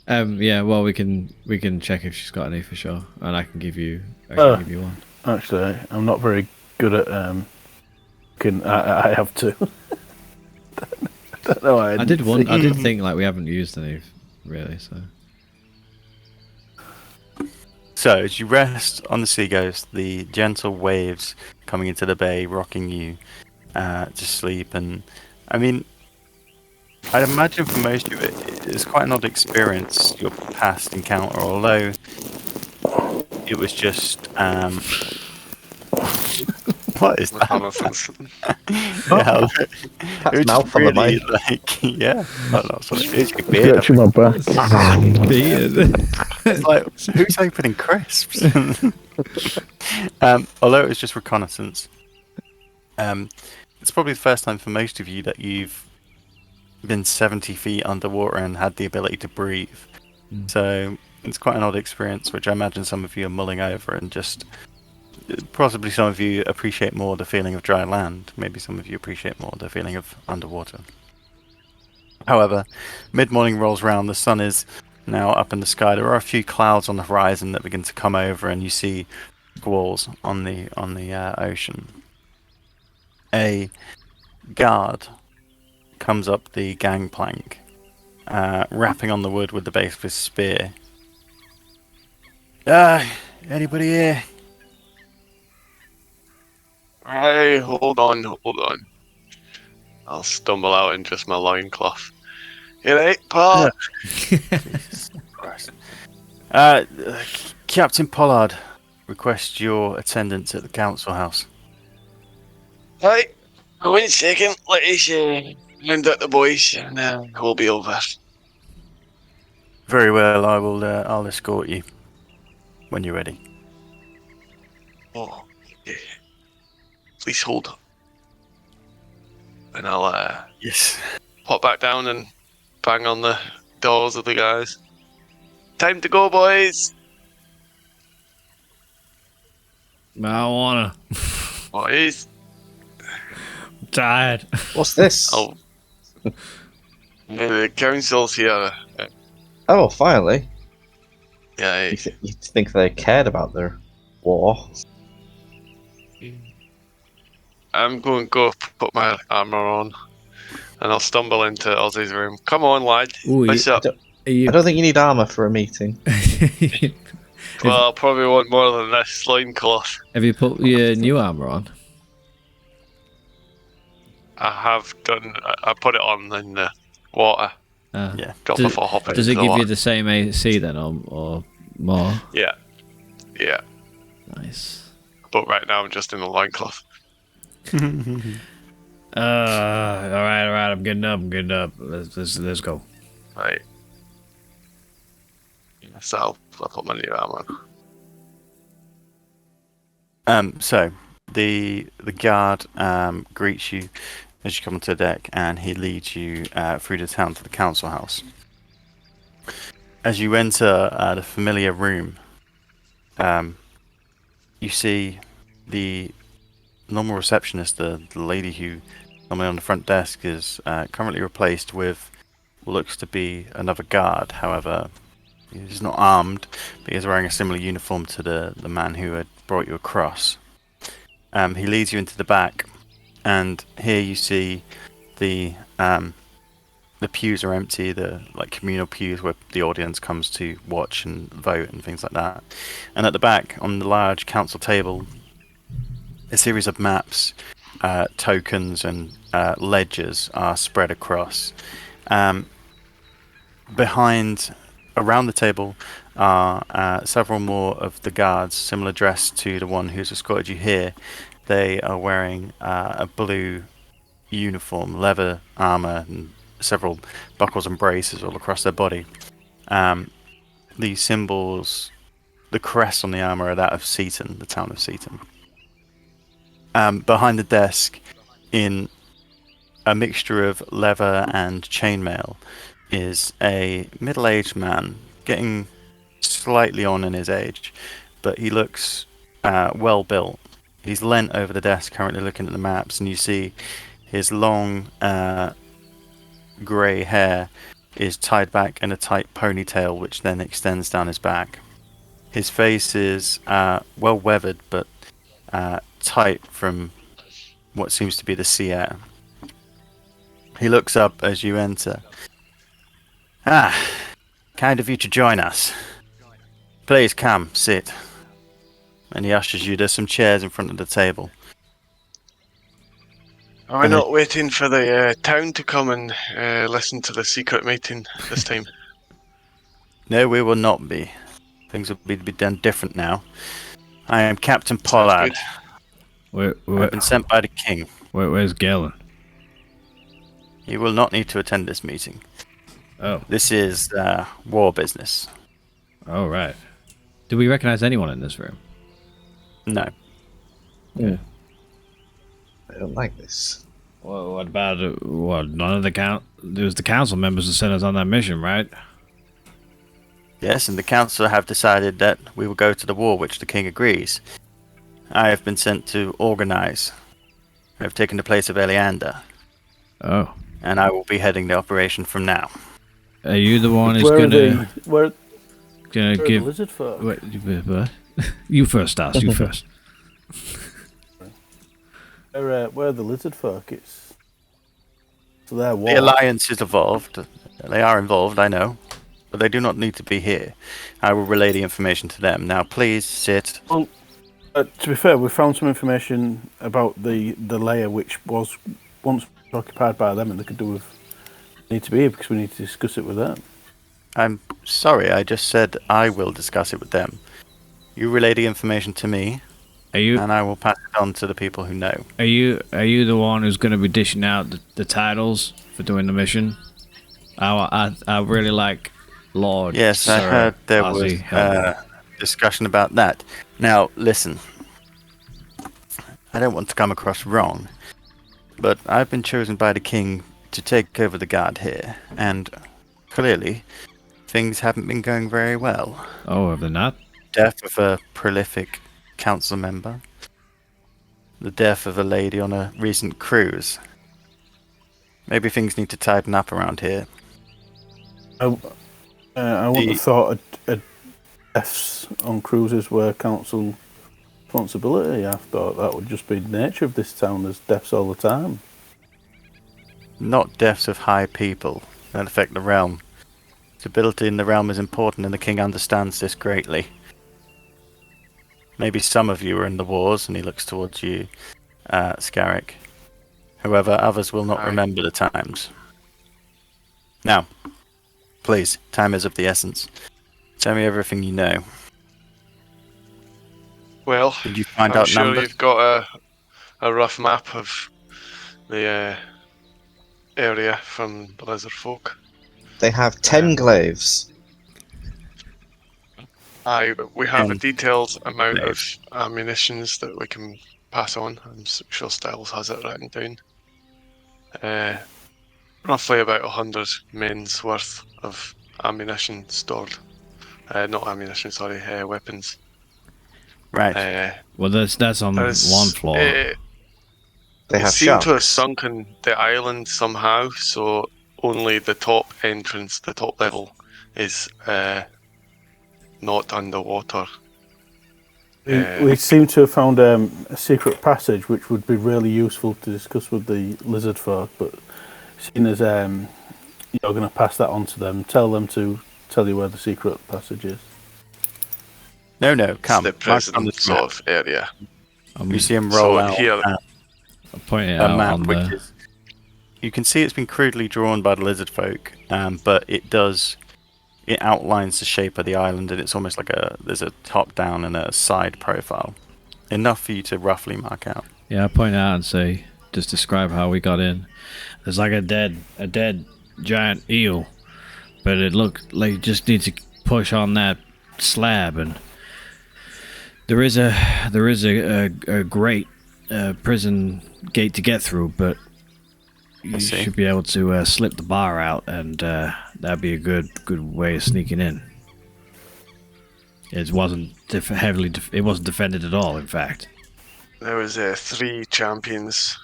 Yeah. Well, we can check if she's got any for sure, and I can give you. Give you 1. Actually, I'm not very good at. I have 2. I don't know. I did want. I did think like we haven't used any, really. So as you rest on the Sea Ghost, the gentle waves coming into the bay, rocking you to sleep, and I mean, I'd imagine for most of it, it's quite an odd experience, your past encounter, although it was just what is that? Yeah, Cat's it was mouth just on the really, mic. like, yeah, I don't know, sort of, it's your beard. Catching my breath. It's like, who's opening crisps? Although it was just reconnaissance, it's probably the first time for most of you that you've been 70 feet underwater and had the ability to breathe. So it's quite an odd experience, which I imagine some of you are mulling over, and just possibly some of you appreciate more the feeling of dry land. Maybe some of you appreciate more the feeling of underwater. However, mid-morning rolls round, the sun is now up in the sky. There are a few clouds on the horizon that begin to come over, and you see squalls on the ocean. A guard comes up the gangplank, rapping on the wood with the base of his spear. Anybody here? Hey, hold on. I'll stumble out in just my loincloth. You right, pal? Jesus Christ. Captain Pollard requests your attendance at the council house. Right, 1 second. Let us round up the boys, and we'll be over. Very well, I'll escort you when you're ready. Oh, yeah. Please hold. And I'll Yes. pop back down and bang on the doors of the guys. Time to go, boys! Marijuana. Boys! I'm tired. What's this? Oh. The council's here. Oh, finally. Yeah, You'd think they cared about their war. I'm going to go put my armour on. And I'll stumble into Ozzy's room. Come on, lad. Ooh, What's up? I don't think you need armor for a meeting. Well, I'll probably want more than this loincloth. Have you put your new armor on? I have done. I put it on in the water. Yeah. Drop Does- before hopping Does into it the give water. you the same AC then, or more? Yeah. Yeah. Nice. But right now I'm just in the loincloth. All right. I'm getting up. Let's go. Right. So I'll put my new armor on. So the guard greets you as you come onto the deck, and he leads you through the town to the council house. As you enter the familiar room, you see the normal receptionist, the lady who normally on the front desk, is currently replaced with what looks to be another guard. However, he's not armed, but he's wearing a similar uniform to the man who had brought you across. He leads you into the back, and here you see the pews are empty, the like communal pews where the audience comes to watch and vote and things like that. And at the back, on the large council table, a series of maps, tokens, and ledgers are spread across. Around the table are several more of the guards, similar dress to the one who's escorted you here. They are wearing a blue uniform, leather armor, and several buckles and braces all across their body. These symbols, the crests on the armor are that of Seaton, the town of Seaton. Behind the desk, in a mixture of leather and chainmail, is a middle-aged man, getting slightly on in his age, but he looks well built. He's leant over the desk, currently looking at the maps, and you see his long grey hair is tied back in a tight ponytail, which then extends down his back. His face is well weathered, but tight from what seems to be the sea air. He looks up as you enter. Ah, kind of you to join us. Please come, sit. And he ushers you to some chairs in front of the table. Are we not waiting for the town to come and listen to the secret meeting this time? No, we will not be. Things will be done different now. I am Captain Pollard. I've been sent by the king. Where's Galen? You will not need to attend this meeting. Oh. This is war business. Oh, right. Do we recognize anyone in this room? No. Yeah. I don't like this. Well, what about none of there was the council members that sent us on that mission, right? Yes, and the council have decided that we will go to the war, which the king agrees. I have been sent to organize. I have taken the place of Eleander. Oh. And I will be heading the operation from now. Are you the one who's Where gonna are give? the lizard folk? Wait, what? You first, Stas. You first. Where are the lizard folk? It's so they're war. The alliance is involved. They are involved, I know. But they do not need to be here. I will relay the information to them. Now, please sit. Well, to be fair, we found some information about the layer which was once occupied by them, and they could do with need to be here because we need to discuss it with them. I'm sorry, I just said I will discuss it with them. You relay the information to me, and I will pass it on to the people who know. Are you the one who's going to be dishing out the titles for doing the mission? I really like Lord. Yes, I heard there was discussion about that. Now, listen. I don't want to come across wrong, but I've been chosen by the king to take over the guard here, and clearly things haven't been going very well. Oh, have they not? Death of a prolific council member. The death of a lady on a recent cruise. Maybe things need to tighten up around here. I wouldn't have thought deaths on cruises were council responsibility. I thought that would just be the nature of this town. There's deaths all the time. Not deaths of high people that affect the realm. Stability in the realm is important, and the king understands this greatly. Maybe some of you are in the wars, and he looks towards you, Scarrick. However, others will not remember the times. Now, please, time is of the essence. Tell me everything you know. Well, did you find I'm out sure numbers? You've got a rough map of the area from the lizard folk. They have 10 glaives. We have a detailed amount of ammunitions that we can pass on. I'm sure Styles has it written down. Roughly about 100 men's worth of ammunition stored. Not ammunition, sorry, weapons. Right. Well, that's on one floor. They have seem to have sharks. sunken the island somehow, so only the top entrance, the top level, is not underwater. We seem to have found a secret passage which would be really useful to discuss with the lizard folk, but seeing as you're going to pass that on to them, tell them to tell you where the secret passage is. No, come. It's the present sort of area. You see him roll out here, I'll point it a out map, on which the... is... You can see it's been crudely drawn by the lizard folk, but it outlines the shape of the island, and it's almost like there's a top down and a side profile. Enough for you to roughly mark out. Yeah, I point out and say, just describe how we got in. There's like a dead giant eel, but it looked like it just needs to push on that slab, and there is a great prison gate to get through, but you see. should be able to slip the bar out, and that'd be a good way of sneaking in. It wasn't it wasn't defended at all. In fact, There was 3 champions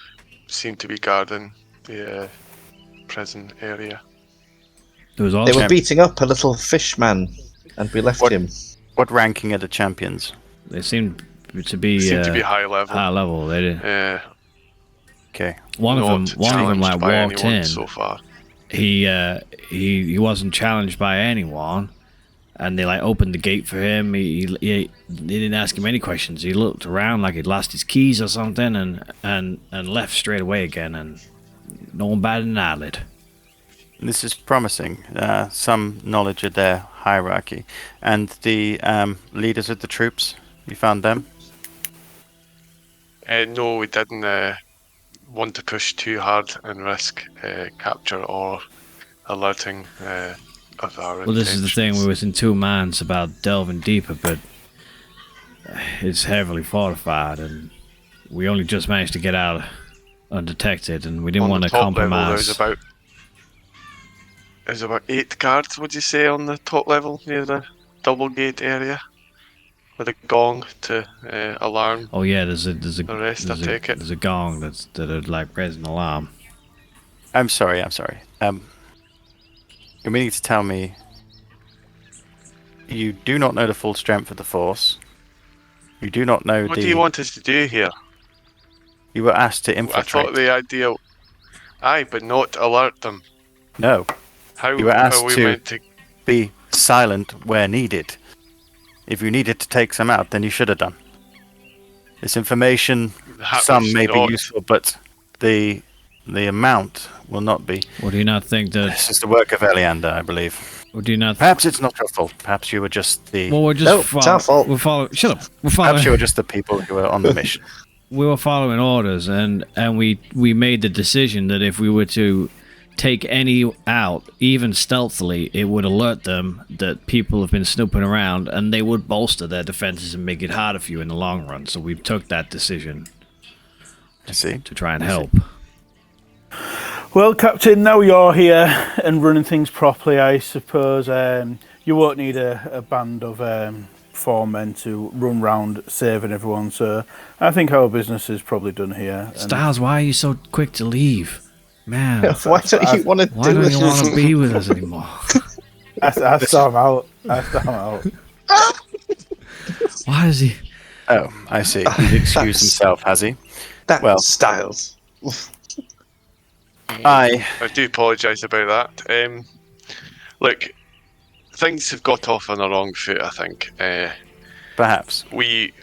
seemed to be guarding the prison area. there was They also were beating up a little fish man, and we left What? him. What ranking are the champions? they seemed to be Seemed to be high level. high level. They did. Okay. One of them challenged like by walked anyone in. so far. He wasn't challenged by anyone, and they like opened the gate for him. They didn't ask him any questions. He looked around like he'd lost his keys or something, and left straight away again, and no one batted an eyelid. This is promising. Some knowledge of their hierarchy. And the leaders of the troops, you found them? No, we didn't want to push too hard and risk capture or alerting of our Well, this is the thing. We was in 2 minds about delving deeper, but it's heavily fortified, and we only just managed to get out undetected, and we didn't On want the to top compromise. level, there's about 8 guards, would you say, on the top level near the double gate area, with a gong to alarm Oh yeah, there's the rest. I take it. there's a gong that'd like raise an alarm. I'm sorry. You're meaning to tell me you do not know the full strength of the force. You do not know What do you want us to do here? You were asked to I infiltrate. thought the idea. Aye, but not alert them. No. How You were asked are we to- meant to? Be silent where needed. If you needed to take some out, then you should have done. This information, That some was may be not- useful, but the amount will not be. Well, do you not think that? This is the work of Eliander, I believe. Or do you not? Perhaps it's not your fault. Perhaps you were just the. Well, we're just No, it's our fault. We're following. Shut up. We're Perhaps you were following. just the people who were on the mission. We were following orders, and we made the decision that if we were to take any out, even stealthily, it would alert them that people have been snooping around, and they would bolster their defenses and make it harder for you in the long run. So we took that decision I see. to try and help. Well, Captain, now you're here and running things properly, I suppose you won't need a band of 4 men to run round saving everyone. So I think our business is probably done here. And Styles, why are you so quick to leave? Man, Why don't you want to why do don't you want to it? be with us anymore? I saw him out. I saw him out. Why does he? Oh, I see. He's excused himself, has he? That Well- Styles. I do apologise about that. Look, things have got off on the wrong foot. I think perhaps. we,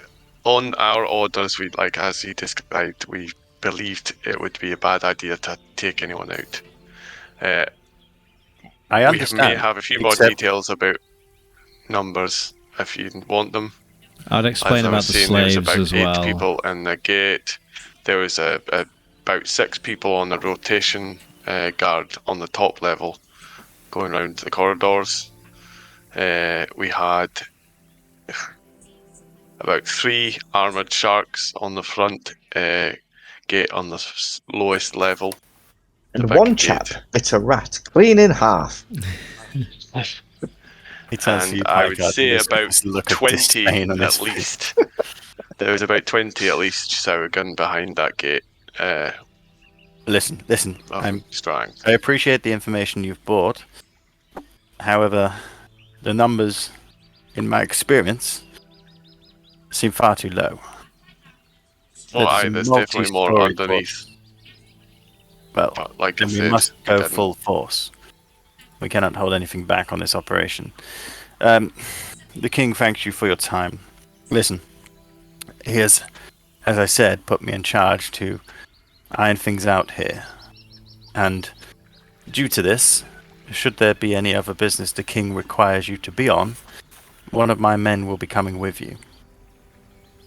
on our orders, we as he described, we believed it would be a bad idea to take anyone out. I We understand. may have a few more except- details about numbers if you want them. I'd explain As I about was the saying, there was slaves about as 8 well. people in the gate. There was about 6 people on the rotation guard on the top level, going around the corridors. We had about 3 armored sharks on the front gate on the lowest level. And back one gate. chap bit a rat clean in half. He turns to And you, I my would God, say this- about this look of 20 disdain on his at face. least. There was about 20 at least shouting behind that gate. Listen. Of strength. I appreciate the information you've brought. However, the numbers, in my experience, seem far too low. Well, There's a there's definitely more multi-story underneath. Well, But like I then we said, must go didn't- full force. We cannot hold anything back on this operation. The king thanks you for your time. Listen, he has, as I said, put me in charge to iron things out here. And due to this, should there be any other business the king requires you to be on, one of my men will be coming with you.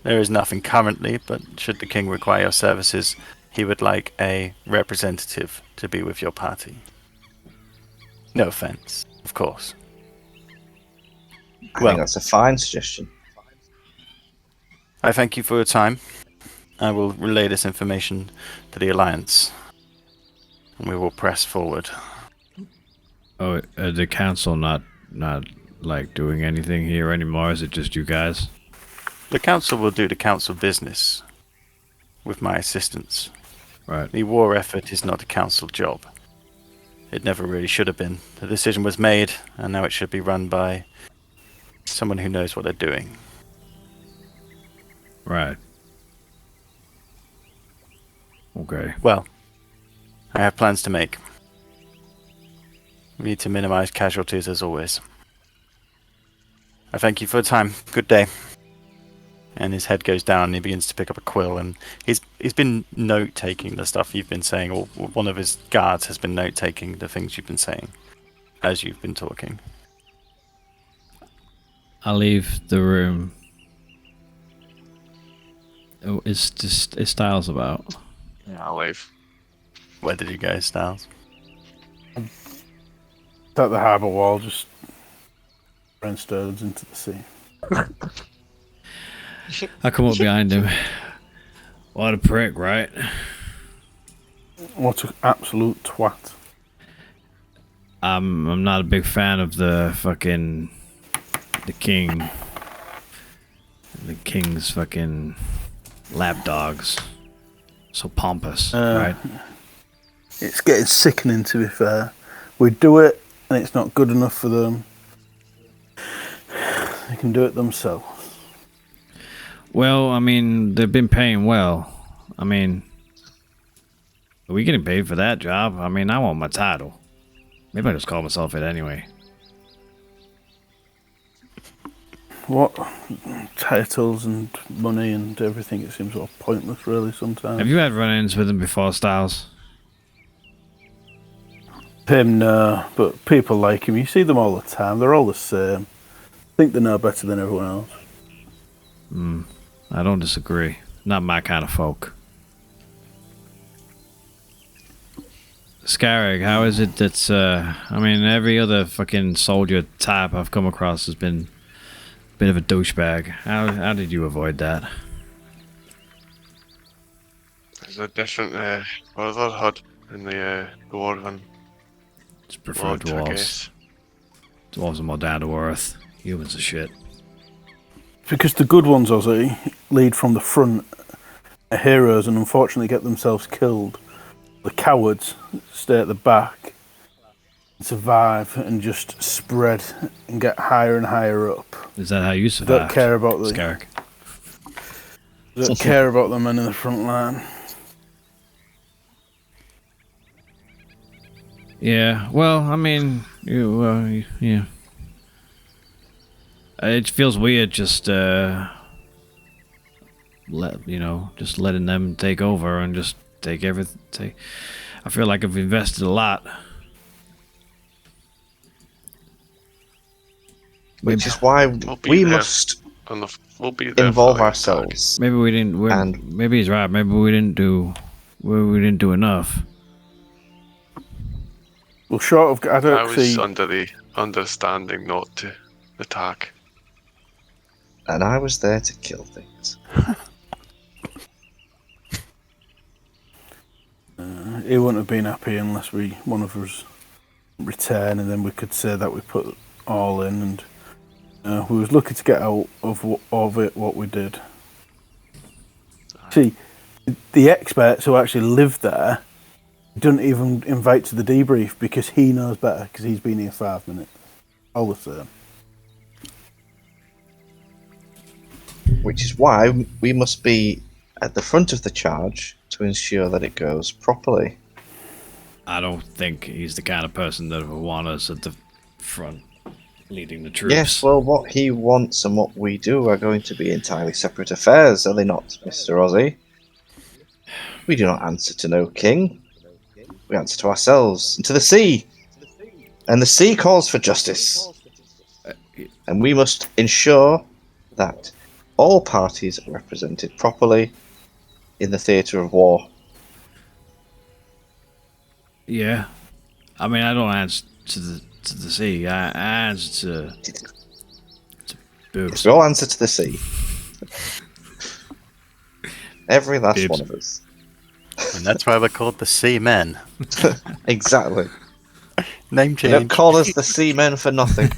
There is nothing currently, but should the king require your services, he would like a representative to be with your party. No offence, of course. I Well- think that's a fine suggestion. I thank you for your time. I will relay this information to the Alliance, and we will press forward. Oh, the council not like doing anything here anymore? Is it just you guys? The Council will do the Council business with my assistance. Right. The war effort is not a Council job. It never really should have been. The decision was made, and now it should be run by someone who knows what they're doing. Right. Okay. Well, I have plans to make. We need to minimize casualties as always. I thank you for your time. Good day. And his head goes down and he begins to pick up a quill, and he's been note taking the stuff you've been saying, or one of his guards has been note taking the things you've been saying as you've been talking. I'll leave the room. Oh, is Styles about? Yeah, I'll leave. Where did you go, Styles? It's at the harbour wall, just throwing stones into the sea. I come up behind him. What a prick, right? What an absolute twat. I'm not a big fan of the king. The king's fucking lapdogs. So pompous, right? It's getting sickening, to be fair. We do it, and it's not good enough for them. They can do it themselves. Well, I mean, they've been paying well. I mean, are we getting paid for that job? I mean, I want my title. Maybe I just call myself it anyway. What titles and money and everything, it seems sort of pointless, really, sometimes. Have you had run-ins with him before, Styles? Him, no, but people like him. You see them all the time. They're all the same. Think they know better than everyone else. I don't disagree. Not my kind of folk. Scarrig, how is it that's, I mean, every other fucking soldier type I've come across has been a bit of a douchebag. How did you avoid that? There's a different brotherhood in the dwarven Just prefer world, I dwarves. guess. Dwarves are more down to earth. Humans are shit. Because the good ones, Ozzy, lead from the front, are heroes and unfortunately get themselves killed. The cowards stay at the back, survive and just spread and get higher and higher up. Is that how you survive? Don't care about the Scarrig. don't care about the men in the front line. Yeah, well, I mean, yeah. It feels weird just, just letting them take over and just take everything. I feel like I've invested a lot. Which is why We'll be we there. must We'll be there involve for the ourselves. Maybe we didn't. And- Maybe he's right. Maybe we didn't do enough. Well, short of I attack. don't I was see. under the understanding not to attack. And I was there to kill things. He wouldn't have been happy unless one of us return, and then we could say that we put all in, and we was lucky to get out of it what we did. See, the experts who actually live there don't even invite to the debrief because he knows better because he's been here 5 minutes. All the same. Which is why we must be at the front of the charge to ensure that it goes properly. I don't think he's the kind of person that would want us at the front, leading the troops. Yes, well, what he wants and what we do are going to be entirely separate affairs, are they not, Mr. Ozzy? We do not answer to no king. We answer to ourselves and to the sea. And the sea calls for justice. And we must ensure that all parties are represented properly in the theatre of war. Yeah. I mean, I don't to the sea. I answer to boobs. We all answer to the sea. Every last Boobs. one of us. And that's why we're called the Seamen. Exactly. Name You change. don't call us the seamen for nothing.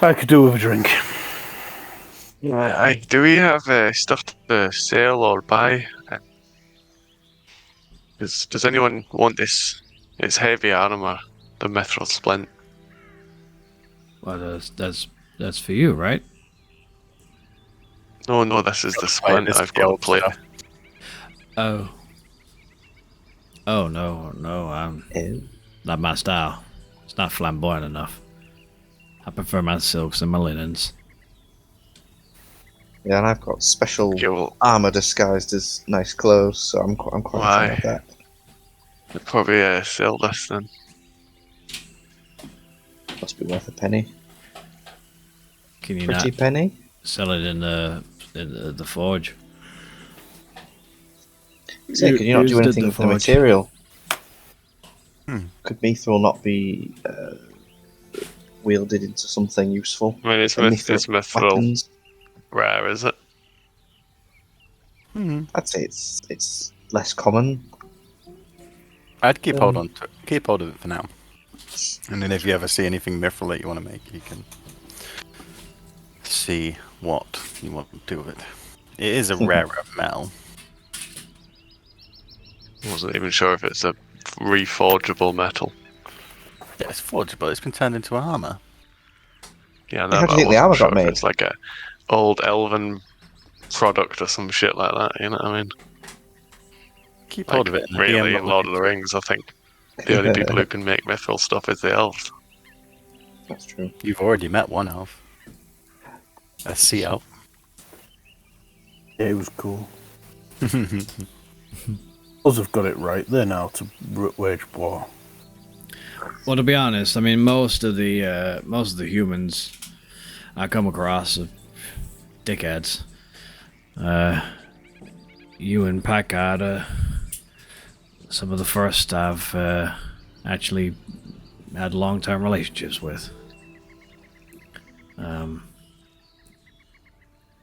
I could do with a drink. Do we have stuff to sell or buy? Does anyone want this? It's heavy armor, the mithril splint. Well, that's for you, right? No, this is the Right, splint. this is I've the got to old plate. stuff. Oh. Oh no, I'm Ew. not my style. It's not flamboyant enough. I prefer my silks and my linens. Yeah, and I've got special Okay, well, armor disguised as nice clothes, so I'm quite a fan of that. I'll probably sell this then. Must be worth a penny. Can you Pretty not penny. sell it in the forge? So can you not do Who's did anything the with the forge? material? Hmm. Could mithril not be wielded into something useful? I mean, it's And mithril weapons? rare, is it? I'd say it's less common. I'd keep hold of it for now. And then if you ever see anything mithril that you want to make, you can see what you want to do with it. It is a rarer metal. I wasn't even sure if it's a reforgeable metal. Yeah, it's forgeable. It's been turned into armor. Yeah, How no, do you but I think the wasn't armor sure got if made? it's like a old elven product or some shit like that. You know what I mean? Keep Like, hold of it. And the really, DM in will Lord look of the into it. Rings, I think the only people who can make mithril stuff is the elves. That's true. You've already met one elf. A sea elf. Yeah, it was cool. Us have got it right. They're now to wage war. Well, to be honest, I mean most of the humans I come across are dickheads. You and Packard are some of the first I've actually had long-term relationships with.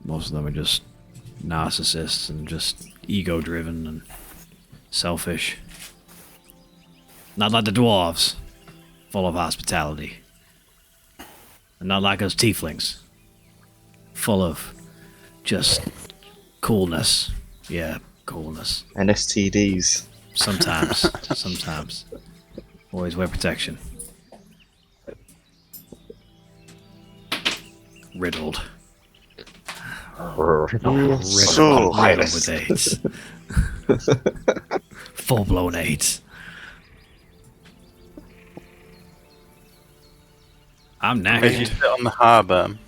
Most of them are just narcissists and just ego-driven and selfish. Not like the dwarves, full of hospitality. And not like us tieflings, full of just coolness. Yeah, coolness. And STDs. Sometimes. Always wear protection. Riddled. Riddled So, with AIDS. Full-blown AIDS. I'm As you knackered. sit on the harbour,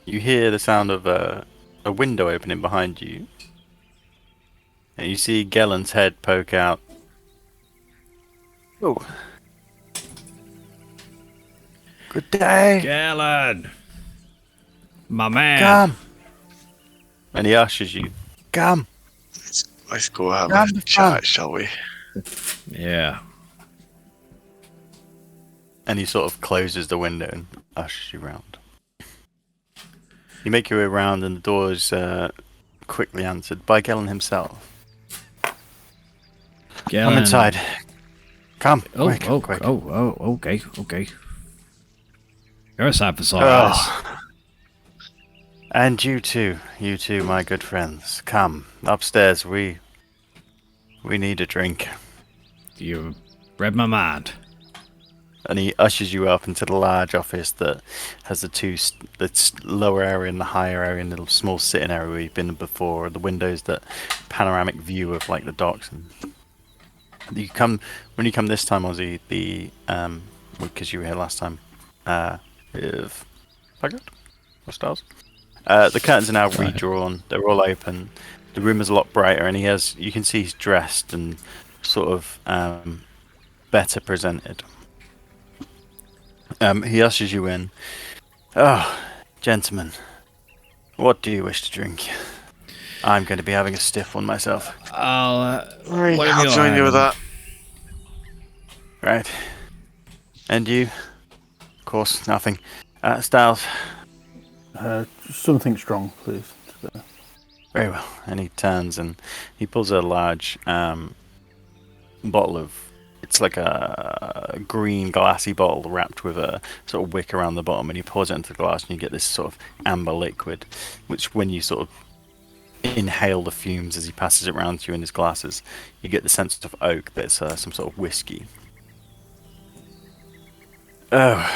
you hear the sound of a window opening behind you. And you see Gellen's head poke out. Oh. Good day. Galen! My man! Come. And he ushers you. Come. let's go have Grab a the chat, phone. shall we? Yeah. And he sort of closes the window and ushers you round. You make your way around and the door is quickly answered by Gellen himself. Galen. Come inside. Come. Quick. Okay. You're a sight for sore eyes. Oh. And you too, my good friends. Come upstairs. We need a drink. You read my mind. And he ushers you up into the large office that has the lower area and the higher area, and the little small sitting area where you've been before. The windows, that panoramic view of like the docks. And when you come this time, Ozzy, because you were here last time, with Packard or Stars. The curtains are now redrawn. They're all open. The room is a lot brighter, and you can see he's dressed and sort of better presented. He ushers you in. Oh, gentlemen, what do you wish to drink? I'm going to be having a stiff one myself. I'll Right, whatever I'll you're join you with having. that. Right. And you? Of course, nothing. Styles. Something strong, please. Very well. And he turns and he pulls a large bottle of. It's like a green glassy bottle wrapped with a sort of wick around the bottom, and he pours it into the glass, and you get this sort of amber liquid, which when you sort of inhale the fumes as he passes it around to you in his glasses, you get the sense of oak that's some sort of whiskey. Oh,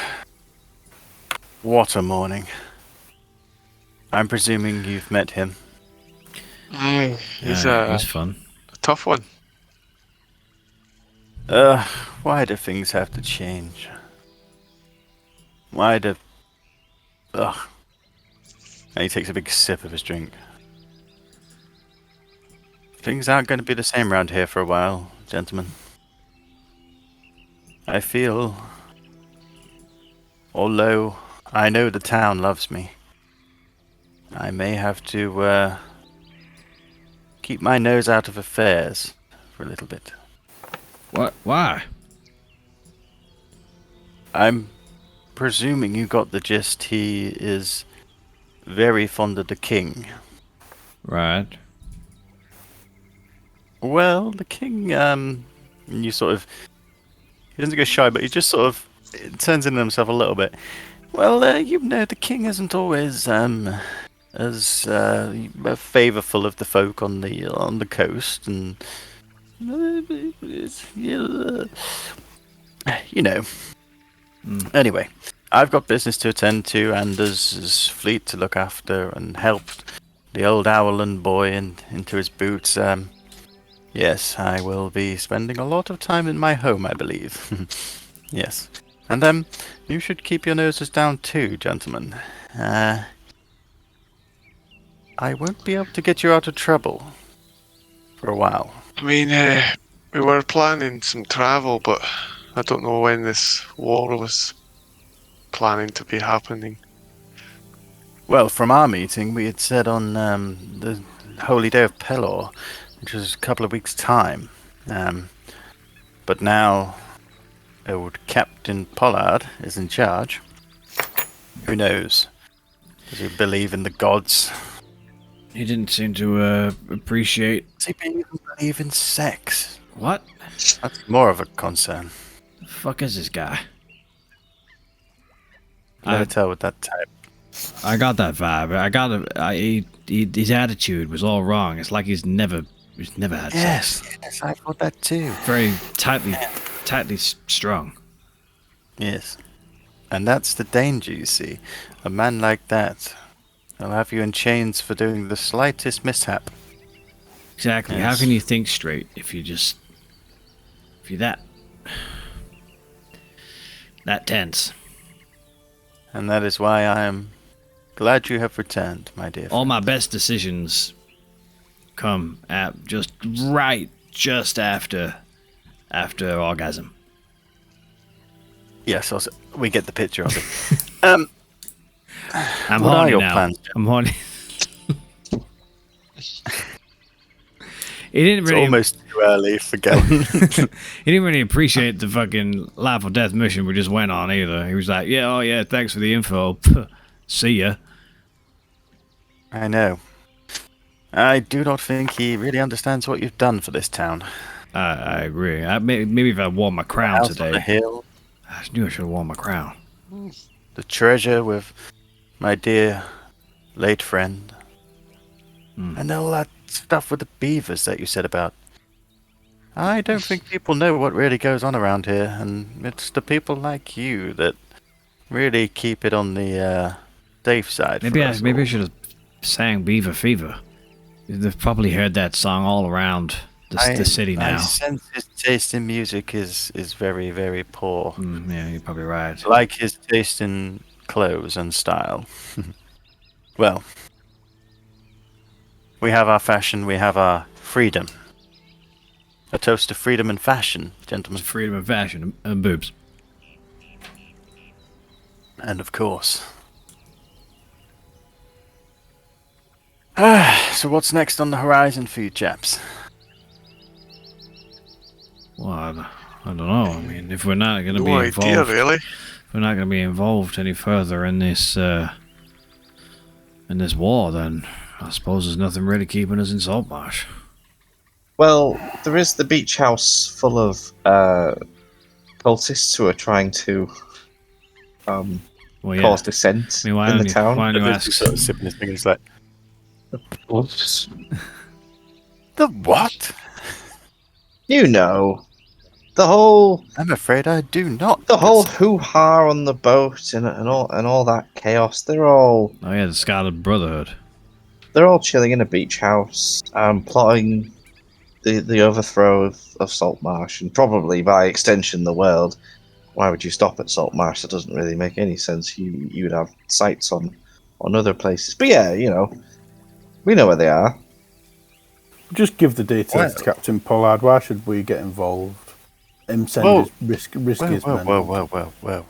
what a morning. I'm presuming you've met him. He's It a was fun. tough one. Why do things have to change? Why do... Ugh. And he takes a big sip of his drink. Things aren't going to be the same around here for a while, gentlemen. I feel... Although I know the town loves me, I may have to, keep my nose out of affairs for a little bit. What? Why? I'm presuming you got the gist. He is very fond of the king. Right. Well, the king, you sort of... He doesn't go shy, but he just sort of turns in himself a little bit. Well, you know, the king isn't always, as favourful of the folk on the coast, and you know. Anyway, I've got business to attend to, and there's fleet to look after, and help the old Owland boy into his boots. Yes, I will be spending a lot of time in my home, I believe. Yes, and you should keep your noses down too, gentlemen. I won't be able to get you out of trouble for a while. I mean, we were planning some travel, but I don't know when this war was planning to be happening. Well, from our meeting, we had said on the holy day of Pelor, which was a couple of weeks' time. But now, old Captain Pollard is in charge. Who knows? Does he believe in the gods? He didn't seem to appreciate. Does he even believe in sex? What? That's more of a concern. The fuck is this guy? Never tell with that type. I got that vibe. His attitude was all wrong. It's like he's never had sex. Yes, I thought that too. Very tightly strung. Yes. And that's the danger, you see. A man like that, he'll have you in chains for doing the slightest mishap. Exactly. Yes. How can you think straight if you're that tense? And that is why I am glad you have returned, my dear. All my best decisions come at just after orgasm. Yes, also, we get the picture of it. I'm What are horny your now. plans? I'm horny. He didn't It's really. almost too early for going. He didn't really appreciate the fucking life or death mission we just went on either. He was like, "Yeah, oh yeah, thanks for the info. See ya." I know. I do not think he really understands what you've done for this town. I agree. Maybe if I wore my crown House on the today. hill, I knew I should have worn my crown. the treasure with my dear late friend, and all that stuff with the beavers that you said about. I don't think people know what really goes on around here, and it's the people like you that really keep it on the safe side. Maybe for I us maybe I all. should have sang Beaver Fever. They've probably heard that song all around the city I now. sense his taste in music is very, very poor. Yeah, you're probably right. Like his taste in clothes and style. Well, we have our fashion, we have our freedom. A toast to freedom and fashion, gentlemen. Freedom of fashion and boobs. And of course, So what's next on the horizon for you chaps? Well, I don't know. I mean, if we're not going to be No idea, involved, really. if we're not going to be involved any further in this war, then I suppose there's nothing really keeping us in Saltmarsh. Well, there is the beach house full of cultists who are trying to Well, yeah. cause dissent I mean, why in the don't you, town. why don't you And ask? he's sort of sipping his thing. He's like, the what? You know, the whole I'm afraid I do not. the whole good sir. hoo-ha on the boat and all that chaos. They're all Oh yeah, the Scarlet Brotherhood. chilling in a beach house, plotting the overthrow of Saltmarsh and probably by extension the world. Why would you stop at Saltmarsh? That doesn't really make any sense. You'd have sites on other places. But yeah, we know where they are. Just give the details Well. to Captain Pollard. Why should we get involved? Him send Whoa. his risk Whoa, his whoa, men. whoa.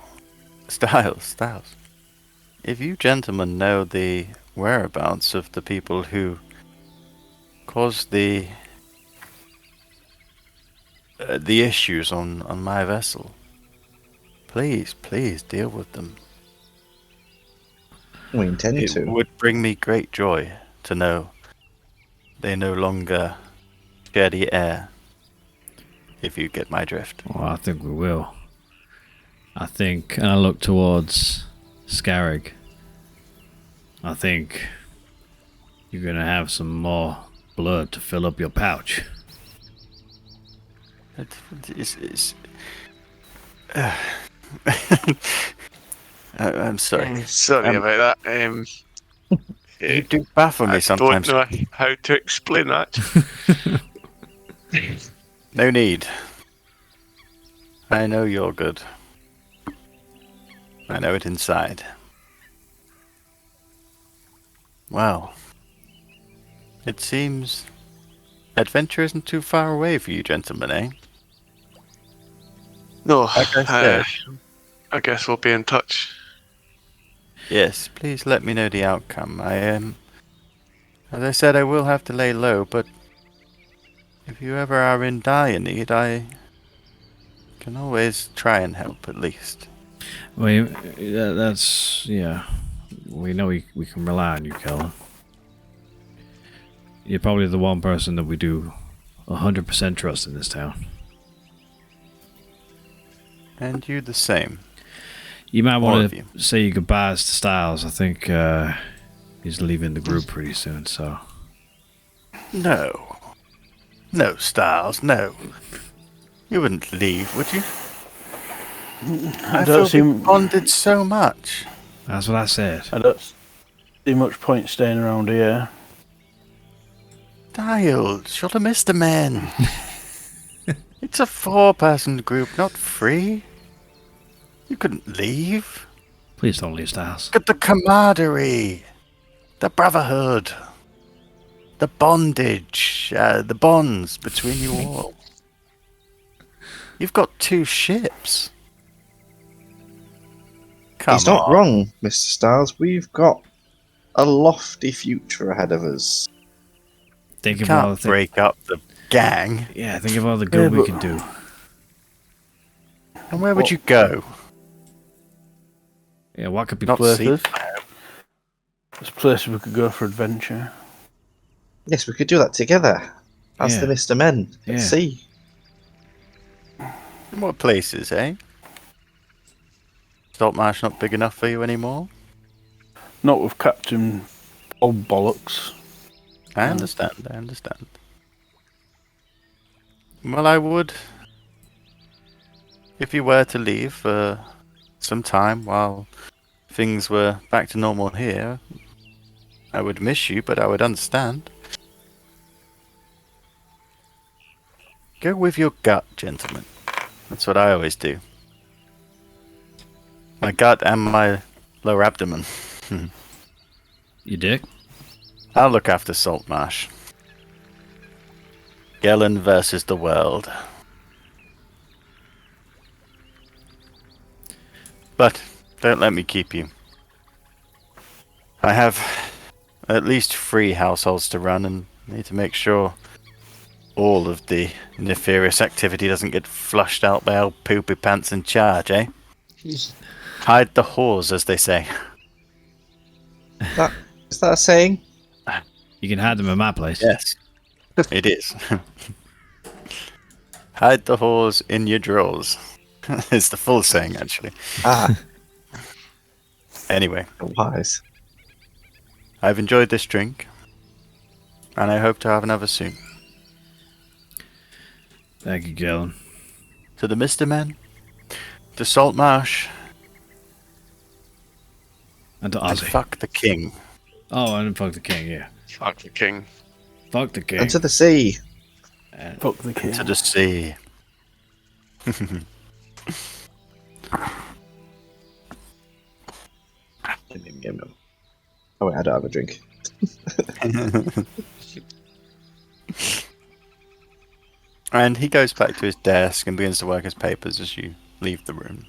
Styles. If you gentlemen know the whereabouts of the people who caused the issues on my vessel, please deal with them. We intend It to. would bring me great joy to know they no longer share the air, if you get my drift. Well, I think we will. I think, and I look towards Scarrig. I think you're gonna have some more blood to fill up your pouch. I'm sorry. Sorry Um, about that. You do baffle me I sometimes. don't know how to explain that. No need. I know you're good. I know it inside. Well, it seems adventure isn't too far away for you gentlemen, eh? No, Like I said. I guess we'll be in touch. Yes, please let me know the outcome. As I said, I will have to lay low, but if you ever are in dire need, I can always try and help at least. Well, that's yeah. We know we can rely on you, Kellen. You're probably the one person that we do 100% trust in this town. And you the same. You might All want of to you. say your goodbyes to Styles. I think he's leaving the group pretty soon, so. No. No, Styles, no. You wouldn't leave, would you? I don't feel we see- bonded so much. That's what I said. I don't see much point staying around here. Styles, you're the Mr. Men. It's a 4-person group, not 3. You couldn't leave. Please don't leave Styles. Look at the camaraderie, the brotherhood, the bondage, the bonds between you all. You've got 2 ships. Come He's not on. wrong, Mr. Styles. We've got a lofty future ahead of us. Think You of all the can't break up the gang. Yeah, think of all the good Yeah, we but- can do. And where would you go? Yeah, what could be Not places. see. There's places we could go for adventure. Yes, we could do that together. As Yeah. the Mr. Men at Yeah. sea. What places, eh? Saltmarsh not big enough for you anymore? Not with Captain Paul Bollocks. I understand. Well, I would, if you were to leave for some time while things were back to normal here, I would miss you, but I would understand. Go with your gut, gentlemen. That's what I always do. My gut and my lower abdomen. You dick? I'll look after Saltmarsh. Gellin versus the world. But don't let me keep you. I have at least 3 households to run, and need to make sure all of the nefarious activity doesn't get flushed out by old poopy pants in charge, eh? Hide the whores, as they say. Is that a saying? You can hide them in my place. Yes, it is. Hide the whores in your drawers. It's the full saying, actually. Ah, Anyway, wise. I've enjoyed this drink, and I hope to have another soon. Thank you, Gillen. To the Mr. Men, to Saltmarsh, And to and Ozzy. fuck the king. Oh, and fuck the king, yeah. Fuck the king. Fuck the king. And to the sea. And Fuck the king. To the sea. Oh wait, I don't have a drink. And he goes back to his desk and begins to work his papers as you leave the room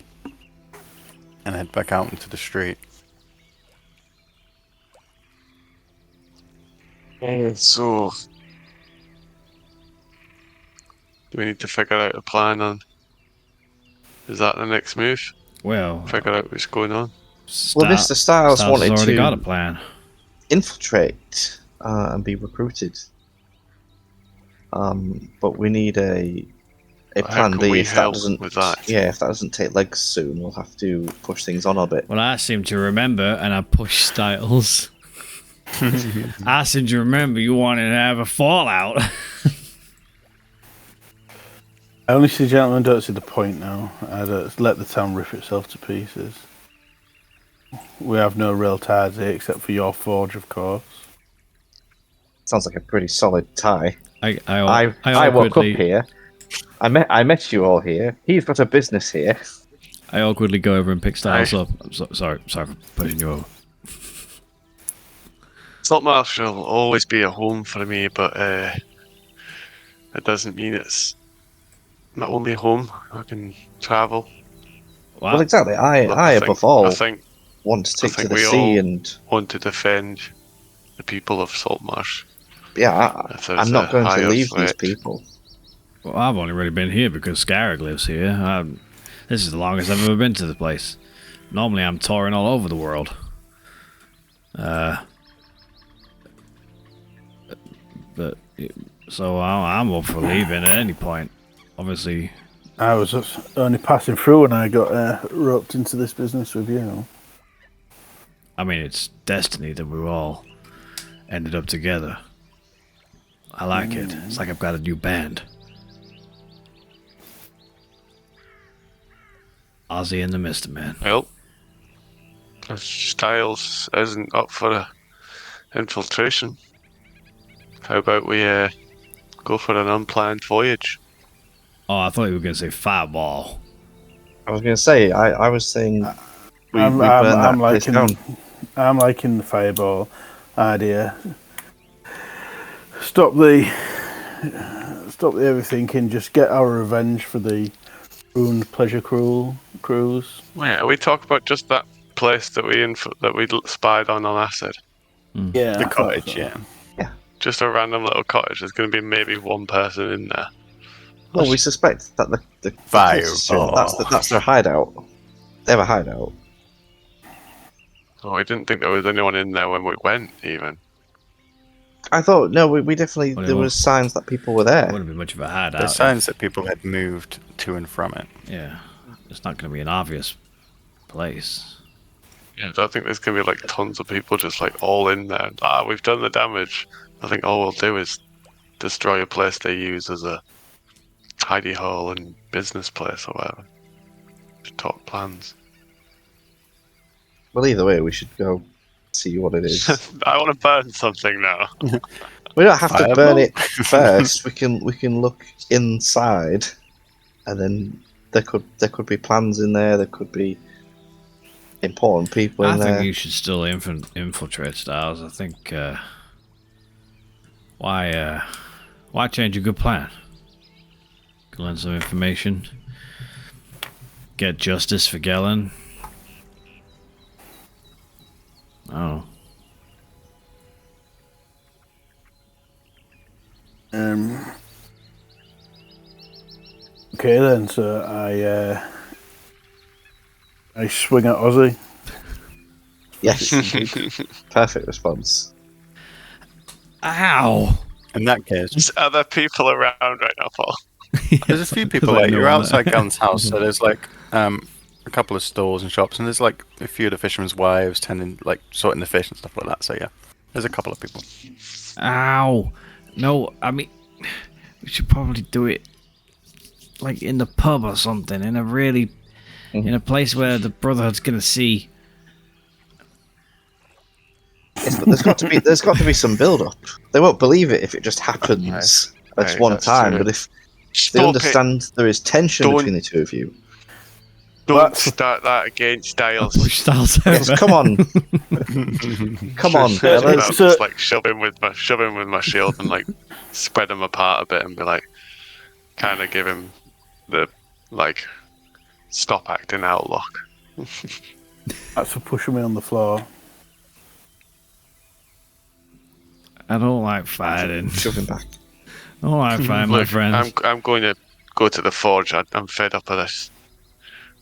and head back out into the street. So, do we need to figure out a plan on? Is that the next move? well, Figure out what's going on. Well, Mr. Styles wanted has already to got a plan. infiltrate and be recruited. But we need a How plan can B. we If that help doesn't, with that? yeah, if that doesn't take legs soon, we'll have to push things on a bit. Well, I seem to remember, and I push Styles. I seem to remember you wanted to have a fallout. I only see gentlemen don't see the point now. I'd let the town rip itself to pieces. We have no real ties here except for your forge, of course. Sounds like a pretty solid tie. I I woke up awkwardly, here. I met you all here. He's got a business here. I awkwardly go over and pick Styles Aye. up. I'm sorry for pushing you over. Saltmarsh will always be a home for me, but it doesn't mean it's my only home. I can travel. Wow. Well, exactly. I above all I think want to take to think the we sea all- and want to defend the people of Saltmarsh. yeah, If there's I'm not a going to higher leave these threat. people. Well, I've only really been here because Scarrick lives here. This is the longest I've ever been to the place. Normally, I'm touring all over the world. But so I'm up for leaving at any point. Obviously, I was just only passing through when I got roped into this business with you. I mean, it's destiny that we all ended up together. I like it. It's like I've got a new band. Ozzy and the Mr. Man. Well, if Styles isn't up for a infiltration, how about we go for an unplanned voyage? Oh, I thought you were going to say fireball. I was going to say, I was saying we I'm burn that place down. I'm liking the fireball idea. Stop the everything and just get our revenge for the ruined pleasure cruise. Yeah, we talk about just that place that we spied on acid. Yeah, The I thought cottage, so. yeah. Just a random little cottage. There's going to be maybe one person in there. Well, we suspect that the Fireball. cultists, that's their hideout. They have a hideout. Oh, I didn't think there was anyone in there when we went, even. I thought no, we definitely Well, there it was signs that people were there. Wouldn't be much of a hideout. There's signs that people had moved to and from it. Yeah, it's not going to be an obvious place. Yeah, I don't think there's going to be like tons of people just like all in there. We've done the damage. I think all we'll do is destroy a place they use as a tidy hall and business place or whatever. To talk plans. Well, either way, we should go see what it is. I want to burn something now. We don't have to Fireball? burn it first. we can look inside, and then there could be plans in there. There could be important people in I there. think you should still infiltrate Styles. I think why change a good plan? Can learn some information. Get justice for Gellin. I don't know. Okay then, so I swing at Ozzy. Yes, perfect response. Ow! In that case, There's other people around right now, Paul. there's a few people. Like you're outside Gunn's house, so there's like a couple of stores and shops, and there's like a few of the fishermen's wives tending, like sorting the fish and stuff like that. So yeah, there's a couple of people. Ow! No, I mean, we should probably do it like in the pub or something, in a place where the Brotherhood's gonna see. Yes, but there's got to be some build up. They won't believe it if it just happens at Right, one that's time. true. But if they Stop it. understand there is tension Don't- between the two of you, Don't start that against Styles. Push Styles over. yes, come on, come on, I'm fellas. just like shove him with my shield and like spread him apart a bit and be like, kind of give him the like stop acting out look. That's for pushing me on the floor. I don't like fighting. Shove him back. I don't like fighting, my Look, friends. I'm going to go to the forge. I'm fed up of this,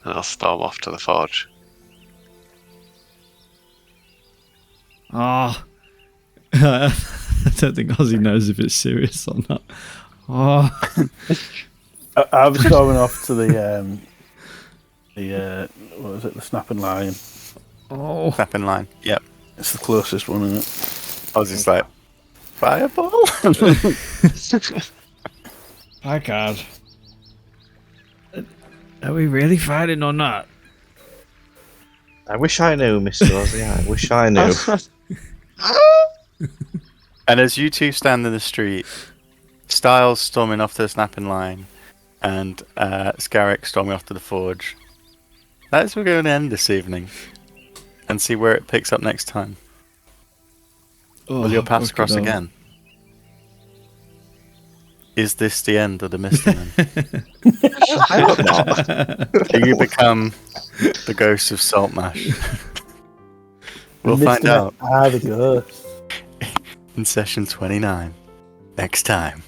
and I'll storm off to the forge. Oh. I don't think Ozzy knows if it's serious or not. Oh. I'm storming off to the what was it? The snapping lion. Oh. Snap in line. Yep. It's the closest one, isn't it? I was just like, fireball. My God. Are we really fighting or not? I wish I knew, Mr. Ozzy. I wish I knew. And as you two stand in the street, Styles storming off to the snapping line, and Scarrick storming off to the forge. That's where we're going to end this evening, and see where it picks up next time. Will your paths cross again? Is this the end of the Misty Men? I hope not. Do you become the ghost of Saltmarsh? We'll find out Ah, the ghost. in session 29 next time.